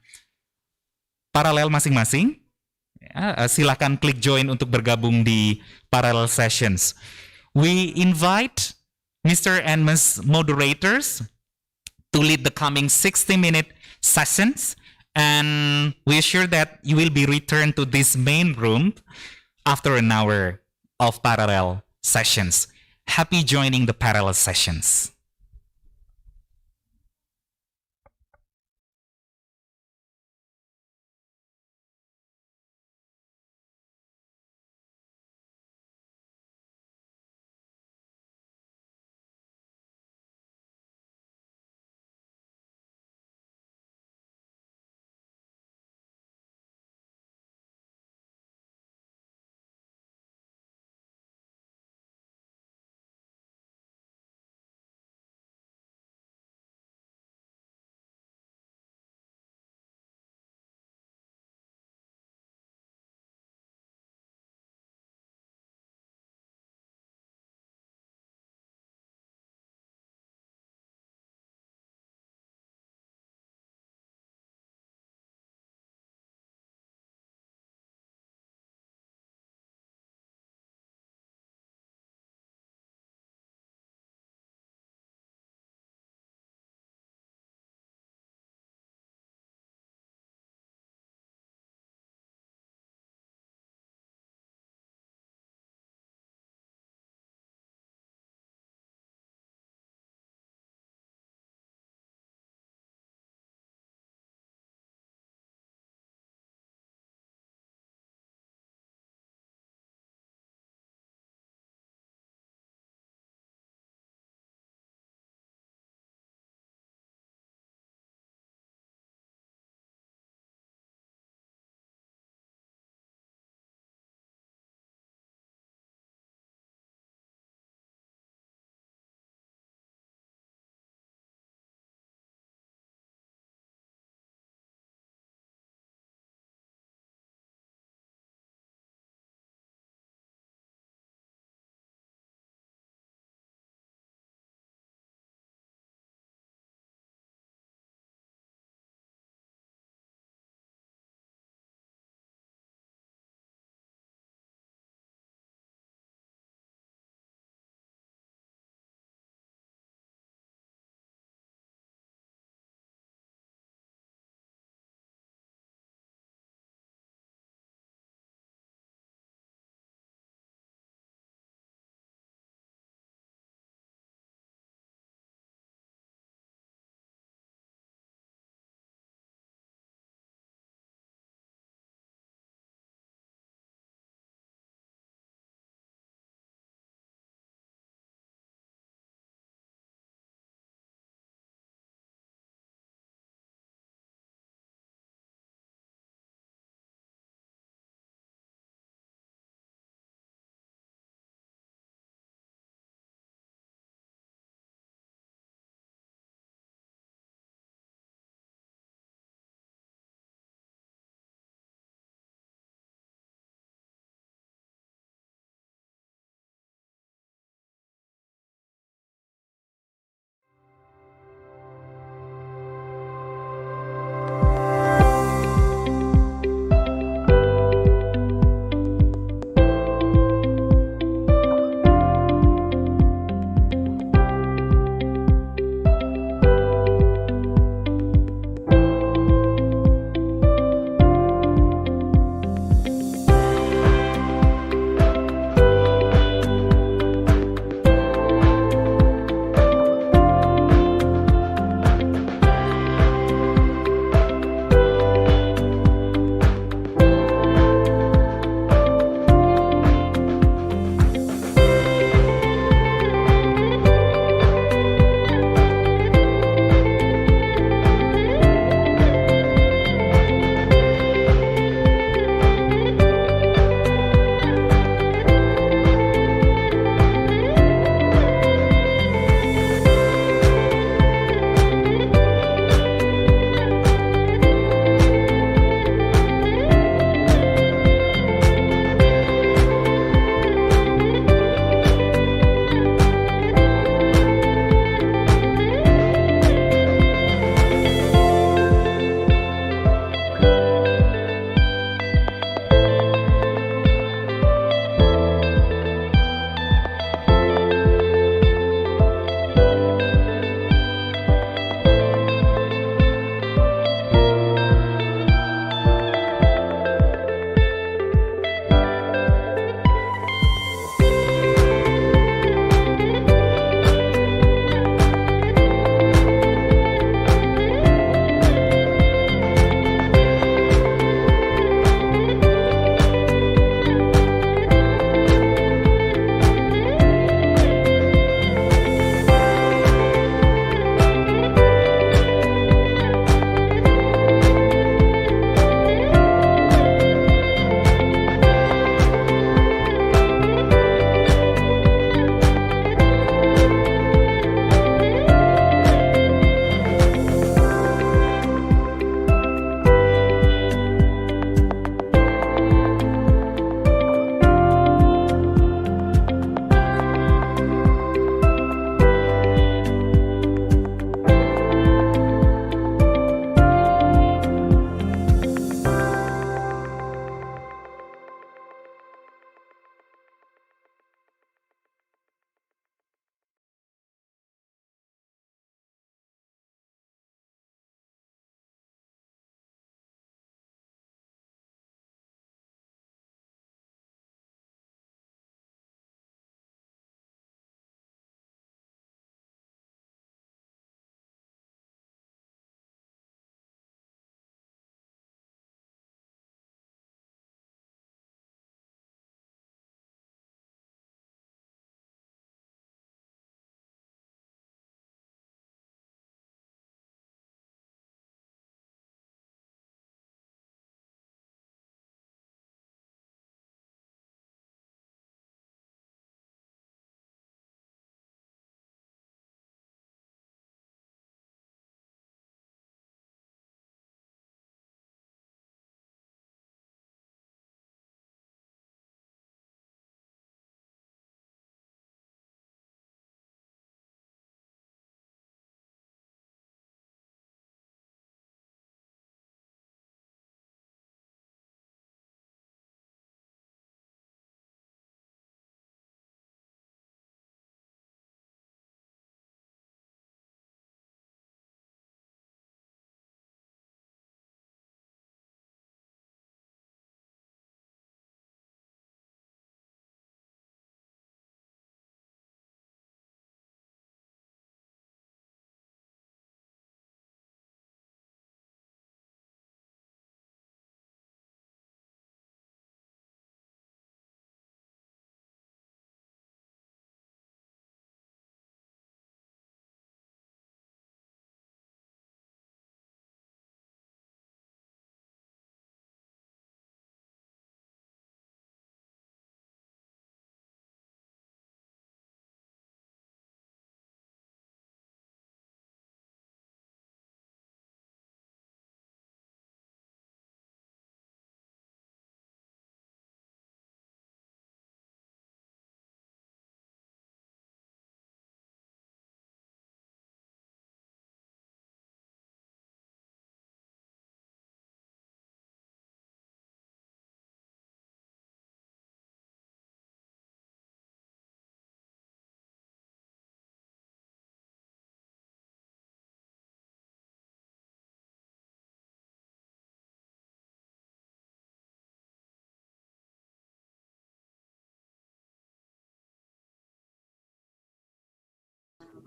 paralel masing-masing. Silakan klik join untuk bergabung di parallel sessions. We invite Mr. and Ms. moderators to lead the coming 60-minute sessions, and we assure that you will be returned to this main room after an hour of parallel sessions. Happy joining the parallel sessions.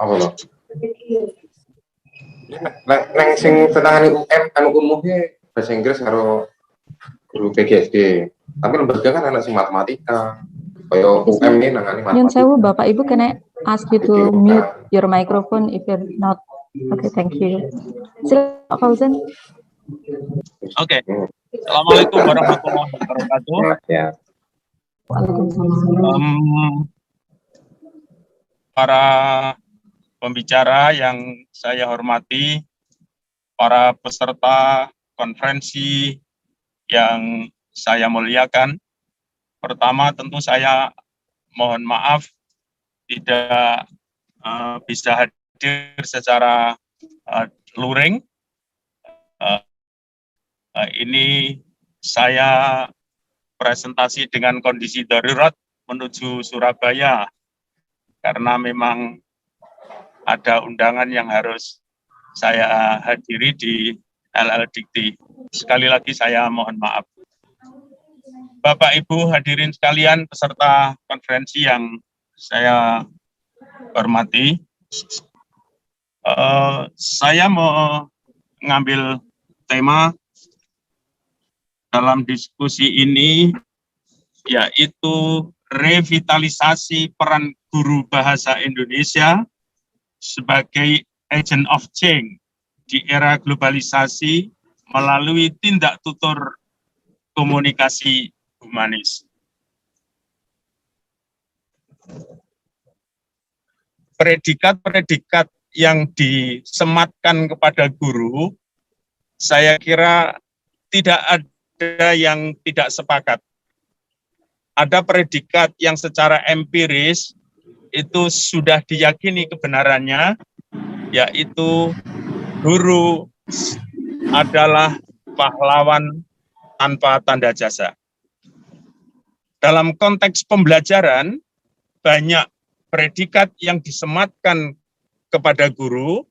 Apa lho? Neng sing setangane anu umumnya bahasa Inggris karo guru PGSD. Tapi lembaga kan anak sing matematika. Kaya UM ini nangani Nyun matematika. sewu Bapak Ibu, can I ask you to mute your microphone if you're not? Okay, thank you. Silakan Pak Fauzan. Oke. Assalamualaikum warahmatullahi wabarakatuh. Para pembicara yang saya hormati, para peserta konferensi yang saya muliakan. Pertama tentu saya mohon maaf tidak bisa hadir secara luring. Ini saya presentasi dengan kondisi darurat menuju Surabaya karena memang ada undangan yang harus saya hadiri di LL Dikti. Sekali lagi saya mohon maaf. Bapak Ibu hadirin sekalian peserta konferensi yang saya hormati, saya mau mengambil tema dalam diskusi ini yaitu revitalisasi peran guru bahasa Indonesia sebagai agent of change di era globalisasi melalui tindak tutur komunikasi humanis. Predikat-predikat yang disematkan kepada guru, saya kira tidak ada yang tidak sepakat. Ada predikat yang secara empiris itu sudah diyakini kebenarannya, yaitu guru adalah pahlawan tanpa tanda jasa. Dalam konteks pembelajaran, banyak predikat yang disematkan kepada guru,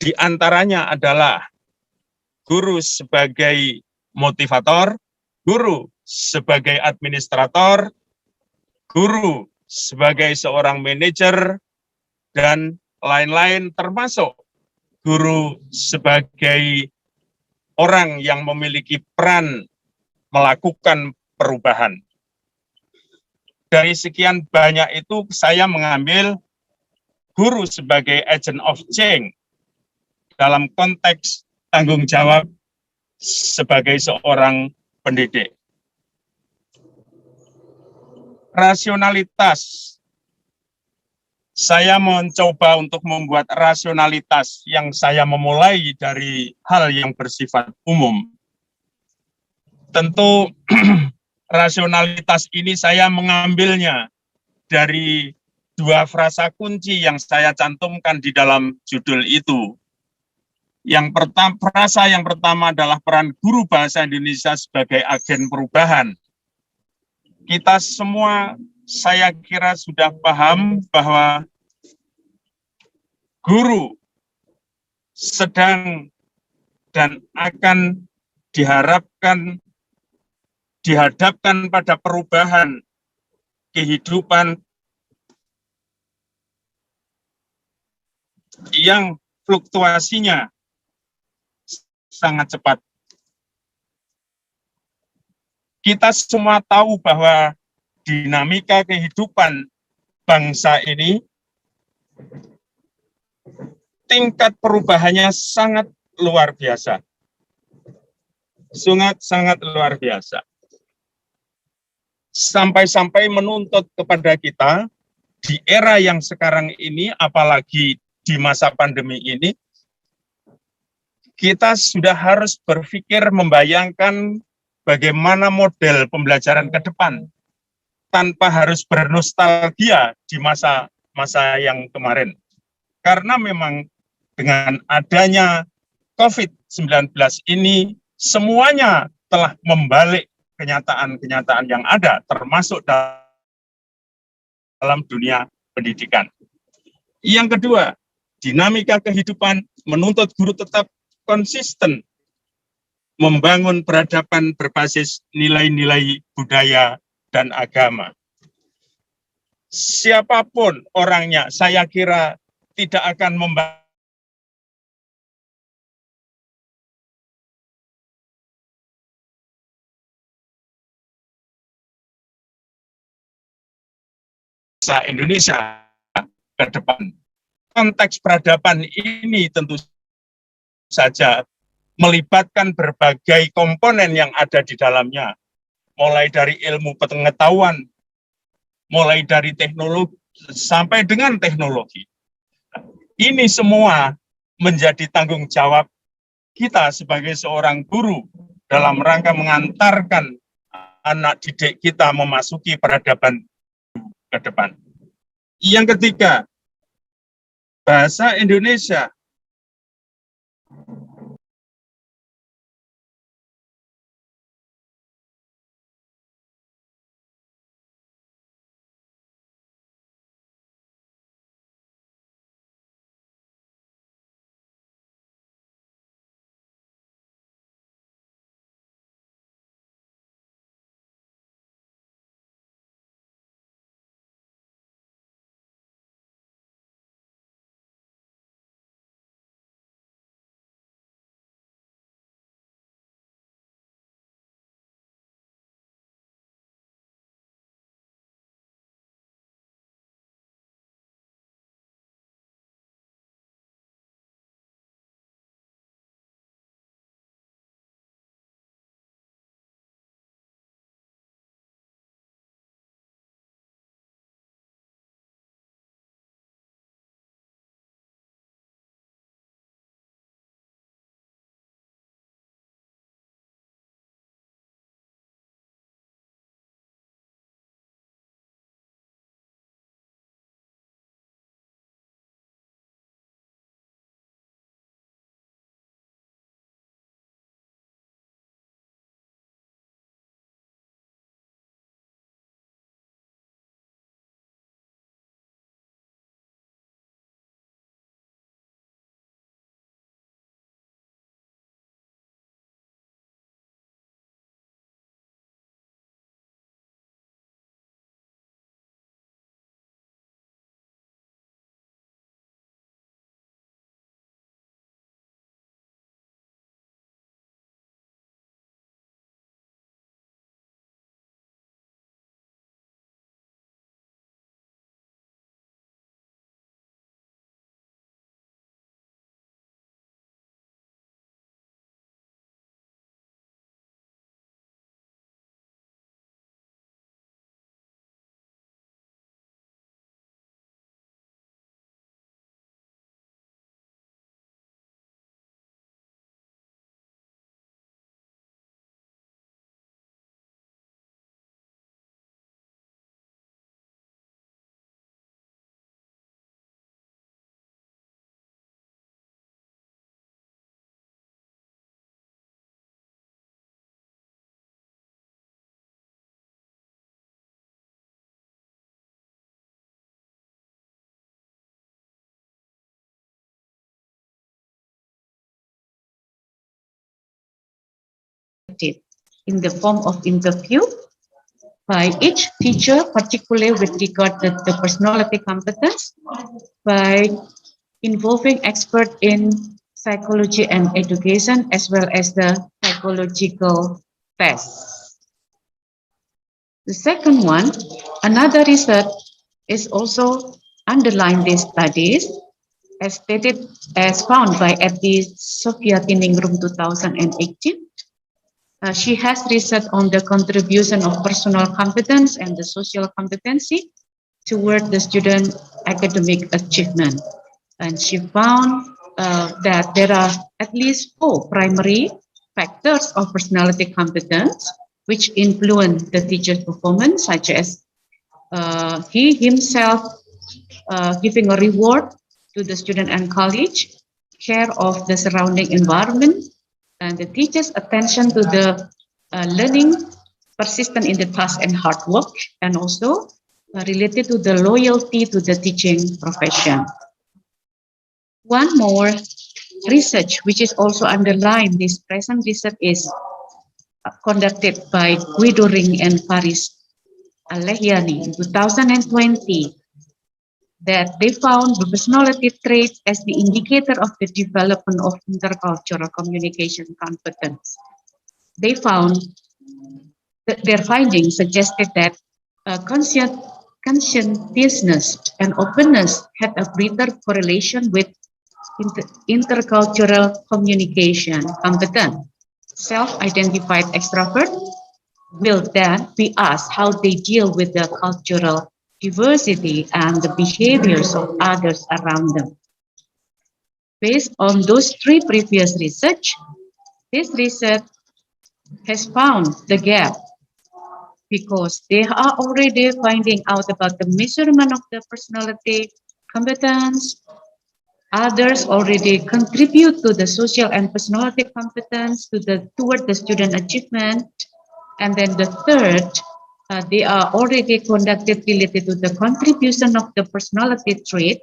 di antaranya adalah guru sebagai motivator, guru sebagai administrator, guru sebagai seorang manajer, dan lain-lain termasuk guru sebagai orang yang memiliki peran melakukan perubahan. Dari sekian banyak itu saya mengambil guru sebagai agent of change dalam konteks tanggung jawab sebagai seorang pendidik. Rasionalitas. Saya mencoba untuk membuat rasionalitas yang saya memulai dari hal yang bersifat umum. Tentu rasionalitas ini saya mengambilnya dari dua frasa kunci yang saya cantumkan di dalam judul itu. Frasa yang pertama adalah peran guru bahasa Indonesia sebagai agen perubahan. Kita semua saya kira sudah paham bahwa guru sedang dan akan dihadapkan pada perubahan kehidupan yang fluktuasinya sangat cepat. Kita semua tahu bahwa dinamika kehidupan bangsa ini tingkat perubahannya sangat luar biasa. Sangat luar biasa. Sampai-sampai menuntut kepada kita di era yang sekarang ini, apalagi di masa pandemi ini, kita sudah harus berpikir membayangkan bagaimana model pembelajaran ke depan tanpa harus bernostalgia di masa yang kemarin. Karena memang dengan adanya COVID-19 ini semuanya telah membalik kenyataan-kenyataan yang ada, termasuk dalam dunia pendidikan. Yang kedua, dinamika kehidupan menuntut guru tetap konsisten membangun peradaban berbasis nilai-nilai budaya dan agama. Siapapun orangnya, saya kira tidak akan membaca Indonesia ke depan. Konteks peradaban ini tentu saja melibatkan berbagai komponen yang ada di dalamnya, mulai dari ilmu pengetahuan, mulai dari teknologi sampai dengan teknologi. Ini semua menjadi tanggung jawab kita sebagai seorang guru dalam rangka mengantarkan anak didik kita memasuki peradaban ke depan. Yang ketiga, bahasa Indonesia. In the form of interview by each teacher, particularly with regard to the personality competence, by involving expert in psychology and education, as well as the psychological tests. The second one, another research is also underlying these studies, as stated, as found by Eti Sofia Tiningrum 2018. She has research on the contribution of personal competence and the social competency toward the student academic achievement. And she found that there are at least 4 primary factors of personality competence which influence the teacher's performance, such as he himself giving a reward to the student and college, care of the surrounding environment, and the teacher's attention to the learning, persistent in the task and hard work, and also related to the loyalty to the teaching profession. One more research, which is also underlined, this present research is conducted by Guido Ring and Faris Alehiani in 2020. that they found the personality traits as the indicator of the development of intercultural communication competence. They found that their findings suggested that conscientiousness and openness had a greater correlation with intercultural communication competence. Self-identified extrovert will then be asked how they deal with the cultural diversity and the behaviors of others around them. Based on those three previous research, this research has found the gap because they are already finding out about the measurement of the personality competence. Others already contribute to the social and personality competence toward the student achievement. And then the third, they are already conducted related to the contribution of the personality trait.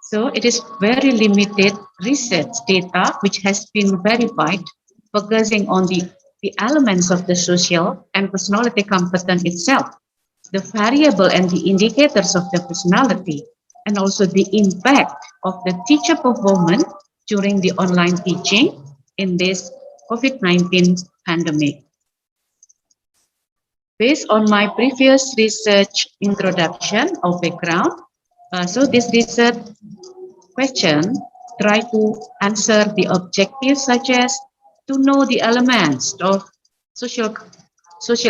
So it is very limited research data which has been verified, focusing on the elements of the social and personality competence itself, the variable and the indicators of the personality, and also the impact of the teacher performance during the online teaching in this COVID-19 pandemic. Based on my previous research introduction or background, so this research question try to answer the objectives such as to know the elements of social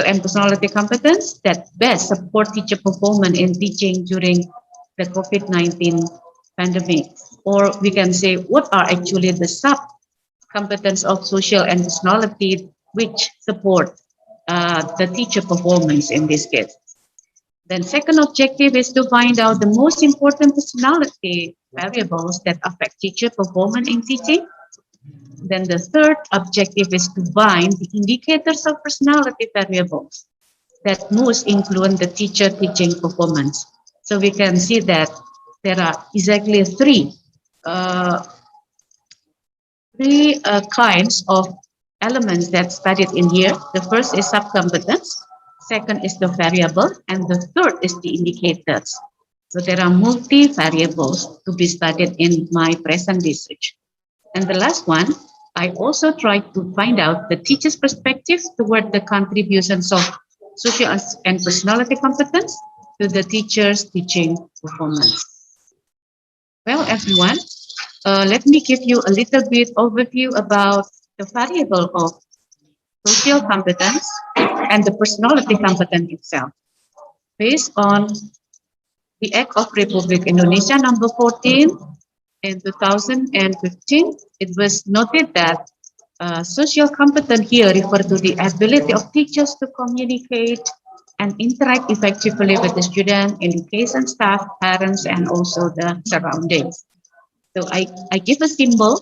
and personality competence that best support teacher performance in teaching during the COVID-19 pandemic. Or we can say what are actually the sub-competence of social and personality which support the teacher performance in this case. Then second objective is to find out the most important personality variables that affect teacher performance in teaching. Then the third objective is to find the indicators of personality variables that most influence the teacher teaching performance. So we can see that there are exactly three kinds of elements that studied in here. The first is subcompetence, second is the variable, and the third is the indicators. So there are multi-variables to be studied in my present research. And the last one, I also tried to find out the teacher's perspective toward the contributions of social and personality competence to the teacher's teaching performance. Well, everyone, let me give you a little bit overview about the variable of social competence and the personality competence itself. Based on the Act of Republic Indonesia number 14 in 2015, it was noted that social competence here refer to the ability of teachers to communicate and interact effectively with the student, education staff, parents, and also the surroundings. So I give a symbol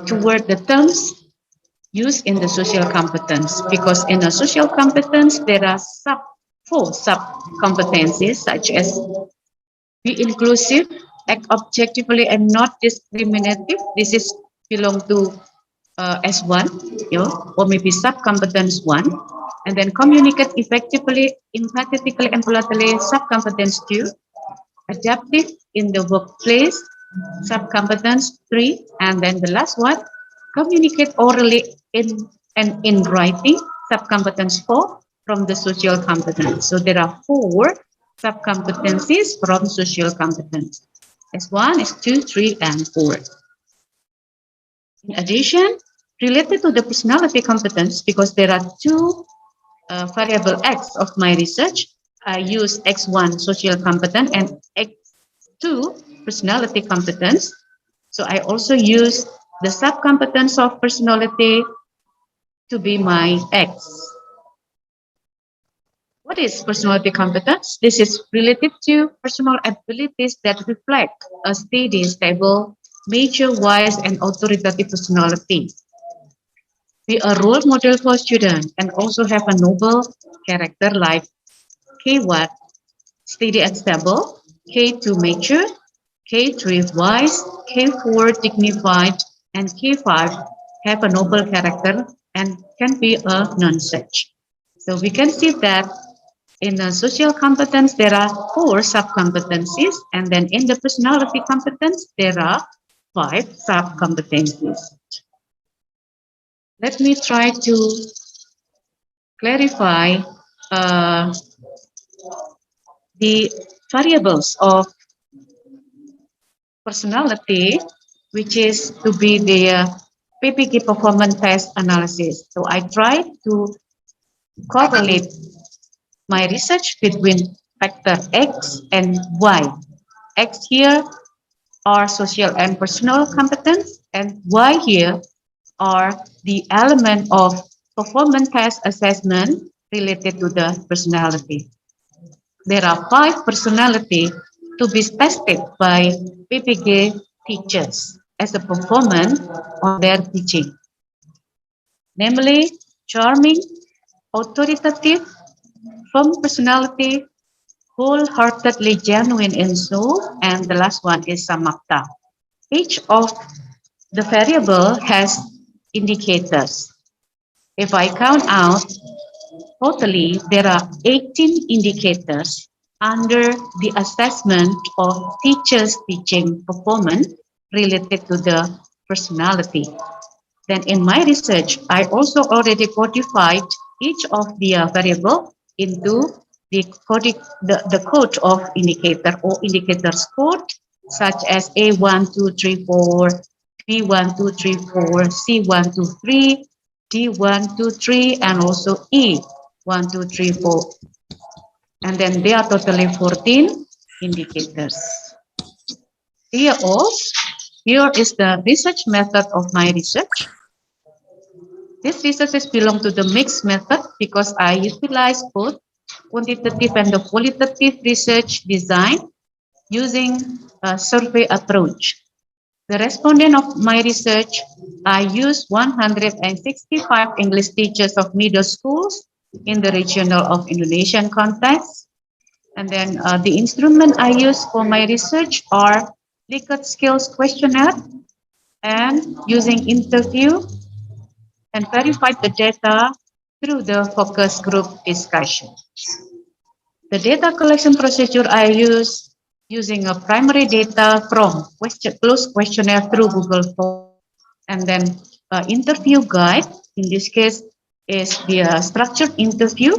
toward the terms used in the social competence, because in a social competence there are four sub-competencies such as be inclusive, act objectively and not discriminative. This is belong to S1, or maybe sub-competence 1. And then communicate effectively, empathetically and politically, sub-competence 2. Adaptive in the workplace, sub-competence 3. And then the last one, communicate orally and in writing, sub-competence 4 from the social competence. So there are 4 sub-competencies from social competence. S1, S2, 3, and 4. In addition, related to the personality competence, because there are 2 variable X of my research, I use X1 social competence and X2 personality competence. So I also use the sub-competence of personality to be my X. What is personality competence? This is related to personal abilities that reflect a steady, stable, mature, wise, and authoritative personality. Be a role model for students and also have a noble character like K1, steady and stable, K2, mature, K3, wise, K4, dignified, and K5 have a noble character and can be a non-such. So we can see that In the social competence, there are 4 sub-competencies, and then in the personality competence, there are 5 sub-competencies. Let me try to clarify the variables of personality, which is to be the PPG performance test analysis. So I try to correlate my research between factor X and Y. X here are social and personal competence, and Y here are the element of performance test assessment related to the personality. There are 5 personality to be tested by PPG teachers as a performance on their teaching, namely charming, authoritative, firm personality, wholeheartedly genuine in soul, and the last one is samakta. Each of the variable has indicators. If I count out, totally there are 18 indicators under the assessment of teachers' teaching performance related to the personality. Then in my research, I also already codified each of the variable into the code of indicator or indicators code, such as A1234, B1234, C123, D123, and also E1234. And then there are totally 14 indicators. Here is the research method of my research. This research belongs to the mixed method because I utilize both quantitative and the qualitative research design using a survey approach. The respondent of my research, I used 165 English teachers of middle schools in the regional of Indonesian context. And then the instrument I use for my research are Likert skills questionnaire and using interview and verified the data through the focus group discussion. The data collection procedure I use using a primary data from closed questionnaire through Google Form, and then interview guide, in this case, is the structured interview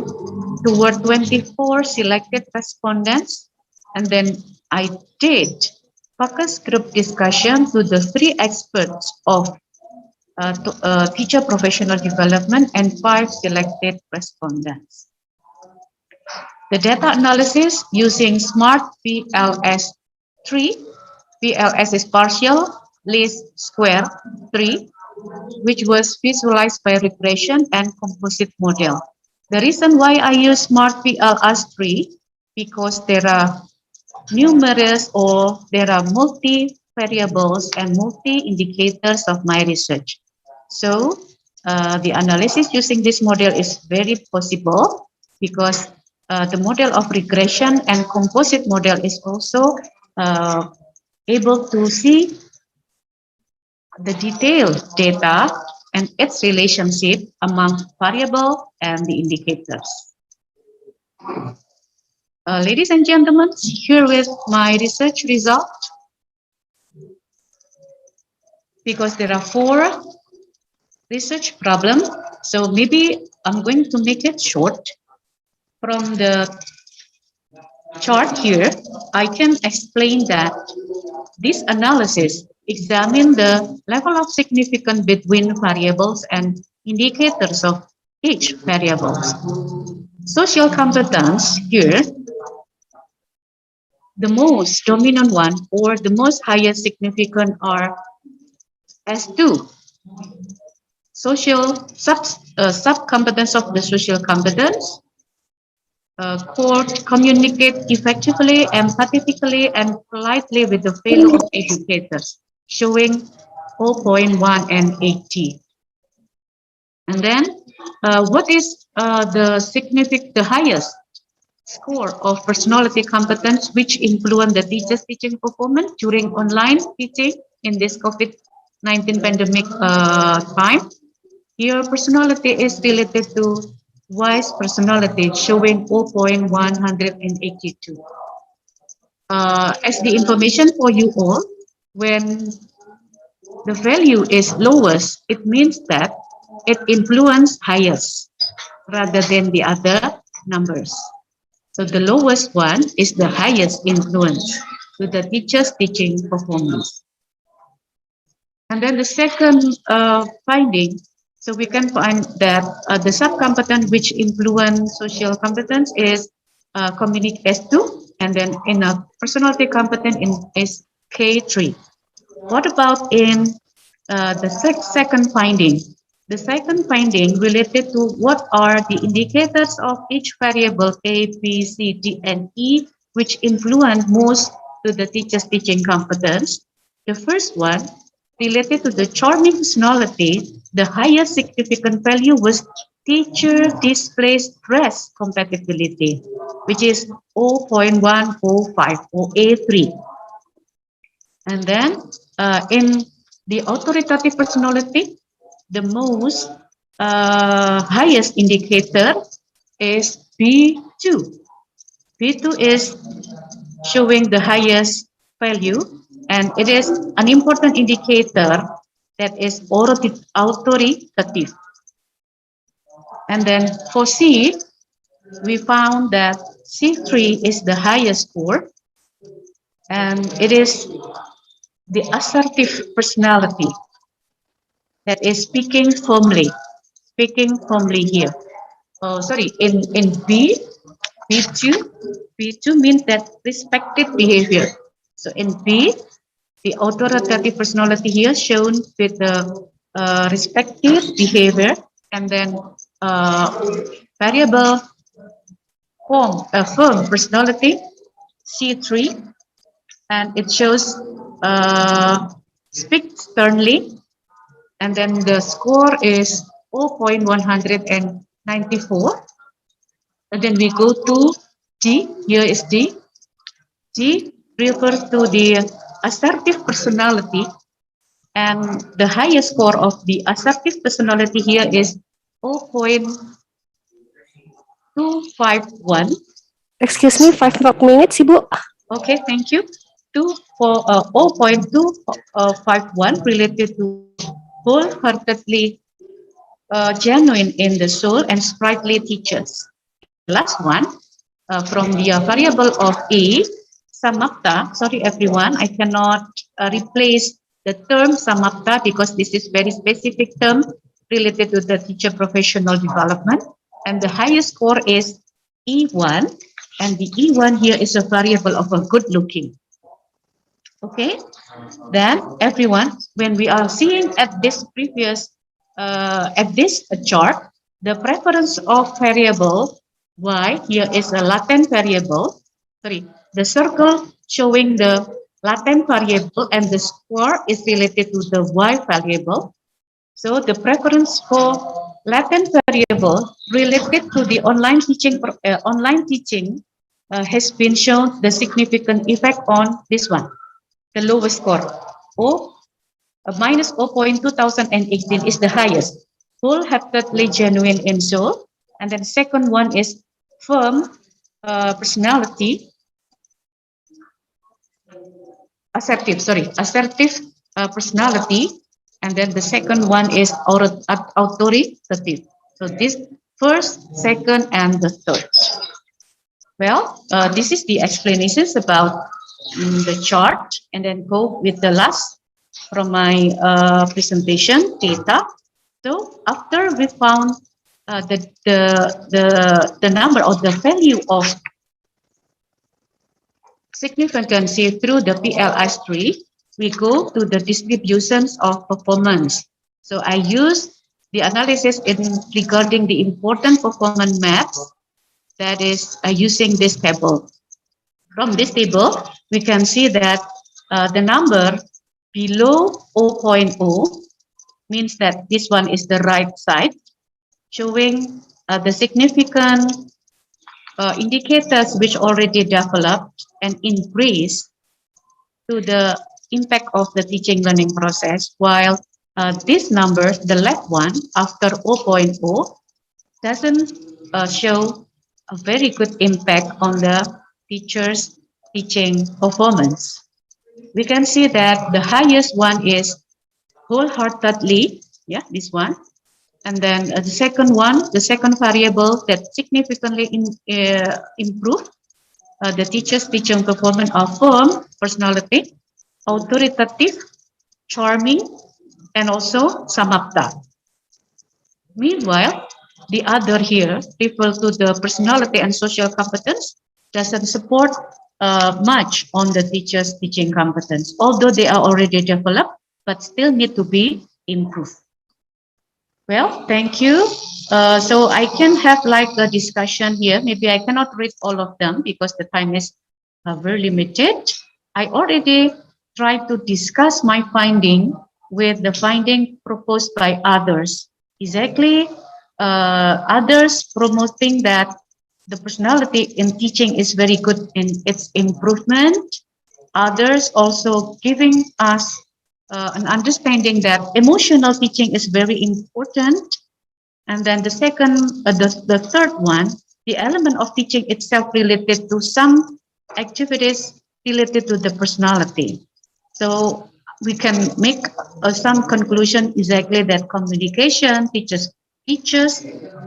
toward 24 selected respondents, and then I did focus group discussion to the 3 experts of teacher professional development and 5 selected respondents. The data analysis using SMART PLS3, PLS is partial, least square 3, which was visualized by regression and composite model. The reason why I use SMART PLS3 because there are numerous or there are multi variables and multi indicators of my research. So the analysis using this model is very possible because the model of regression and composite model is also able to see the detailed data and its relationship among variable and the indicators. Ladies and gentlemen, here is my research result. Because there are 4 research problems, so maybe I'm going to make it short. From the chart here, I can explain that this analysis examines the level of significance between variables and indicators of each variables. Social competence here, the most dominant one or the most highest significant are S2. Social sub-competence of the social competence, communicate effectively, empathetically, and politely with the fellow of educators, showing 4.1 and 80. And then, what is the highest score of personality competence which influence the teacher's teaching performance during online teaching in this COVID-19 pandemic time? Here, personality is related to wise personality showing 0.182. As the information for you all, when the value is lowest, it means that it influences highest rather than the other numbers. So the lowest one is the highest influence to the teacher's teaching performance. And then the second finding, so we can find that the sub-competent which influence social competence is S2, and then in a personality competent is K3. What about in the second finding? The second finding related to what are the indicators of each variable A, B, C, D, and E, which influence most to the teacher's teaching competence. The first one, related to the charming personality, the highest significant value was teacher displays dress compatibility, which is 0.105 or A3. And then in the authoritative personality, the most highest indicator is B2. B2 is showing the highest value, and it is an important indicator that is authoritative. And then for C, we found that C3 is the highest score, and it is the assertive personality that is speaking firmly here. Oh, sorry, in B2 means that respected behavior. So in B, the authoritative personality here shown with the respective behavior, and then variable firm personality C3, and it shows speak sternly, and then the score is 0.194. And then we go to D. Here is D. D refers to the assertive personality, and the highest score of the assertive personality here is 0.251. Excuse me, 5 minutes, Ibu. Okay, thank you. 0.251 related to wholeheartedly genuine in the soul and sprightly teachers. And the last one, from the variable of A, samapta. Sorry, everyone, I cannot replace the term samapta because this is very specific term related to the teacher professional development. And the highest score is E1, and the E1 here is a variable of a good looking. Okay, then everyone, when we are seeing at this previous, at this chart, the preference of variable Y, here is a latent variable, sorry, the circle showing the latent variable and the score is related to the Y variable. So the preference for latent variable related to the online teaching, has been shown the significant effect on this one. The lowest score, minus 0.2018 is the highest, wholeheartedly genuine in soul. And then second one is firm personality, assertive personality. And then the second one is authoritative. So this first, second, and the third. Well, this is the explanations about the chart, and then go with the last from my presentation, data. So after we found the number or the value of significance through the PLS tree, we go to the distributions of performance. So I use the analysis regarding the important performance maps, that is using this table. From this table, we can see that the number below 0.0 means that this one is the right side, showing the significant indicators which already developed and increased to the impact of the teaching learning process, while this number, the left one, after 0.0, doesn't show a very good impact on the teachers' teaching performance. We can see that the highest one is wholeheartedly, yeah, this one. And then the second one, the second variable that significantly improve the teacher's teaching performance are firm, personality, authoritative, charming, and also samapta. Meanwhile, the other here refer to the personality and social competence doesn't support much on the teacher's teaching competence, although they are already developed, but still need to be improved. Well, thank you. So I can have like a discussion here. Maybe I cannot read all of them because the time is very limited. I already tried to discuss my finding with the finding proposed by others. Exactly, others promoting that the personality in teaching is very good in its improvement. Others also giving us an understanding that emotional teaching is very important. And then the second, the third one, the element of teaching itself related to some activities related to the personality. So we can make some conclusion exactly that communication teaches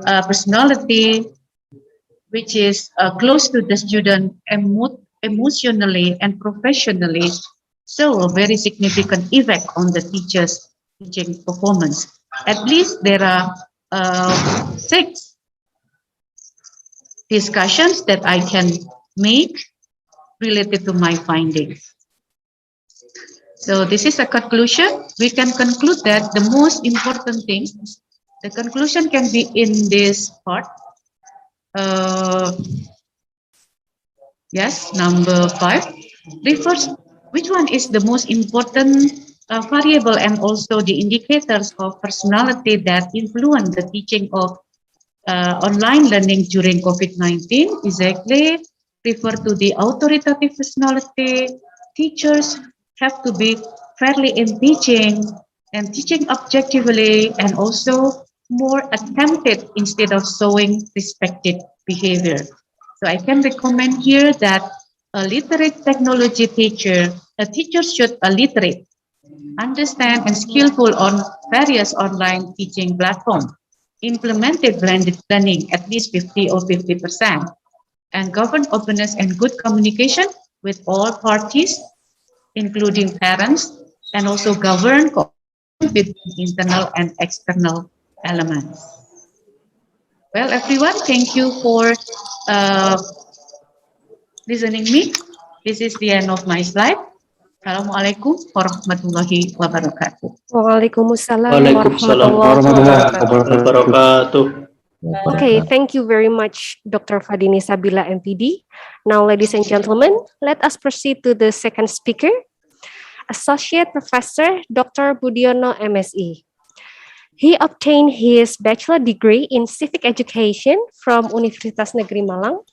personality, which is close to the student emotionally and professionally, so a very significant effect on the teacher's teaching performance. At least there are 6 discussions that I can make related to my findings. So this is a conclusion. We can conclude that the most important thing, the conclusion can be in this part. Yes, number 5 refers which one is the most important variable and also the indicators of personality that influence the teaching of online learning during COVID-19. Exactly, refer to the authoritative personality. Teachers have to be fairly in teaching and teaching objectively and also more attentive instead of showing respected behavior. So I can recommend here that a literate technology teacher, a teacher should be literate, understand and skillful on various online teaching platforms, implemented blended learning at least 50 or 50%, and govern openness and good communication with all parties, including parents, and also govern with internal and external elements. Well, everyone, thank you for listening me. This is the end of my slide. Assalamualaikum warahmatullahi wabarakatuh. Waalaikumsalam Waalaikumsalam warahmatullahi warahmatullahi wabarakatuh. wabarakatuh. Okay, thank you very much, Dr. Fadini Sabila, MPD. Now, ladies and gentlemen, let us proceed to the second speaker, Associate Professor Dr. Budiono, MSc. He obtained his bachelor degree in civic education from Universitas Negeri Malang,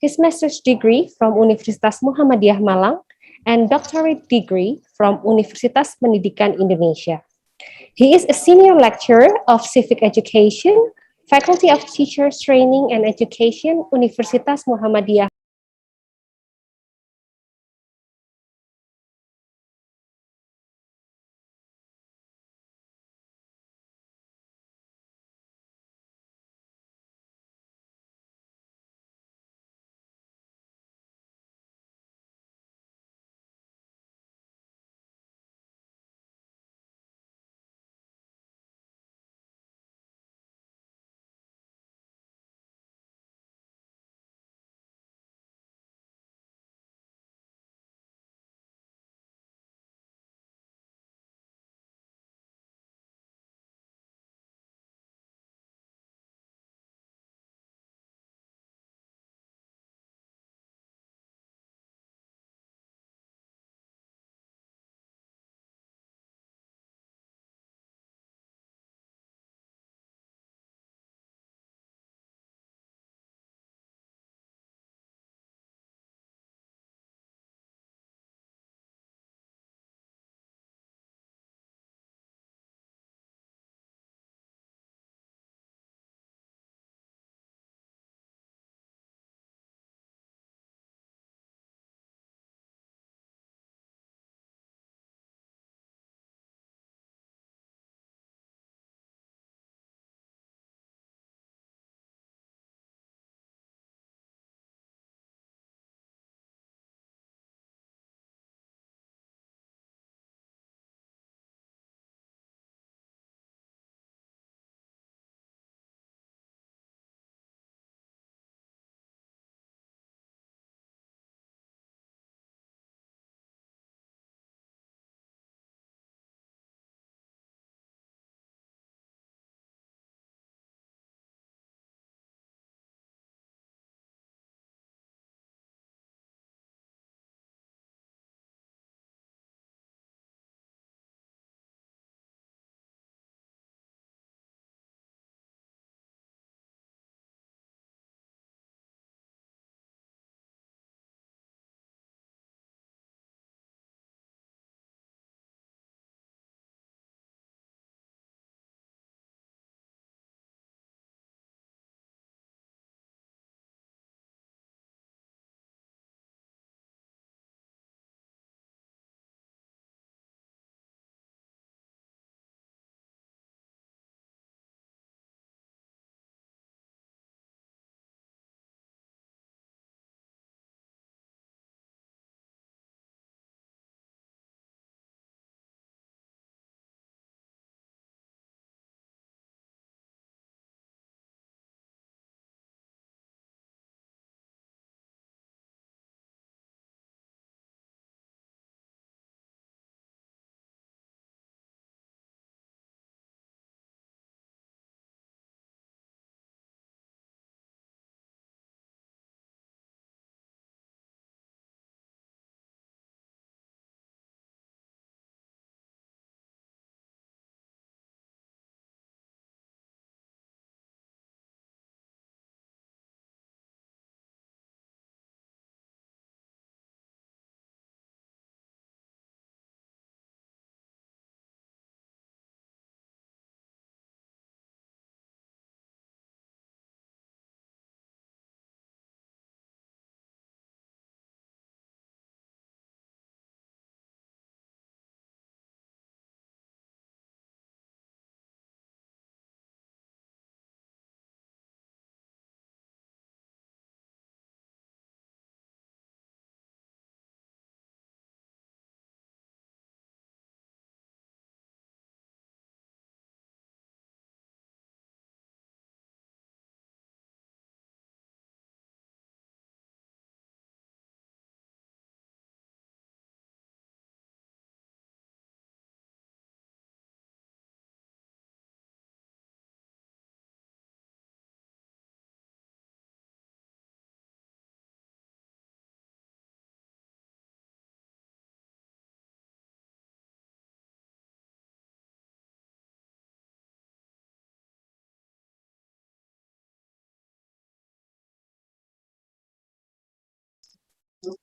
his master's degree from Universitas Muhammadiyah Malang, and doctorate degree from Universitas Pendidikan Indonesia. He is a senior lecturer of civic education, Faculty of Teachers Training and Education, Universitas Muhammadiyah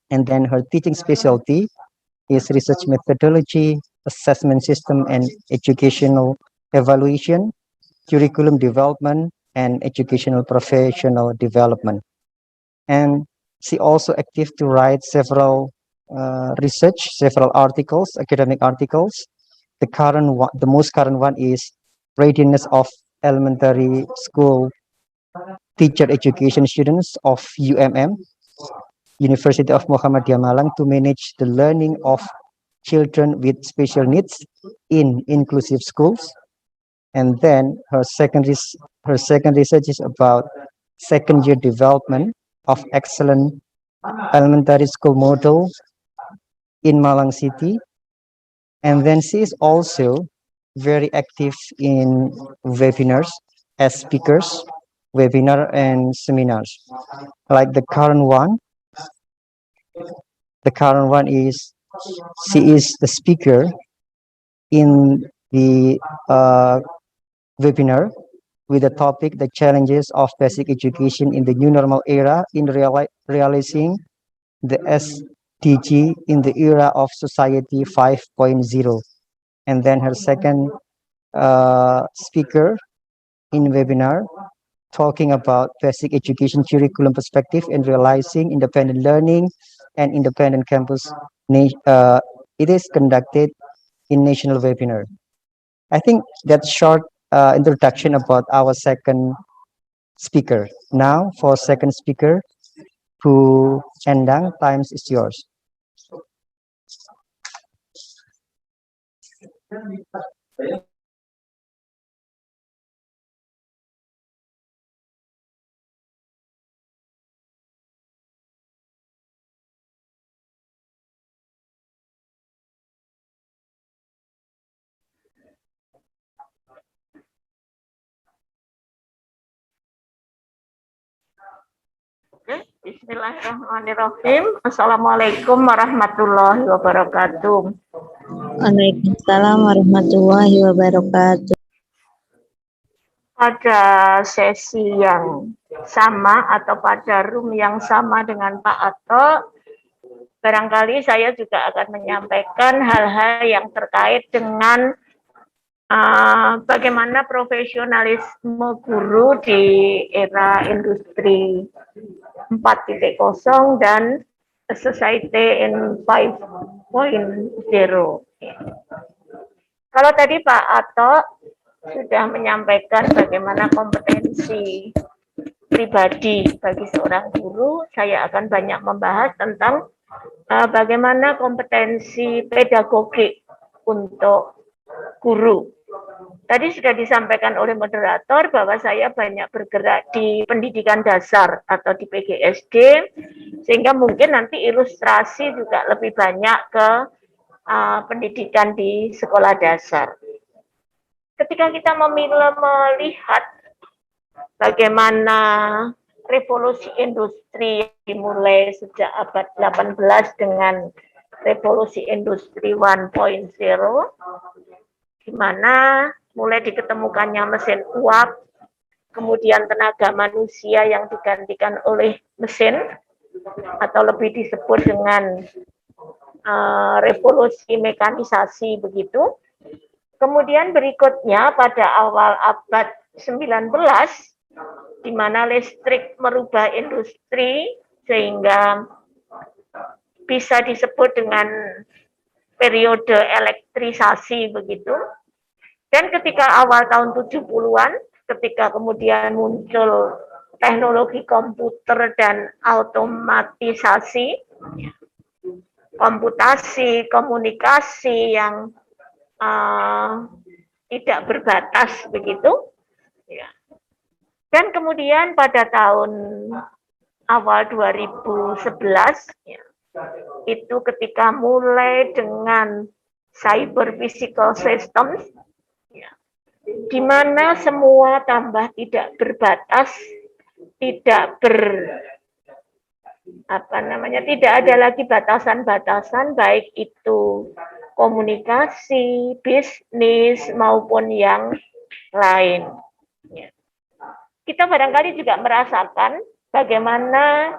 And then her teaching specialty is research methodology, assessment system, and educational evaluation, curriculum development, and educational professional development. And she also active to write several several articles, academic articles. The most current one is readiness of elementary school teacher education students of UMM, University of Muhammadiyah Malang, to manage the learning of children with special needs in inclusive schools. And then her second research is about second year development of excellent elementary school model in Malang City. And then she is also very active in webinars as speakers, webinar and seminars. Like the current one is she is the speaker in the webinar with the topic the challenges of basic education in the new normal era in realizing the SDG in the era of society 5.0. And then her second speaker in webinar talking about basic education curriculum perspective and realizing independent learning and independent campus. It is conducted in national webinar. I think that's short introduction about our second speaker. Now for second speaker, who Endang, times is yours. Bismillahirrahmanirrahim. Assalamualaikum warahmatullahi wabarakatuh. Waalaikumsalam warahmatullahi wabarakatuh. Pada sesi yang sama atau pada room yang sama dengan Pak Ato, barangkali saya juga akan menyampaikan hal-hal yang terkait dengan bagaimana profesionalisme guru di era industri 4.0 dan society in 5.0. Kalau tadi Pak Ato sudah menyampaikan bagaimana kompetensi pribadi bagi seorang guru, saya akan banyak membahas tentang bagaimana kompetensi pedagogik untuk guru. Tadi sudah disampaikan oleh moderator bahwa saya banyak bergerak di pendidikan dasar atau di PGSD, sehingga mungkin nanti ilustrasi juga lebih banyak ke pendidikan di sekolah dasar. Ketika kita melihat bagaimana revolusi industri dimulai sejak abad 18 dengan revolusi industri 1.0, di mana mulai diketemukannya mesin uap, kemudian tenaga manusia yang digantikan oleh mesin, atau lebih disebut dengan revolusi mekanisasi begitu. Kemudian berikutnya pada awal abad 19, di mana listrik merubah industri sehingga bisa disebut dengan periode elektrisasi begitu. Dan ketika awal tahun 70-an, ketika kemudian muncul teknologi komputer dan automatisasi, komputasi, komunikasi yang tidak berbatas begitu. Dan kemudian pada tahun awal 2011, itu ketika mulai dengan cyber physical systems, di mana semua tambah tidak berbatas, tidak tidak ada lagi batasan-batasan, baik itu komunikasi, bisnis maupun yang lain. Kita barangkali juga merasakan bagaimana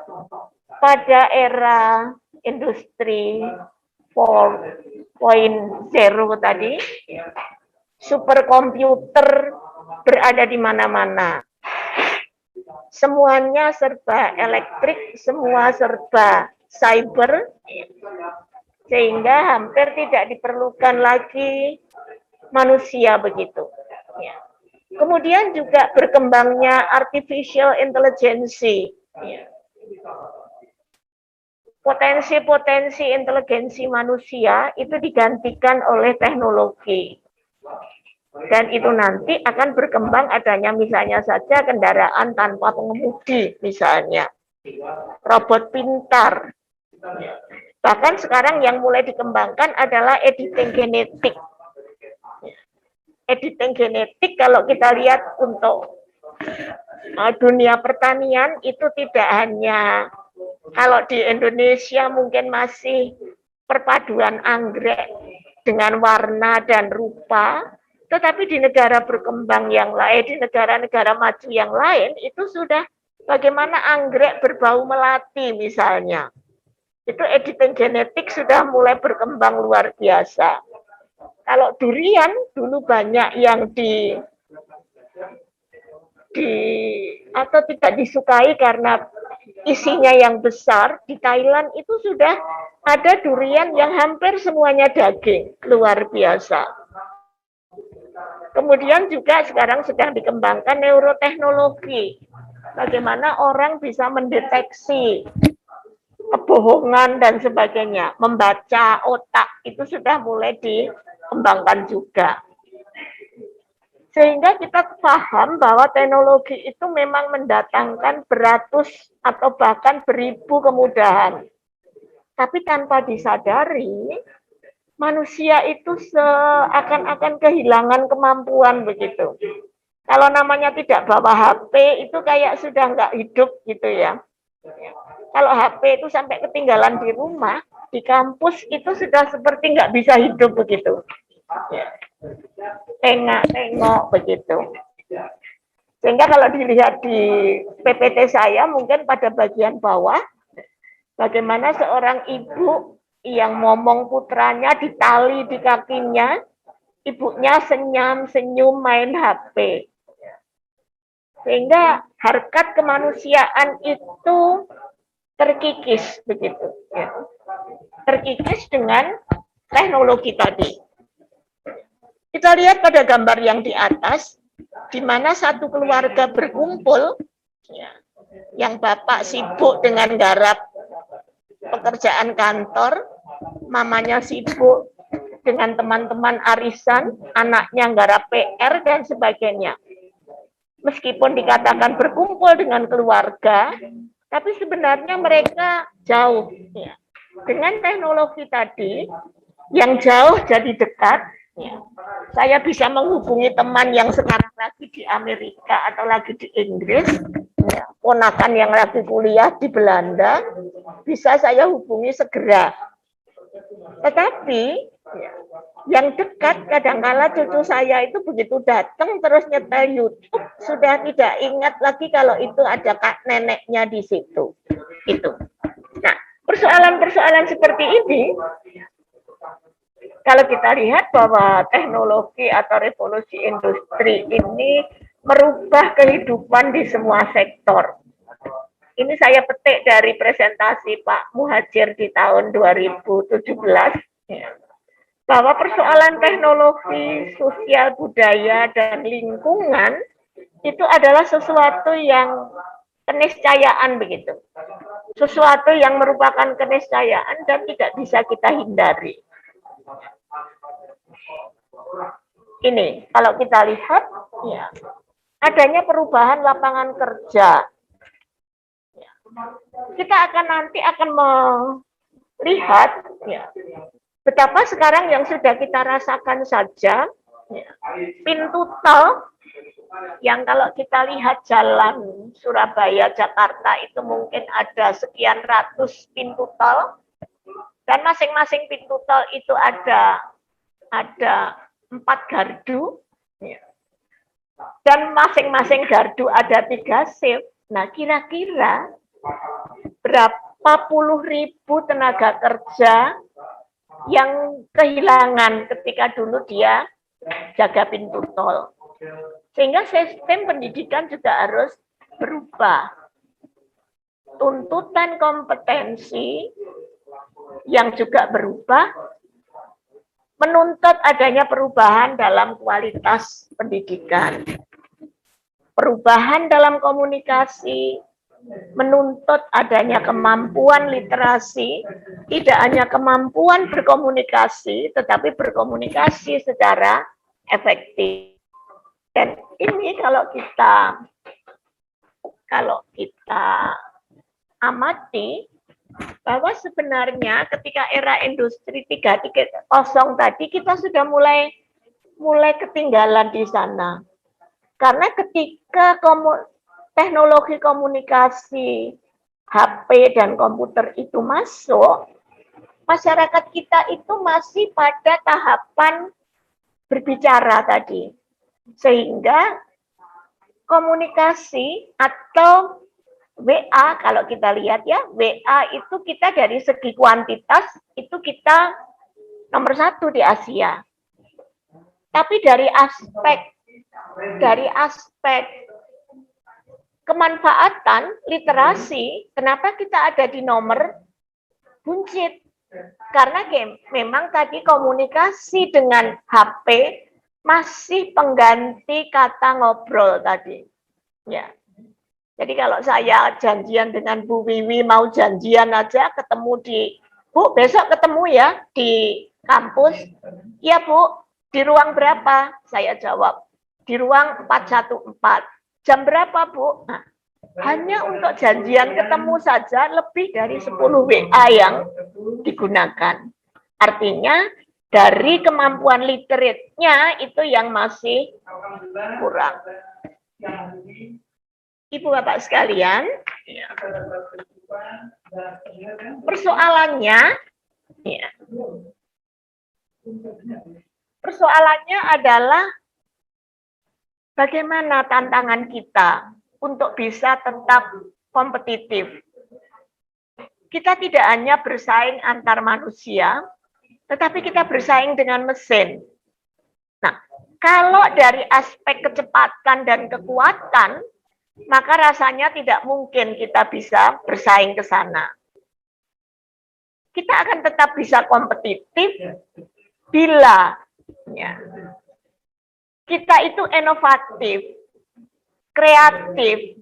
pada era industri 4.0 tadi, superkomputer berada di mana-mana. Semuanya serba elektrik, semua serba cyber, sehingga hampir tidak diperlukan lagi manusia begitu. Ya. Kemudian juga berkembangnya artificial intelligence. Ya. Potensi-potensi inteligensi manusia itu digantikan oleh teknologi. Dan itu nanti akan berkembang adanya misalnya saja kendaraan tanpa pengemudi misalnya. Robot pintar. Bahkan sekarang yang mulai dikembangkan adalah editing genetik. Editing genetik kalau kita lihat untuk dunia pertanian itu tidak hanya kalau di Indonesia mungkin masih perpaduan anggrek dengan warna dan rupa, tetapi di negara berkembang yang lain, di negara-negara maju yang lain itu sudah bagaimana anggrek berbau melati misalnya. Itu editing genetik sudah mulai berkembang luar biasa. Kalau durian dulu banyak yang atau tidak disukai karena isinya yang besar. Di Thailand itu sudah ada durian yang hampir semuanya daging, luar biasa. Kemudian juga sekarang sedang dikembangkan neuroteknologi. Bagaimana orang bisa mendeteksi kebohongan dan sebagainya, membaca otak itu sudah mulai dikembangkan juga. Sehingga kita paham bahwa teknologi itu memang mendatangkan beratus atau bahkan beribu kemudahan. Tapi tanpa disadari, manusia itu seakan-akan kehilangan kemampuan begitu. Kalau namanya tidak bawa HP, itu kayak sudah nggak hidup gitu ya. Kalau HP itu sampai ketinggalan di rumah, di kampus itu sudah seperti nggak bisa hidup begitu. Tengok begitu. Sehingga kalau dilihat di PPT saya, mungkin pada bagian bawah, bagaimana seorang ibu yang momong putranya ditali di kakinya, ibunya senyum-senyum main HP. Sehingga harkat kemanusiaan itu terkikis begitu, ya. Terkikis dengan teknologi tadi. Kita lihat pada gambar yang di atas, di mana satu keluarga berkumpul, ya, yang bapak sibuk dengan garap pekerjaan kantor, mamanya sibuk dengan teman-teman arisan, anaknya garap PR dan sebagainya. Meskipun dikatakan berkumpul dengan keluarga, tapi sebenarnya mereka jauh. Ya. Dengan teknologi tadi, yang jauh jadi dekat, ya. Saya bisa menghubungi teman yang sekarang lagi di Amerika atau lagi di Inggris, ya. Ponakan yang lagi kuliah di Belanda, bisa saya hubungi segera. Tetapi, ya, yang dekat kadangkala cucu saya itu begitu datang terus nyetel YouTube, sudah tidak ingat lagi kalau itu ada neneknya di situ. Itu. Nah, persoalan-persoalan seperti ini, kalau kita lihat bahwa teknologi atau revolusi industri ini merubah kehidupan di semua sektor. Ini saya petik dari presentasi Pak Muhajir di tahun 2017, ya, bahwa persoalan teknologi, sosial, budaya, dan lingkungan itu adalah sesuatu yang keniscayaan begitu. Sesuatu yang merupakan keniscayaan dan tidak bisa kita hindari. Ini, kalau kita lihat, ya, adanya perubahan lapangan kerja. Ya. Kita nanti akan melihat, ya, betapa sekarang yang sudah kita rasakan saja, ya, pintu tol, yang kalau kita lihat jalan Surabaya, Jakarta, itu mungkin ada sekian ratus pintu tol, dan masing-masing pintu tol itu ada 4 gardu, ya. Dan masing-masing gardu ada 3 shift. Nah, kira-kira 40.000 tenaga kerja yang kehilangan ketika dulu dia jaga pintu tol. Sehingga sistem pendidikan juga harus berubah. Tuntutan kompetensi yang juga berubah, menuntut adanya perubahan dalam kualitas pendidikan. Perubahan dalam komunikasi, menuntut adanya kemampuan literasi, tidak hanya kemampuan berkomunikasi, tetapi berkomunikasi secara efektif. Dan ini kalau kita amati, bahwa sebenarnya ketika era industri 4.0 tadi kita sudah mulai ketinggalan di sana. Karena ketika teknologi komunikasi HP dan komputer itu masuk, masyarakat kita itu masih pada tahapan berbicara tadi. Sehingga komunikasi atau WA, kalau kita lihat ya, WA itu kita dari segi kuantitas, itu kita nomor 1 di Asia. Tapi dari aspek kemanfaatan literasi, kenapa kita ada di nomor buncit? Karena memang tadi komunikasi dengan HP masih pengganti kata ngobrol tadi. Ya. Jadi kalau saya janjian dengan Bu Wiwi, mau janjian aja ketemu Bu, besok ketemu ya di kampus. Iya Bu, di ruang berapa? Saya jawab, di ruang 414. Jam berapa Bu? Nah, hanya untuk janjian ketemu saja lebih dari 10 WA yang digunakan. Artinya dari kemampuan literate-nya itu yang masih kurang. Ibu Bapak sekalian, persoalannya adalah bagaimana tantangan kita untuk bisa tetap kompetitif. Kita tidak hanya bersaing antar manusia, tetapi kita bersaing dengan mesin. Nah, kalau dari aspek kecepatan dan kekuatan, maka rasanya tidak mungkin kita bisa bersaing ke sana. Kita akan tetap bisa kompetitif bila kita itu inovatif, kreatif,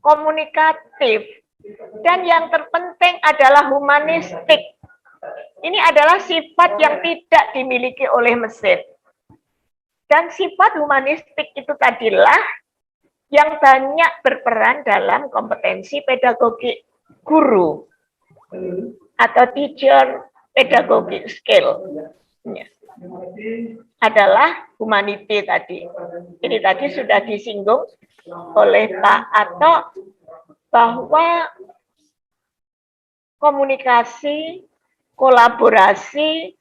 komunikatif, dan yang terpenting adalah humanistik. Ini adalah sifat yang tidak dimiliki oleh mesin. Dan sifat humanistik itu tadilah yang banyak berperan dalam kompetensi pedagogi guru atau teacher pedagogic skill. Adalah humanity tadi. Ini tadi sudah disinggung oleh Pak Ato bahwa komunikasi, kolaborasi,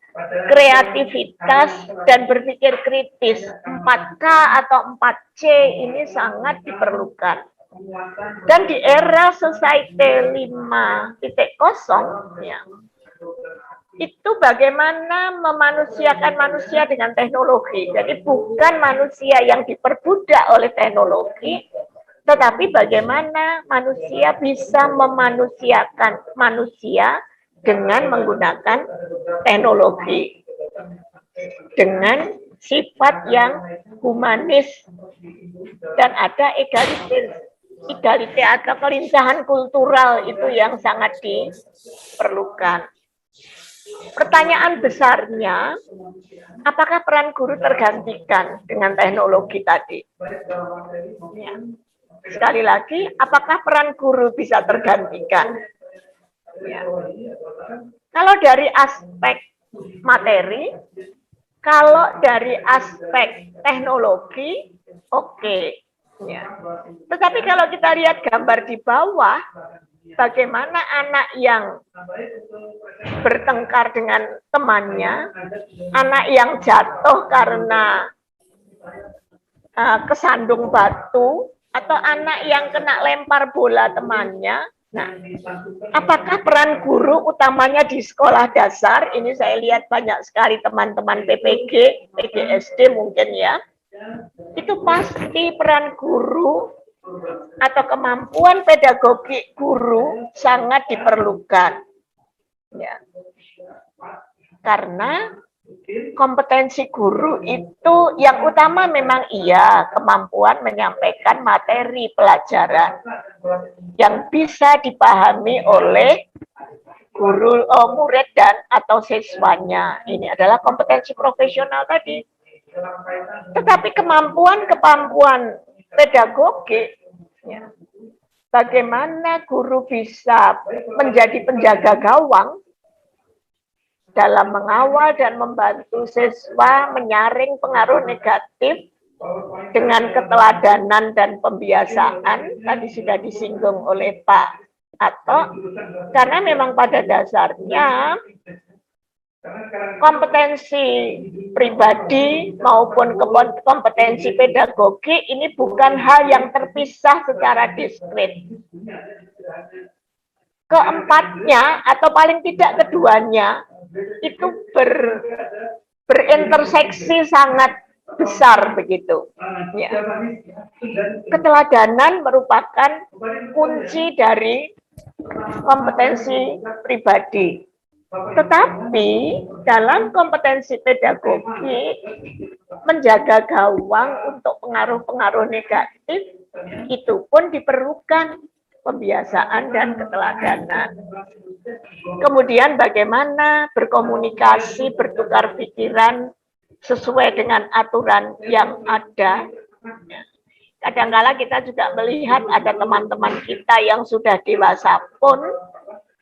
kreativitas, dan berpikir kritis 4K atau 4C ini sangat diperlukan. Dan di era society 5.0 ya, itu bagaimana memanusiakan manusia dengan teknologi. Jadi bukan manusia yang diperbudak oleh teknologi, tetapi bagaimana manusia bisa memanusiakan manusia dengan menggunakan teknologi, dengan sifat yang humanis, dan ada egalite atau kelincahan kultural itu yang sangat diperlukan. Pertanyaan besarnya, apakah peran guru tergantikan dengan teknologi tadi? Ya. Sekali lagi, apakah peran guru bisa tergantikan? Ya. Kalau dari aspek materi, kalau dari aspek teknologi, oke. Ya. Tetapi kalau kita lihat gambar di bawah, bagaimana anak yang bertengkar dengan temannya, anak yang jatuh karena kesandung batu, atau anak yang kena lempar bola temannya, Nah, apakah peran guru utamanya di sekolah dasar? Ini saya lihat banyak sekali teman-teman PPG, PGSD mungkin ya. Itu pasti peran guru atau kemampuan pedagogi guru sangat diperlukan. Ya. Karena kompetensi guru itu yang utama memang iya kemampuan menyampaikan materi pelajaran yang bisa dipahami oleh guru, murid dan atau siswanya. Ini adalah kompetensi profesional tadi. Tetapi kemampuan pedagogi, ya, bagaimana guru bisa menjadi penjaga gawang dalam mengawal dan membantu siswa menyaring pengaruh negatif dengan keteladanan dan pembiasaan, tadi sudah disinggung oleh Pak Ato, karena memang pada dasarnya kompetensi pribadi maupun kompetensi pedagogi ini bukan hal yang terpisah secara diskret. Keempatnya atau paling tidak keduanya itu berinterseksi sangat besar begitu. Ya. Keteladanan merupakan kunci dari kompetensi pribadi. Tetapi dalam kompetensi pedagogi menjaga gawang untuk pengaruh-pengaruh negatif itu pun diperlukan pembiasaan dan keteladanan. Kemudian bagaimana berkomunikasi, bertukar pikiran sesuai dengan aturan yang ada. Kadang-kala kita juga melihat ada teman-teman kita yang sudah dewasa pun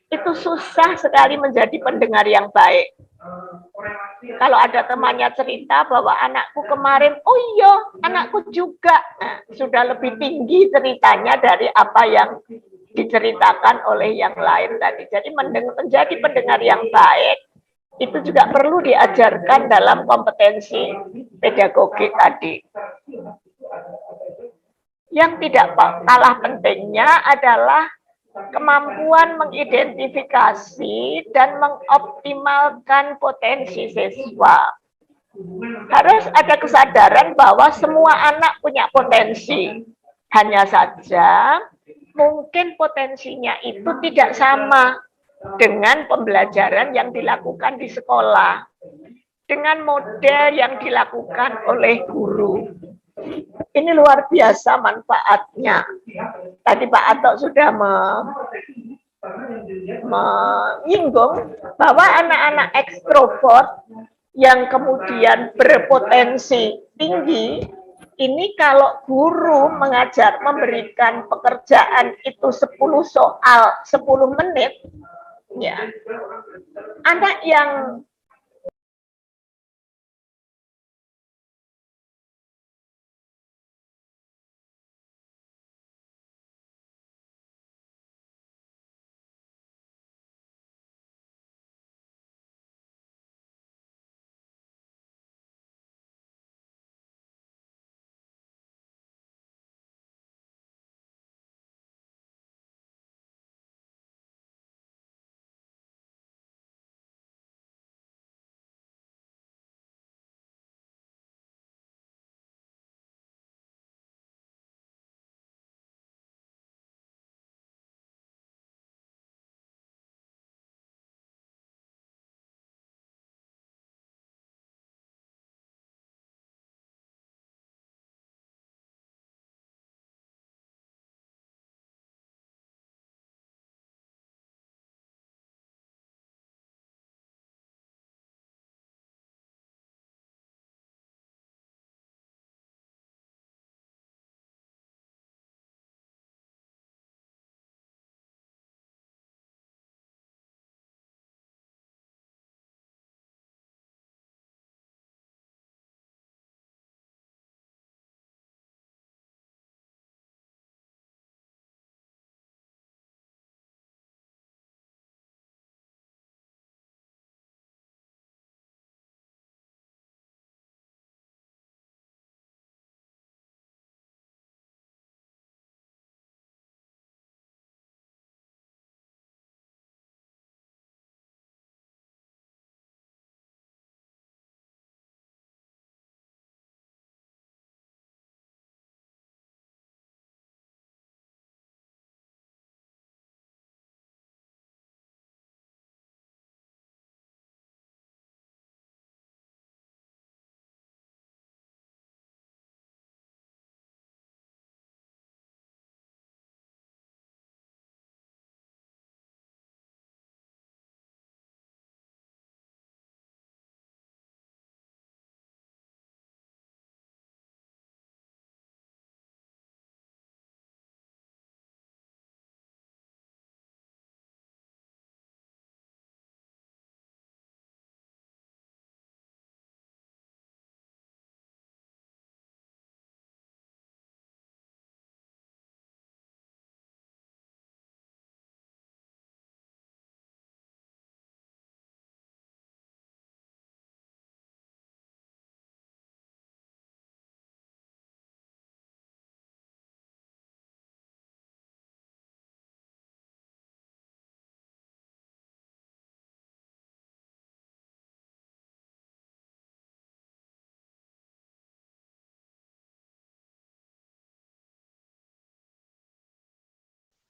itu susah sekali menjadi pendengar yang baik. Kalau ada temannya cerita bahwa anakku kemarin, oh iya, anakku juga, nah, sudah lebih tinggi ceritanya dari apa yang diceritakan oleh yang lain tadi. Jadi menjadi pendengar yang baik itu juga perlu diajarkan dalam kompetensi pedagogi tadi. Yang tidak kalah pentingnya adalah kemampuan mengidentifikasi dan mengoptimalkan potensi siswa. Harus ada kesadaran bahwa semua anak punya potensi. Hanya saja mungkin potensinya itu tidak sama dengan pembelajaran yang dilakukan di sekolah, dengan model yang dilakukan oleh guru. Ini luar biasa manfaatnya. Tadi Pak Ato sudah menyinggung bahwa anak-anak ekstrovert yang kemudian berpotensi tinggi, ini kalau guru mengajar, memberikan pekerjaan itu 10 soal, 10 menit, ya, anak yang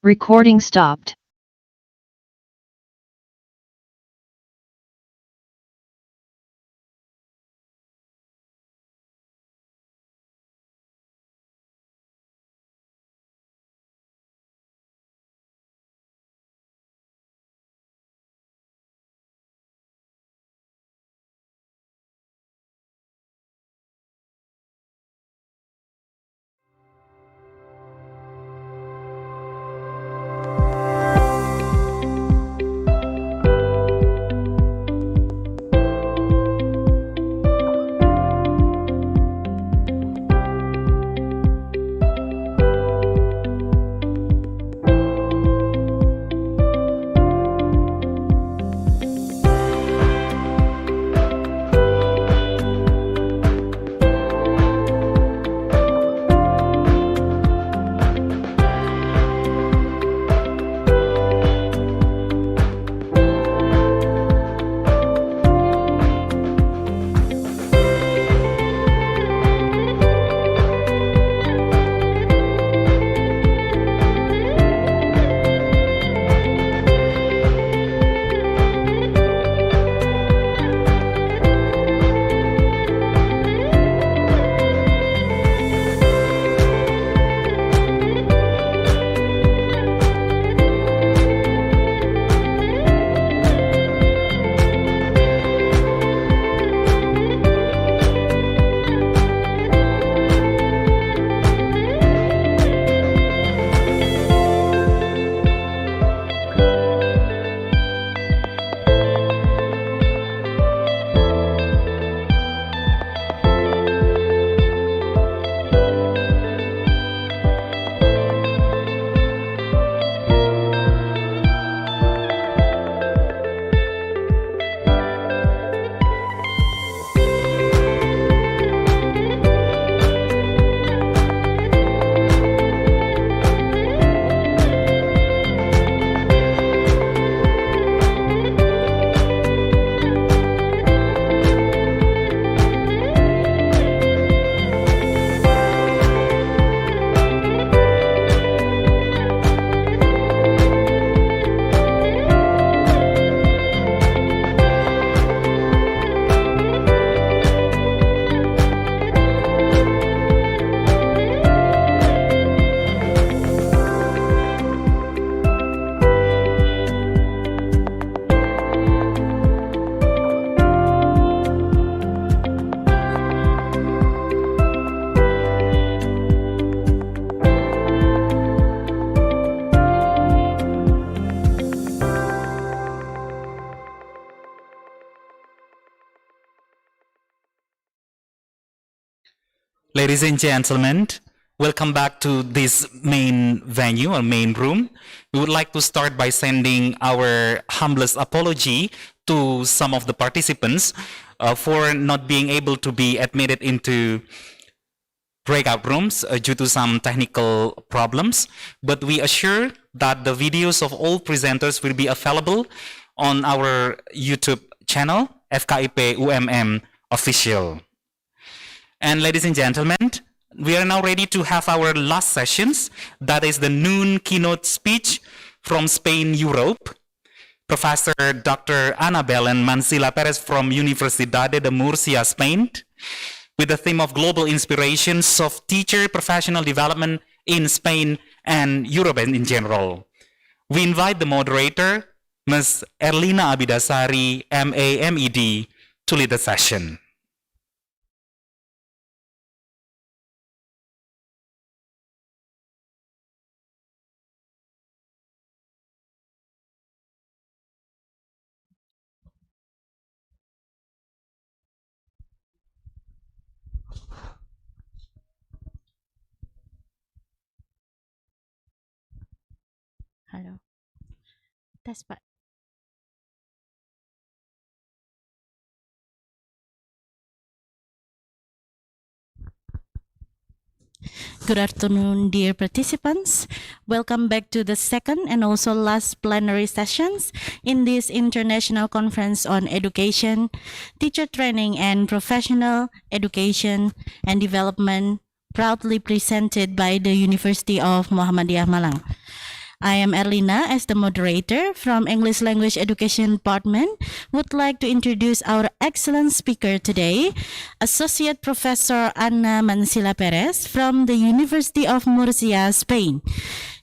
Recording stopped. Ladies and gentlemen, welcome back to this main venue or main room. We would like to start by sending our humblest apology to some of the participants for not being able to be admitted into breakout rooms due to some technical problems, but we assure that the videos of all presenters will be available on our YouTube channel, FKIP UMM Official. And ladies and gentlemen, we are now ready to have our last sessions. That is the noon keynote speech from Spain, Europe. Professor Dr. Ana Belén Mansilla Perez from Universidad de Murcia, Spain, with the theme of global inspirations of teacher professional development in Spain and Europe in general. We invite the moderator, Ms. Erlina Abidasari, MA-MED, to lead the session. Halo. Tes, Pak. Good afternoon, dear participants. Welcome back to the second and also last plenary sessions in this International Conference on Education, Teacher Training and Professional Education and Development, proudly presented by the University of Muhammadiyah Malang. I am Erlina as the moderator from English Language Education Department. Would like to introduce our excellent speaker today, Associate Professor Ana Mansilla Perez from the University of Murcia, Spain.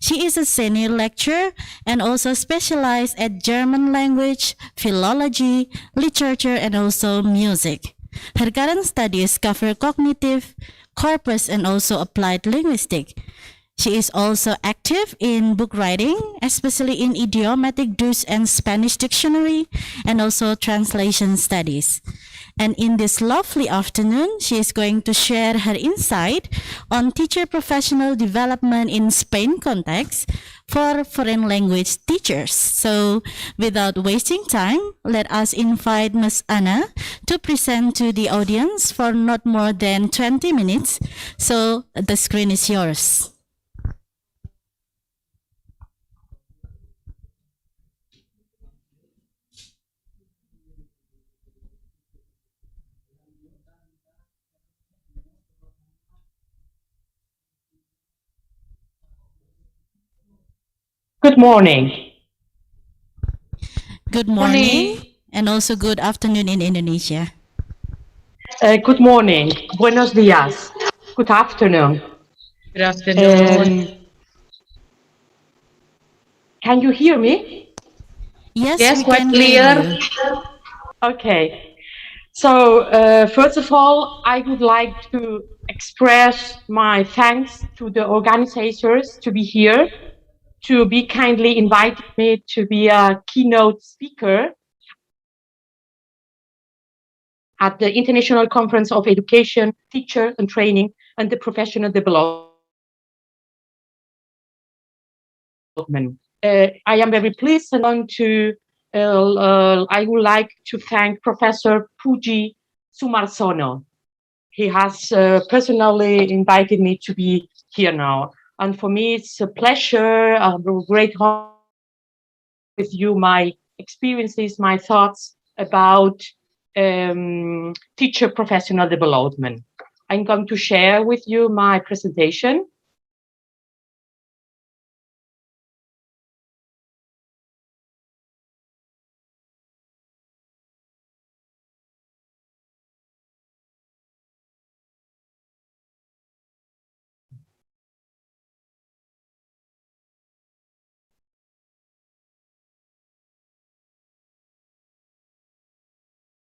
She is a senior lecturer and also specialized at German language, philology, literature, and also music. Her current studies cover cognitive, corpus, and also applied linguistics. She is also active in book writing, especially in idiomatic Dutch and Spanish dictionary, and also translation studies. And in this lovely afternoon, she is going to share her insight on teacher professional development in Spain context for foreign language teachers. So without wasting time, let us invite Ms. Anna to present to the audience for not more than 20 minutes. So the screen is yours. Good morning. Good morning, and also good afternoon in Indonesia. Good morning. Buenos días. Good afternoon. Good afternoon. Can you hear me? Yes, we quite can clear. hear you. Okay. So, first of all, I would like to express my thanks to the organizers to be here, to be kindly invited me to be a keynote speaker at the International Conference of Education, Teacher and Training, and the Professional Development. I am very pleased and I would like to thank Professor Puji Sumarsono. He has personally invited me to be here now. And for me, it's a pleasure, a great honor with you, my experiences, my thoughts about teacher professional development. I'm going to share with you my presentation.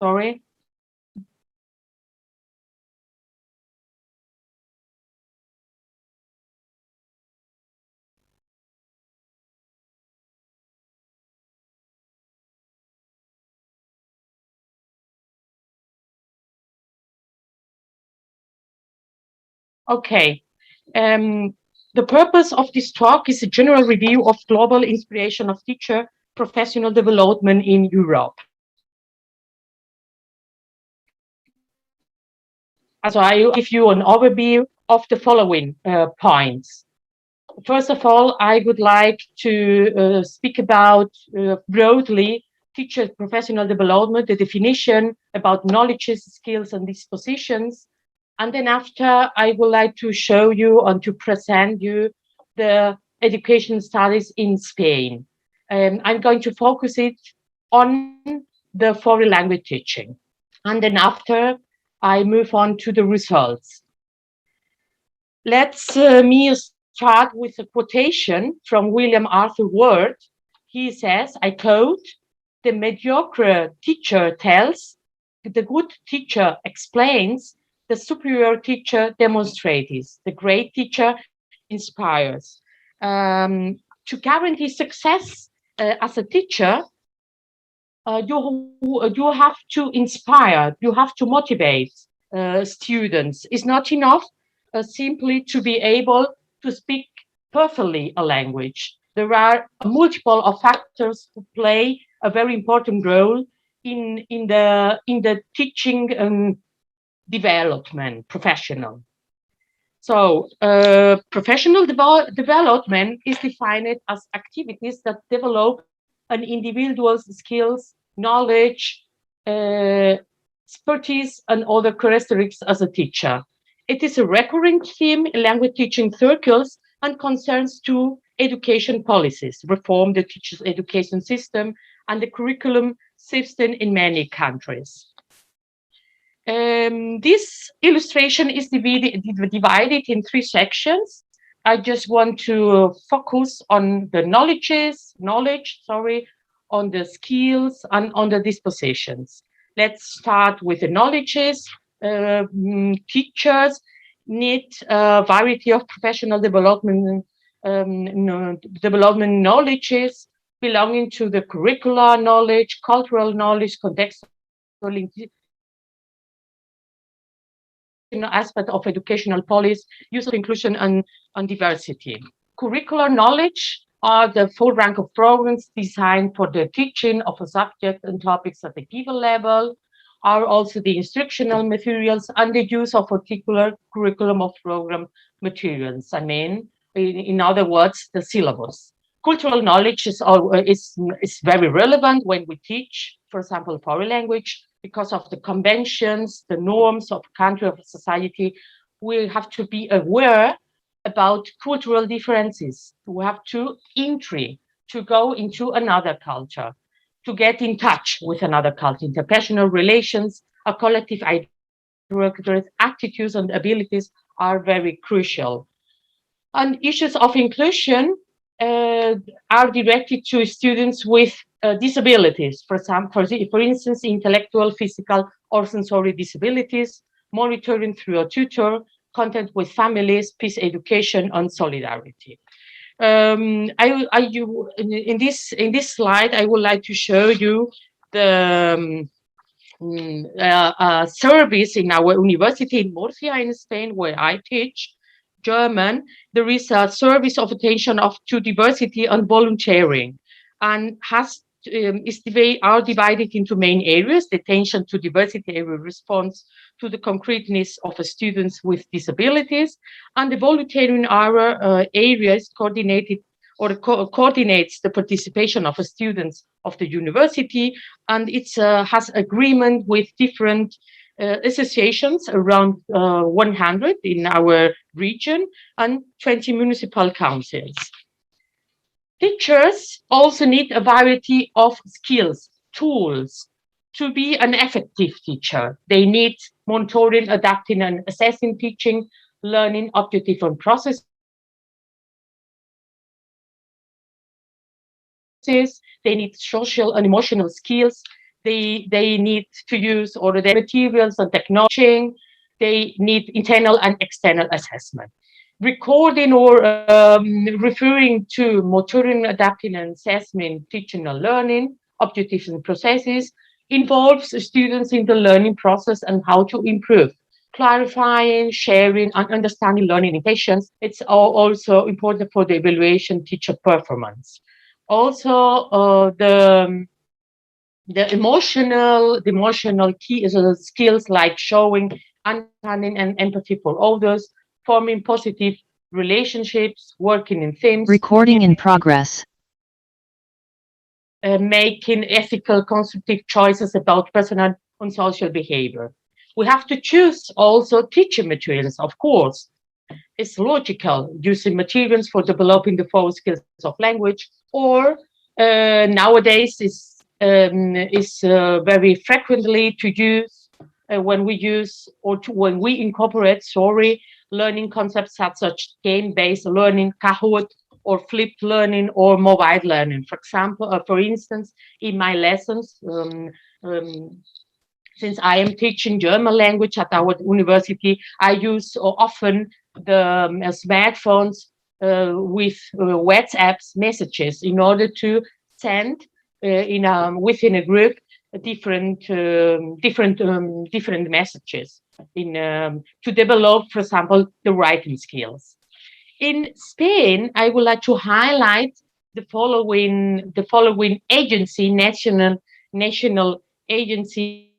Sorry. Okay. The purpose of this talk is a general review of global inspiration of teacher professional development in Europe. So I will give you an overview of the following points. First of all, I would like to speak about broadly teacher professional development, the definition about knowledges, skills, and dispositions. And then after, I would like to show you and to present you the education studies in Spain. I'm going to focus it on the foreign language teaching. And then after, I move on to the results. Let's me start with a quotation from William Arthur Ward. He says, I quote, "The mediocre teacher tells, the good teacher explains, the superior teacher demonstrates, the great teacher inspires." To guarantee success as a teacher, you have to inspire, you have to motivate students. It's not enough simply to be able to speak perfectly a language. There are multiple of factors who play a very important role in the teaching development, professional. So professional development is defined as activities that develop an individual's skills, knowledge, expertise, and other characteristics as a teacher. It is a recurring theme in language teaching circles and concerns two education policies, reform the teachers' education system and the curriculum system in many countries. This illustration is divided in 3 sections. I just want to focus on the knowledge, on the skills, and on the dispositions. Let's start with the knowledges. Teachers need a variety of professional development knowledges belonging to the curricular knowledge, cultural knowledge, contextual aspect of educational policy, use of inclusion and diversity. Curricular knowledge are the full rank of programs designed for the teaching of a subject and topics at the given level, are also the instructional materials and the use of particular curriculum of program materials. I mean, in other words, the syllabus. Cultural knowledge is very relevant when we teach, for example, foreign language, because of the conventions, the norms of country, of society. We have to be aware about cultural differences. We have to entry, to go into another culture, to get in touch with another culture. Interpersonal relations, a collective identity, attitudes and abilities are very crucial. And issues of inclusion are directed to students with disabilities, for instance, intellectual, physical, or sensory disabilities, monitoring through a tutor, contact with families, peace education, and solidarity. In this slide, I would like to show you the service in our university in Murcia in Spain, where I teach German. There is a service of attention to diversity and volunteering, and are divided into main areas: the attention to diversity area response to the concreteness of students with disabilities, and the volunteering area is coordinated or coordinates the participation of students of the university, and it has agreement with different associations, around 100 in our region, and 20 municipal councils. Teachers also need a variety of skills, tools, to be an effective teacher. They need monitoring, adapting, and assessing teaching, learning, objective and process. They need social and emotional skills. They need to use all the materials and technology. They need internal and external assessment. Recording or referring to monitoring, adapting, and assessment, teaching and learning, objectives and processes, involves students in the learning process and how to improve. Clarifying, sharing, and understanding learning intentions. It's also important for the evaluation teacher performance. Also, the emotional key skills like showing understanding and empathy for others, forming positive relationships, working in teams. Recording in progress. Making ethical, constructive choices about personal and social behavior. We have to choose also teaching materials, of course. It's logical, using materials for developing the 4 skills of language, or nowadays is very frequently to use when we incorporate learning concepts such as game-based learning, Kahoot, or flipped learning, or mobile learning. For example, for instance, in my lessons, since I am teaching German language at our university, I use often the smartphones with WhatsApp messages in order to send within a group different messages to develop, for example, the writing skills. In Spain, I would like to highlight the following agency, national agency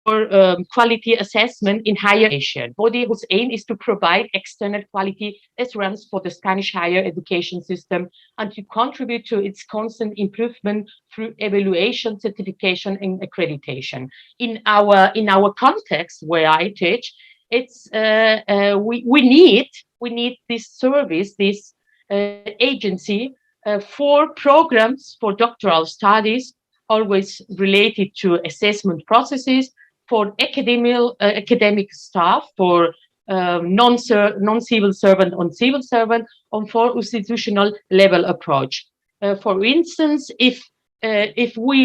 for quality assessment in higher education, body whose aim is to provide external quality assurance for the Spanish higher education system and to contribute to its constant improvement through evaluation, certification, and accreditation. In our context where I teach, it's we we need this service, this agency for programs for doctoral studies, always related to assessment processes, for academic staff, for non-civil servant on civil servant, and for institutional level approach. For instance, if we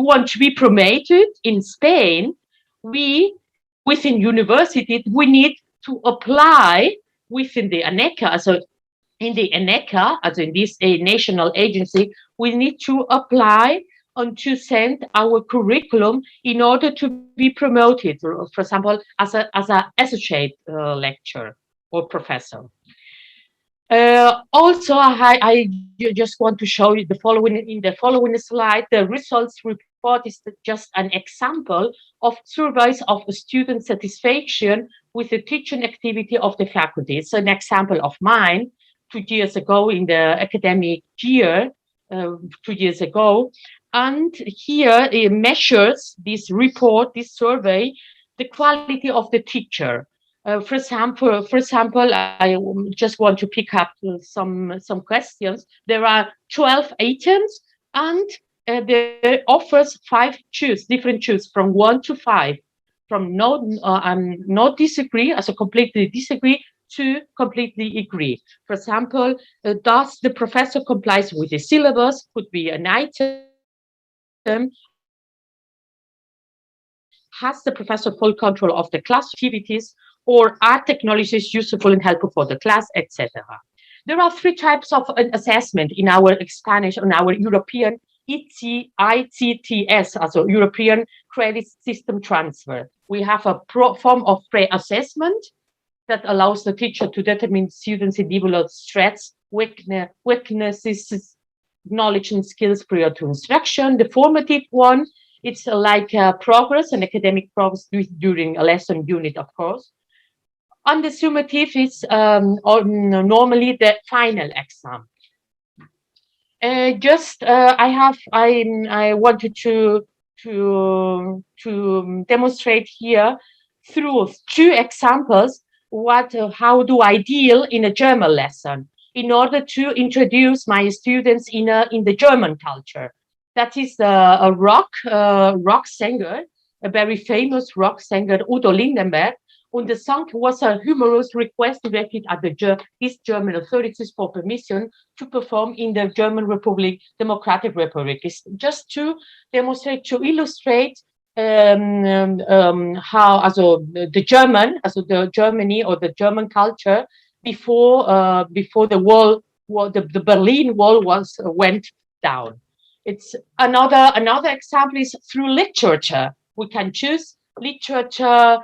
want to be promoted in Spain, we within universities we need to apply within the ANECA. So in the ANECA, as in this national agency, we need to apply and to send our curriculum in order to be promoted, for example, as an associate lecturer or professor. Also, I just want to show you the following in the following slide. The results report is just an example of surveys of student satisfaction with the teaching activity of the faculty. It's an example of mine 2 years ago in the academic year, 2 years ago. And here it measures this report, this survey, the quality of the teacher. For example, I just want to pick up some questions. There are 12 items, and there offers 5 different choose from 1 to 5, from not disagree, as a completely disagree, to completely agree. For example, does the professor complies with the syllabus? Could be an item. Has the professor full control of the class activities, or are technologies useful and helpful for the class, etc. There are 3 types of assessment in our Spanish, on our European ICTS, also European Credit System Transfer. We have a form of pre-assessment that allows the teacher to determine students' individual strengths, weaknesses, knowledge and skills prior to instruction. The formative one, it's like progress and academic progress during a lesson unit, of course. And the summative is normally the final exam. I wanted to demonstrate here through 2 examples how do I deal in a German lesson in order to introduce my students in the German culture. That is a rock singer, a very famous rock singer, Udo Lindenberg. And the song was a humorous request directed at his German authorities for permission to perform in the German Democratic Republic. It's just to demonstrate, to illustrate how, the Germany or the German culture before the Berlin Wall went down. It's another example is through literature. We can choose literature,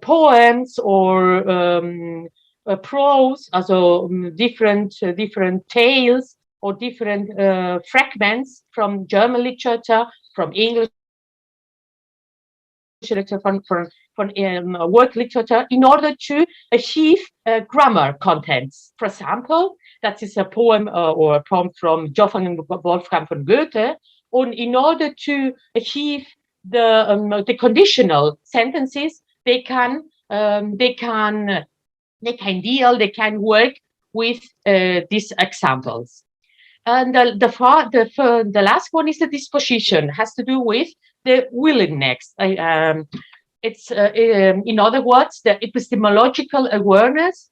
poems or prose, also different tales or different fragments from German literature, from English literature, from work literature, in order to achieve grammar contents. For example, that is a poem or a poem from Johann Wolfgang von Goethe. And in order to achieve the conditional sentences, they can work with these examples. And the last one is the disposition, has to do with the willingness. It's in other words, the epistemological awareness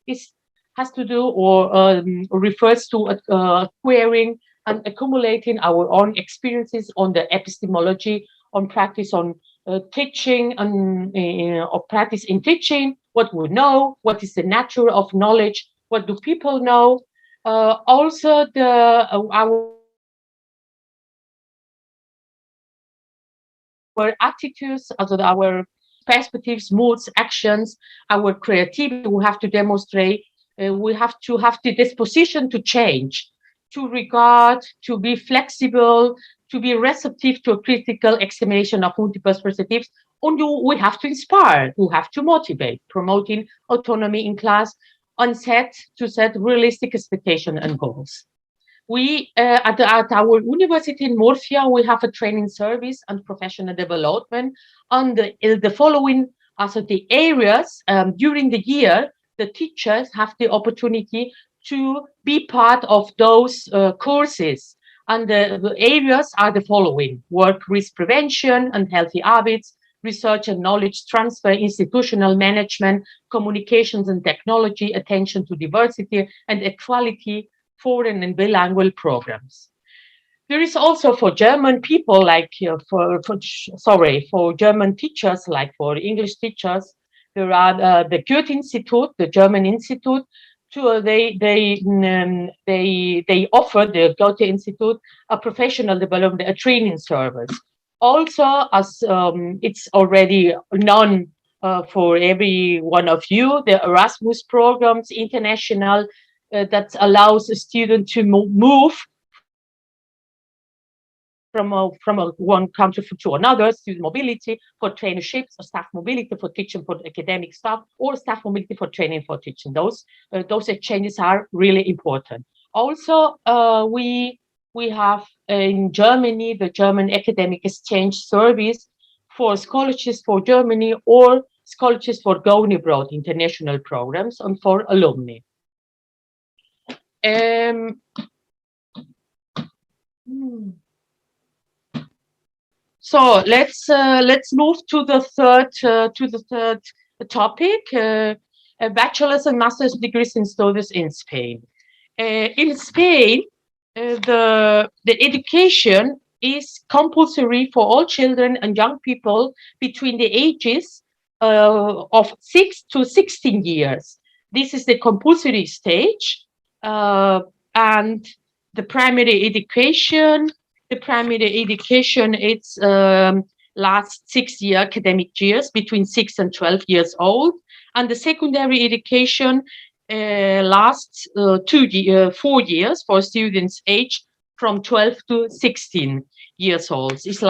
has to do or refers to acquiring and accumulating our own experiences on the epistemology, on practice, on teaching, or practice in teaching, what we know, what is the nature of knowledge, what do people know, also our attitudes, also our perspectives, moods, actions, our creativity. We have to demonstrate, we have to have the disposition to change, to regard, to be flexible, to be receptive to a critical examination of multiple perspectives. And we have to inspire, we have to motivate, promoting autonomy in class, and set realistic expectations and goals. We at our university in Murcia, we have a training service and professional development on the following, also the areas during the year. the teachers have the opportunity to be part of those courses. And the areas are the following: work risk prevention and healthy habits, research and knowledge transfer, institutional management, communications and technology, attention to diversity and equality, foreign and bilingual programs. There is also for German people, like for German teachers, like for English teachers, there are the Goethe Institute, the German Institute. They offer, the Goethe Institute, a professional development, a training service. Also, as it's already known for every one of you, the Erasmus programs, international, that allows a student to move from one country to another, student mobility for traineeships, or staff mobility for teaching for academic staff, or staff mobility for training for teaching. Those exchanges are really important. Also, we have in Germany the German Academic Exchange Service for scholarships for Germany or scholarships for going abroad, international programs, and for alumni. So let's move to the third topic: bachelor's and master's degrees in studies in Spain. In Spain, the education is compulsory for all children and young people between the ages of 6 to 16 years. This is the compulsory stage, and the primary education. The primary education, it's last 6 year academic years, between 6 and 12 years old, and the secondary education lasts 4 years for students aged from 12 to 16 years old. It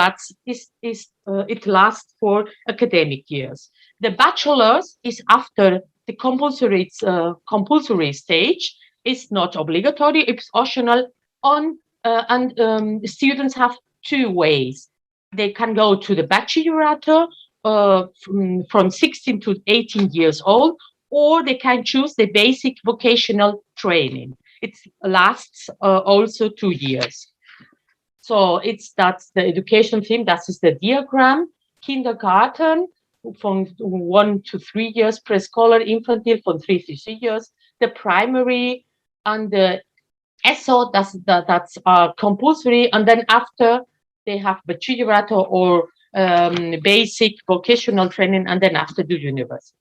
lasts for academic years. The bachelor's is after the compulsory stage. It's not obligatory, it's optional. Students have two ways. They can go to the bachelorate from 16 to 18 years old, or they can choose the basic vocational training. It lasts also 2 years. So that's the education theme. That is the diagram. Kindergarten from 1 to 3 years, preschooler, infantile from 3 to 6 years, the primary and the ESO, that's compulsory, and then after they have bachillerato or basic vocational training, and then after the university.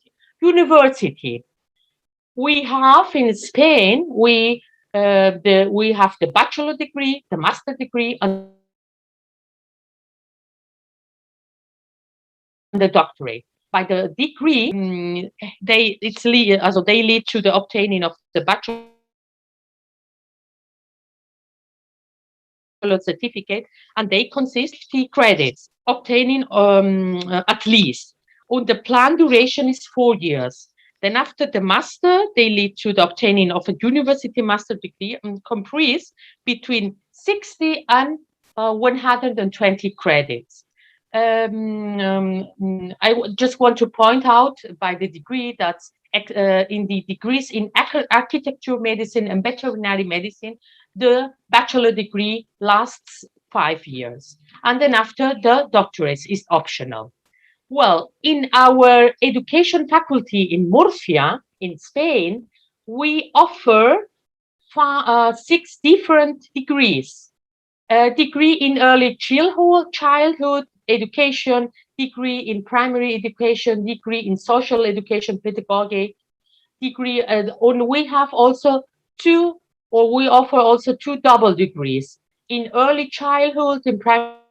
We have in Spain, we have the bachelor degree, the master degree, and the doctorate. By the degree, they lead to the obtaining of the bachelor certificate, and they consist 3 credits, obtaining at least. And the planned duration is 4 years. Then after the master, they lead to the obtaining of a university master degree and comprise between 60 and 120 credits. I just want to point out by the degree that in the degrees in architecture medicine and veterinary medicine, the bachelor degree lasts 5 years. And then after, the doctorate is optional. Well, in our education faculty in Murcia, in Spain, we offer 6 different degrees. A degree in early childhood education, degree in primary education, degree in social education pedagogy, degree, and we have also we offer also 2 double degrees in early childhood, in primary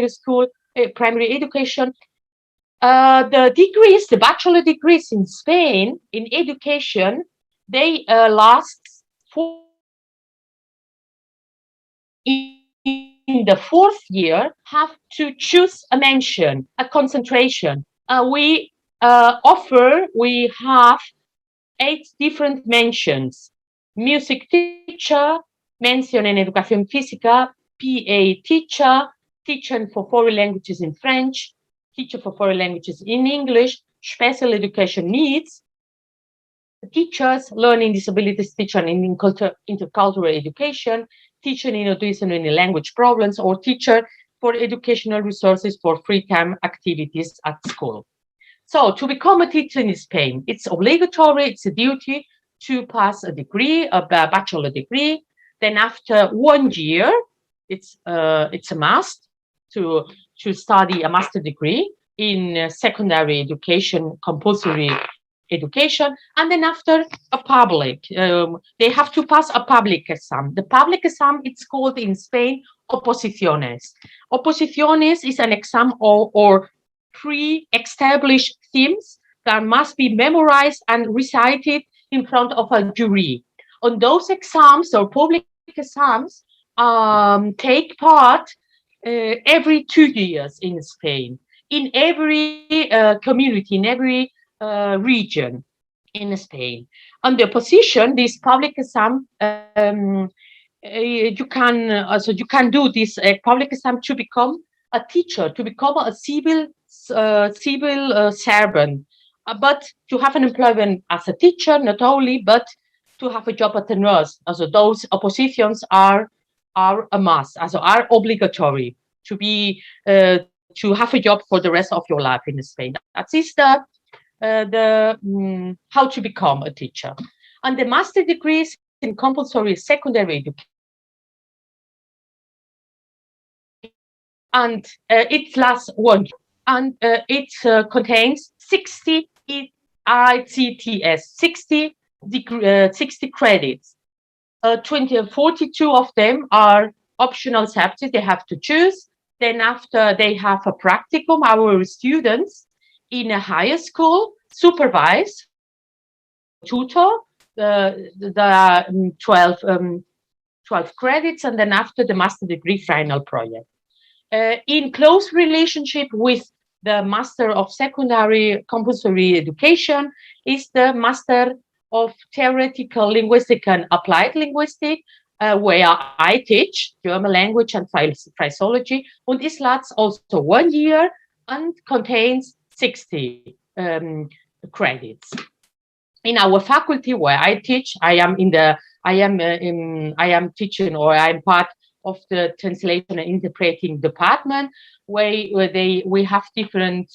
school, primary education. The bachelor degrees in Spain in education, they last in the 4th year, have to choose a mention, a concentration. We have 8 different mentions: music teacher, mención en educación física, PA teacher, teacher for foreign languages in French, teacher for foreign languages in English, special education needs, teachers, learning disabilities teacher in intercultural education, teacher in autism and language problems, or teacher for educational resources for free time activities at school. So to become a teacher in Spain, it's obligatory, it's a duty to pass a degree, a bachelor degree. Then after 1 year, it's a must to study a master degree in secondary education, compulsory education. And then after a public, they have to pass a public exam. The public exam, it's called in Spain, oposiciones. Oposiciones is an exam or pre-established themes that must be memorized and recited in front of a jury. On those exams or public exams, take part every 2 years in Spain, in every community, in every region in Spain. On the opposition, this public exam, you can do this public exam to become a teacher, to become a civil servant, but to have an employment as a teacher, not only, but to have a job as a nurse. Also, those oppositions are a must, also are obligatory to be to have a job for the rest of your life in Spain. That is how to become a teacher. And the master degrees in compulsory secondary education, and it lasts 1 year, and it contains 60 ICTS, 60 credits. 42 of them are optional subjects they have to choose. Then after they have a practicum, our students in a higher school supervise, tutor, the 12 credits, and then after the master degree final project. In close relationship with the Master of Secondary Compulsory Education is the Master of Theoretical Linguistic and Applied Linguistic, where I teach German language and phraseology, and this lasts also 1 year and contains 60 credits. In our faculty where I teach, I am teaching, or I am part of the translation and interpreting department, where we have different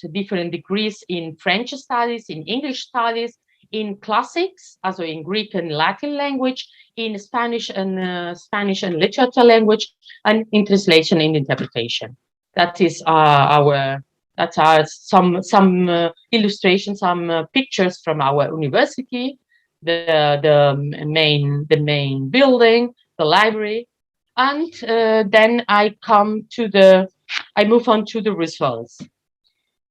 degrees in French studies, in English studies, in classics, also in Greek and Latin language, in Spanish and literature language, and in translation and interpretation. That is some illustrations, some pictures from our university, the main building, the library, and then I move on to the results.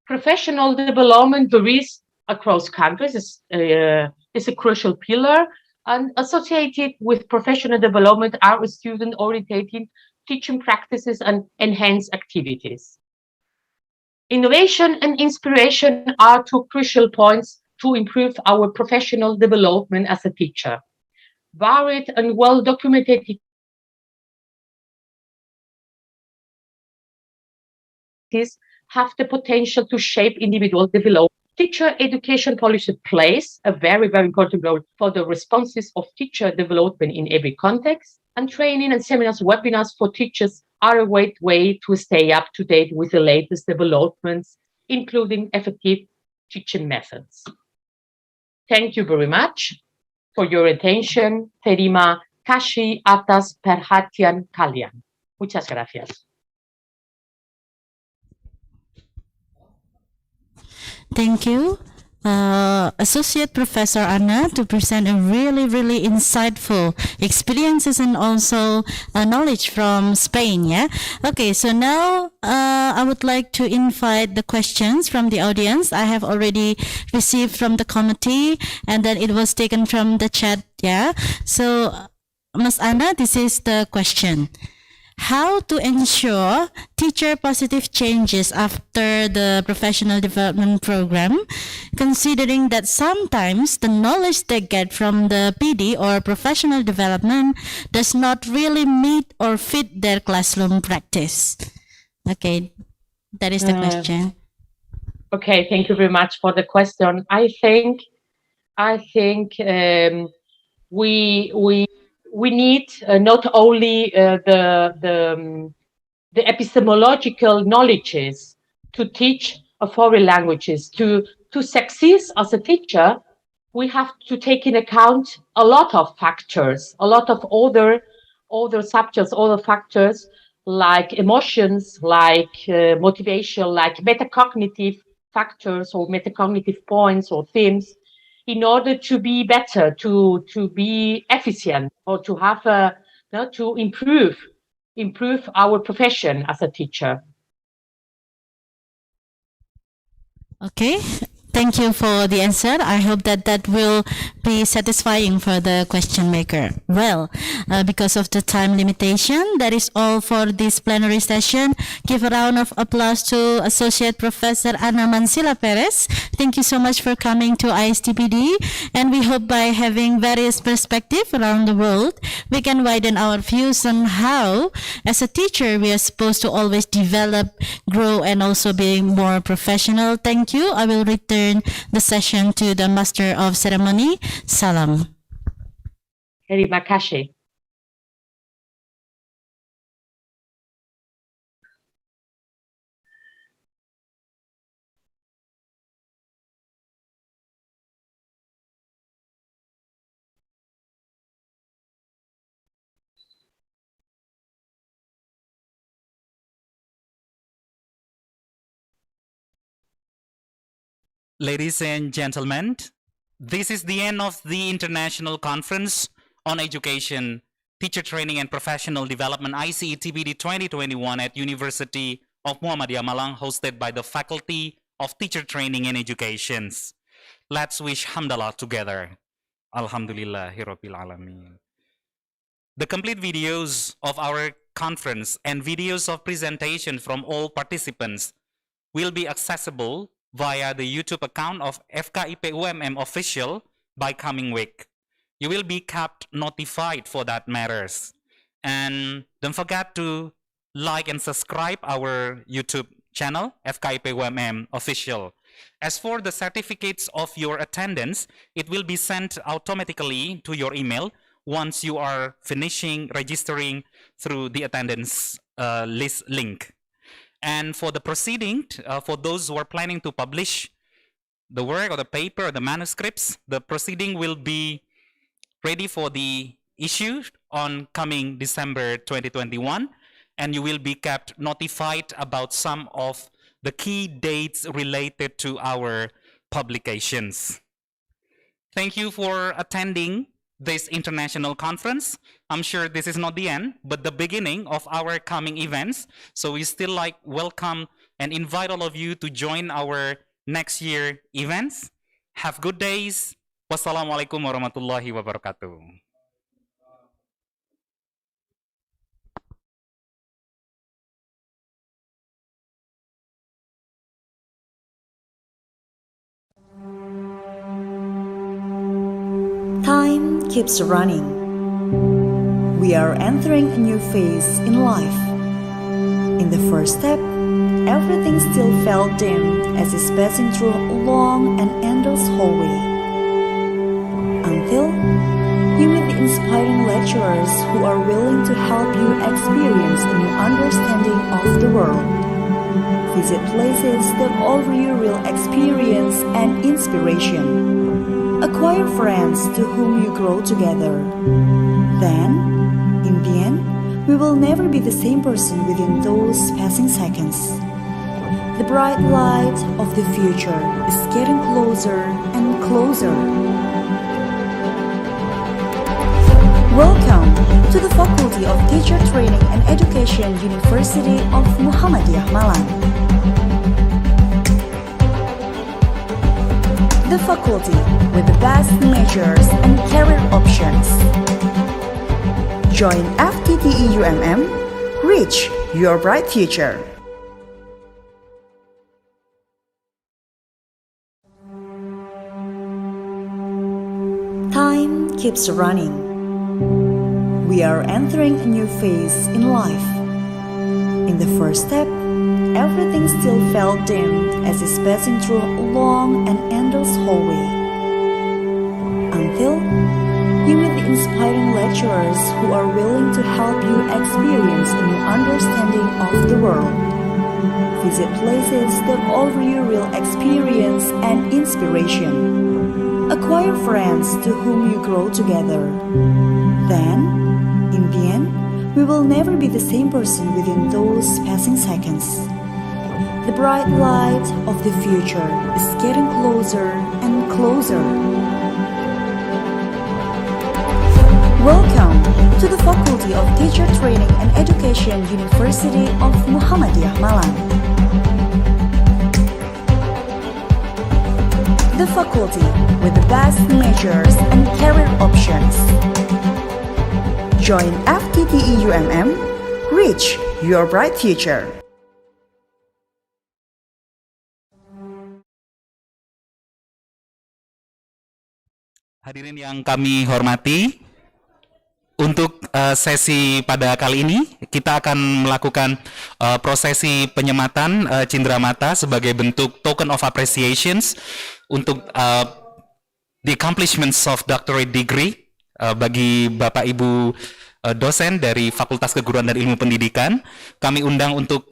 Professional development varies across countries, is a crucial pillar, and associated with professional development are student-oriented teaching practices and enhanced activities. Innovation and inspiration are two crucial points to improve our professional development as a teacher. Varied and well-documented have the potential to shape individual development. Teacher education policy plays a very, very important role for the responses of teacher development in every context, and training and seminars, webinars for teachers are a great way to stay up to date with the latest developments, including effective teaching methods. Thank you very much for your attention. Terima kasih atas perhatian kalian. Muchas gracias. Thank you, Associate Professor Anna, to present a really insightful experiences and also knowledge from Spain. Yeah. Okay. So now I would like to invite the questions from the audience. I have already received from the committee, and then it was taken from the chat. Yeah. So, Ms. Anna, this is the question. How to ensure teacher positive changes after the professional development program, considering that sometimes the knowledge they get from the PD or professional development does not really meet or fit their classroom practice? Okay, that is the question. Okay, thank you very much for the question. I think we need not only the epistemological knowledges to teach foreign languages. To succeed as a teacher, we have to take in account a lot of factors, a lot of other subjects, other factors like emotions, like motivation, like metacognitive factors or metacognitive points or themes, in order to be better, to be efficient, or to have to improve our profession as a teacher. Okay, thank you for the answer. I hope that that will be satisfying for the question maker. Well, because of the time limitation, that is all for this plenary session. Give a round of applause to Associate Professor Ana Mansilla Perez. Thank you so much for coming to ICE-TPD, and we hope by having various perspectives around the world, we can widen our views on how, as a teacher, we are supposed to always develop, grow, and also being more professional. Thank you. I will return the session to the Master of Ceremony. Salam. Terima kasih. Ladies and gentlemen, this is the end of the International Conference on Education, Teacher Training and Professional Development ICE-TPD 2021 at University of Muhammadiyah Malang, hosted by the Faculty of Teacher Training and Education. Let's wish Hamdalah together. Alhamdulillahirabbil alamin. The complete videos of our conference and videos of presentation from all participants will be accessible via the YouTube account of FKIP-UMM official by coming week. You will be kept notified for that matters. And don't forget to like and subscribe our YouTube channel, FKIP-UMM official. As for the certificates of your attendance, it will be sent automatically to your email once you are finishing registering through the attendance list link. And for the proceeding, for those who are planning to publish the work or the paper or the manuscripts, the proceeding will be ready for the issue on coming December 2021, and you will be kept notified about some of the key dates related to our publications. Thank you for attending this international conference. I'm sure this is not the end, but the beginning of our coming events. So we still like welcome and invite all of you to join our next year events. Have good days. Wassalamualaikum warahmatullahi wabarakatuh. Time keeps running. We are entering a new phase in life. In the first step, everything still felt dim as it's passing through a long and endless hallway. Until you meet the inspiring lecturers who are willing to help you experience a new understanding of the world. Visit places that offer you real experience and inspiration. Acquire friends to whom you grow together. Then, in the end, we will never be the same person within those passing seconds. The bright light of the future is getting closer and closer. Welcome to the Faculty of Teacher Training and Education, University of Muhammadiyah Malang. The faculty with the best majors and career options. Join FTTE-UMM, reach your bright future. Time keeps running. We are entering a new phase in life. In the first step, everything still felt dimmed as he's passing through a long and endless hallway. Until you meet the inspiring lecturers who are willing to help you experience a new understanding of the world. Visit places that offer you real experience and inspiration. Acquire friends to whom you grow together. Then, in the end, we will never be the same person within those passing seconds. The bright light of the future is getting closer and closer. Welcome to the Faculty of Teacher Training and Education, University of Muhammadiyah Malang. The faculty with the best majors and career options. Join FTTE UMM, reach your bright future. Hadirin yang kami hormati, untuk sesi pada kali ini kita akan melakukan prosesi penyematan cindramata sebagai bentuk token of appreciations untuk the accomplishments of doctorate degree bagi Bapak Ibu dosen dari Fakultas Keguruan dan Ilmu Pendidikan. Kami undang untuk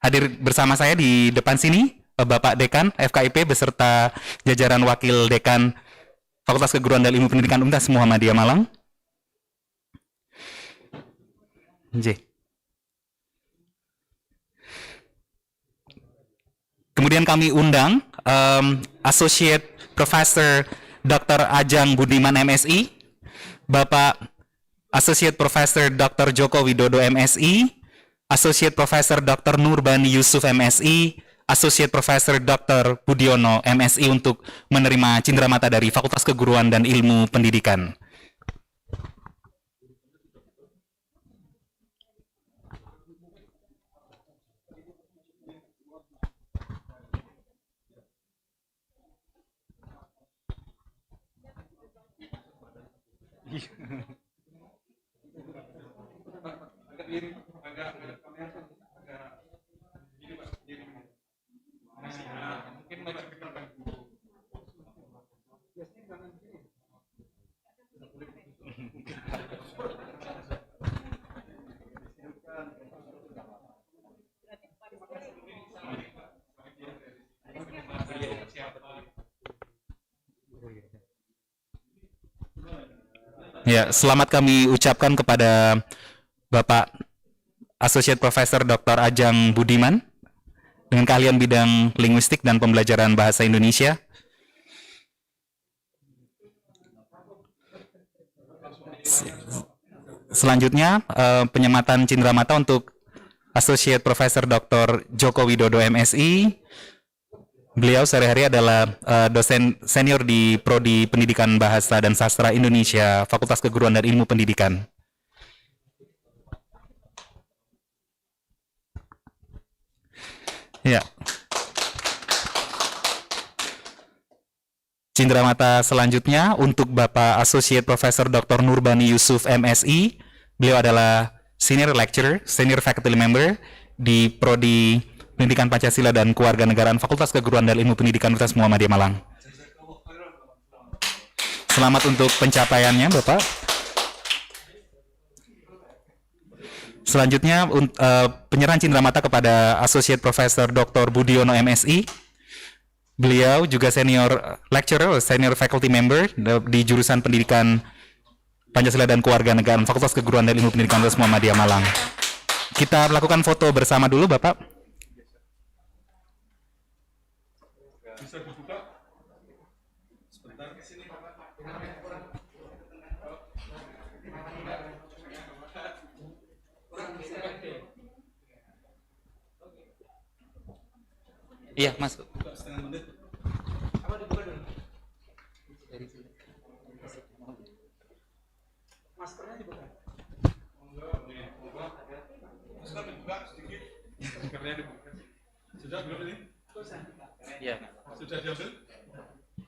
hadir bersama saya di depan sini Bapak Dekan FKIP beserta jajaran Wakil Dekan Fakultas Keguruan dan Ilmu Pendidikan Universitas Muhammadiyah Malang. Kemudian kami undang Associate Professor Dr. Ajang Budiman MSI, Bapak Associate Professor Dr. Joko Widodo MSI, Associate Professor Dr. Nurbani Yusuf MSI, Associate Professor Dr. Budiono MSI untuk menerima cindramata dari Fakultas Keguruan dan Ilmu Pendidikan. Ya, selamat kami ucapkan kepada Bapak Associate Professor Dr. Ajang Budiman dengan keahlian bidang linguistik dan pembelajaran bahasa Indonesia. Selanjutnya, penyematan cindramata untuk Associate Professor Dr. Joko Widodo MSI. Beliau sehari-hari adalah dosen senior di Prodi Pendidikan Bahasa dan Sastra Indonesia, Fakultas Keguruan dan Ilmu Pendidikan. Ya. Cindramata selanjutnya untuk Bapak Associate Professor Dr. Nurbani Yusuf MSI. Beliau adalah Senior Lecturer, Senior Faculty Member di Prodi Pendidikan Pancasila dan Kewarganegaraan Fakultas Keguruan dan Ilmu Pendidikan Universitas Muhammadiyah Malang. Selamat untuk pencapaiannya, Bapak. Selanjutnya, penyerahan cindramata kepada Associate Professor Dr. Budiono MSI. Beliau juga Senior Lecturer, Senior Faculty Member di jurusan Pendidikan Pancasila dan Kewarganegaraan Fakultas Keguruan dan Ilmu Pendidikan Universitas Muhammadiyah Malang. Kita lakukan foto bersama dulu, Bapak. Bisa dibuka sebentar ke sini. Iya, Mas. Setengah menit. Maskernya dibuka. Masker dibuka sedikit. Maskernya dibuka. Sudah belum ini? Iya. Sudah diambil?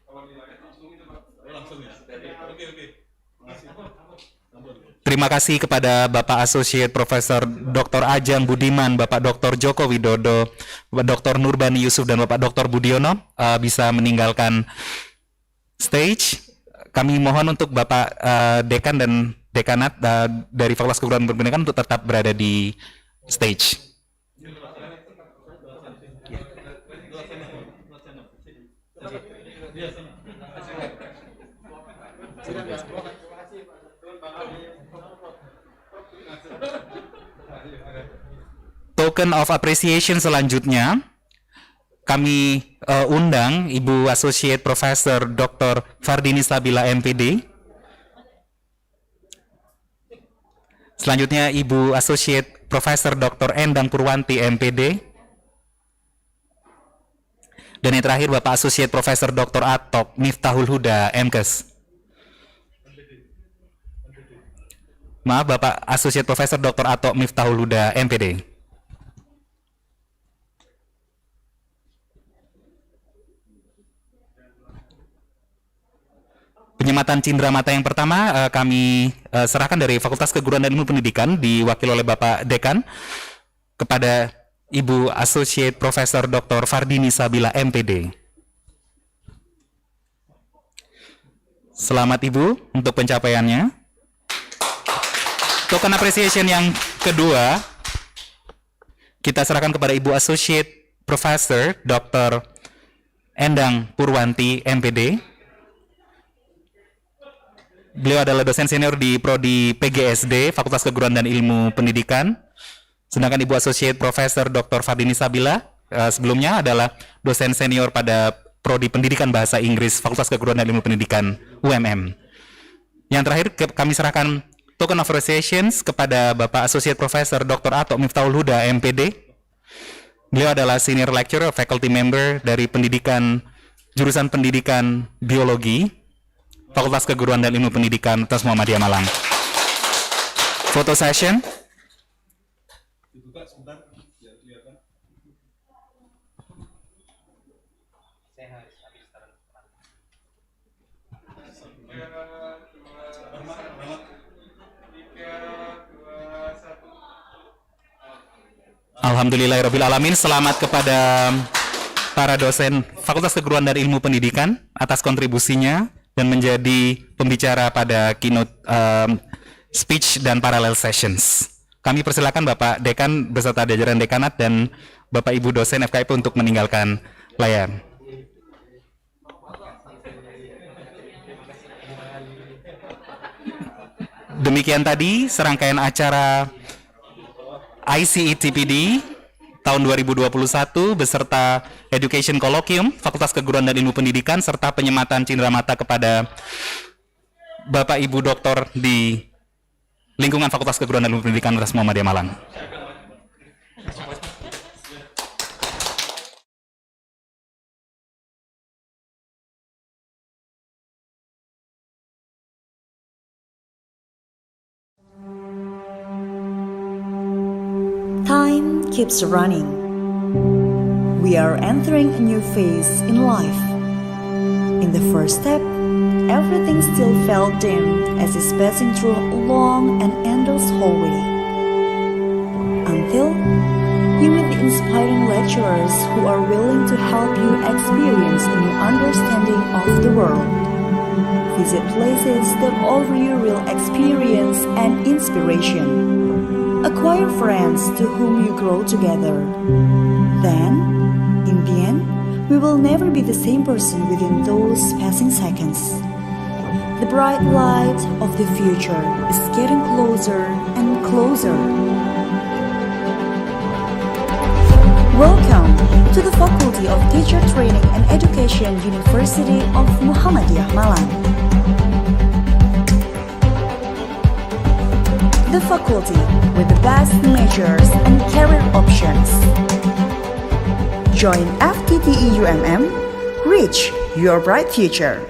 Kalau nilainya langsung itu Pak? Langsung ya? Oke. Terima kasih kepada Bapak Associate Profesor Dr. Ajeng Budiman, Bapak Dr. Joko Widodo, Bapak Dr. Nurbani Yusuf, dan Bapak Dr. Budiono bisa meninggalkan stage. Kami mohon untuk Bapak Dekan dan Dekanat dari Fakultas Keguruan Berpendidikan untuk tetap berada di stage. Token of appreciation selanjutnya kami undang Ibu Associate Professor Dr. Fardini Sabila MPD. Selanjutnya Ibu Associate Professor Dr. Endang Purwanti MPD. Dan yang terakhir Bapak Associate Professor Dr. Atok Miftahul Huda MKes. Maaf, Bapak Associate Professor Dr. Atok Miftahul Huda MPD. Penyematan cindera mata yang pertama kami serahkan dari Fakultas Keguruan dan Ilmu Pendidikan, diwakili oleh Bapak Dekan, kepada Ibu Associate Professor Dr. Fardini Sabila MPD. Selamat Ibu untuk pencapaiannya. Token appreciation yang kedua kita serahkan kepada Ibu Associate Professor Dr. Endang Purwanti MPD. Beliau adalah dosen senior di Prodi PGSD, Fakultas Keguruan dan Ilmu Pendidikan. Sedangkan Ibu Associate Professor Dr. Fardini Sabila sebelumnya adalah dosen senior pada Prodi Pendidikan Bahasa Inggris, Fakultas Keguruan dan Ilmu Pendidikan, UMM. Yang terakhir kami serahkan token of appreciation kepada Bapak Associate Professor Dr. Atok Miftahul Huda, MPD. Beliau adalah senior lecturer, faculty member dari jurusan pendidikan biologi, Fakultas Keguruan dan Ilmu Pendidikan Universitas Muhammadiyah Malang. Photo session. Alhamdulillahirrabbilalamin. Selamat kepada para dosen Fakultas Keguruan dan Ilmu Pendidikan atas kontribusinya dan menjadi pembicara pada keynote speech dan parallel sessions. Kami persilakan Bapak Dekan beserta jajaran dekanat dan Bapak Ibu dosen FKIP untuk meninggalkan layar. Demikian tadi serangkaian acara ICE-TPD tahun 2021 beserta Education Colloquium Fakultas Keguruan dan Ilmu Pendidikan serta penyematan cindera mata kepada Bapak Ibu Doktor di lingkungan Fakultas Keguruan dan Ilmu Pendidikan Universitas Muhammadiyah Malang. Time keeps running. We are entering a new phase in life. In the first step, everything still felt dim as it's passing through a long and endless hallway. Until you meet the inspiring lecturers who are willing to help you experience a new understanding of the world. Visit places that offer you real experience and inspiration. Acquire friends to whom you grow together. Then, in the end, we will never be the same person within those passing seconds. The bright light of the future is getting closer and closer. Welcome to the Faculty of Teacher Training and Education, University of Muhammadiyah Malang. The faculty with the best majors and career options. Join FTTE UMM, reach your bright future.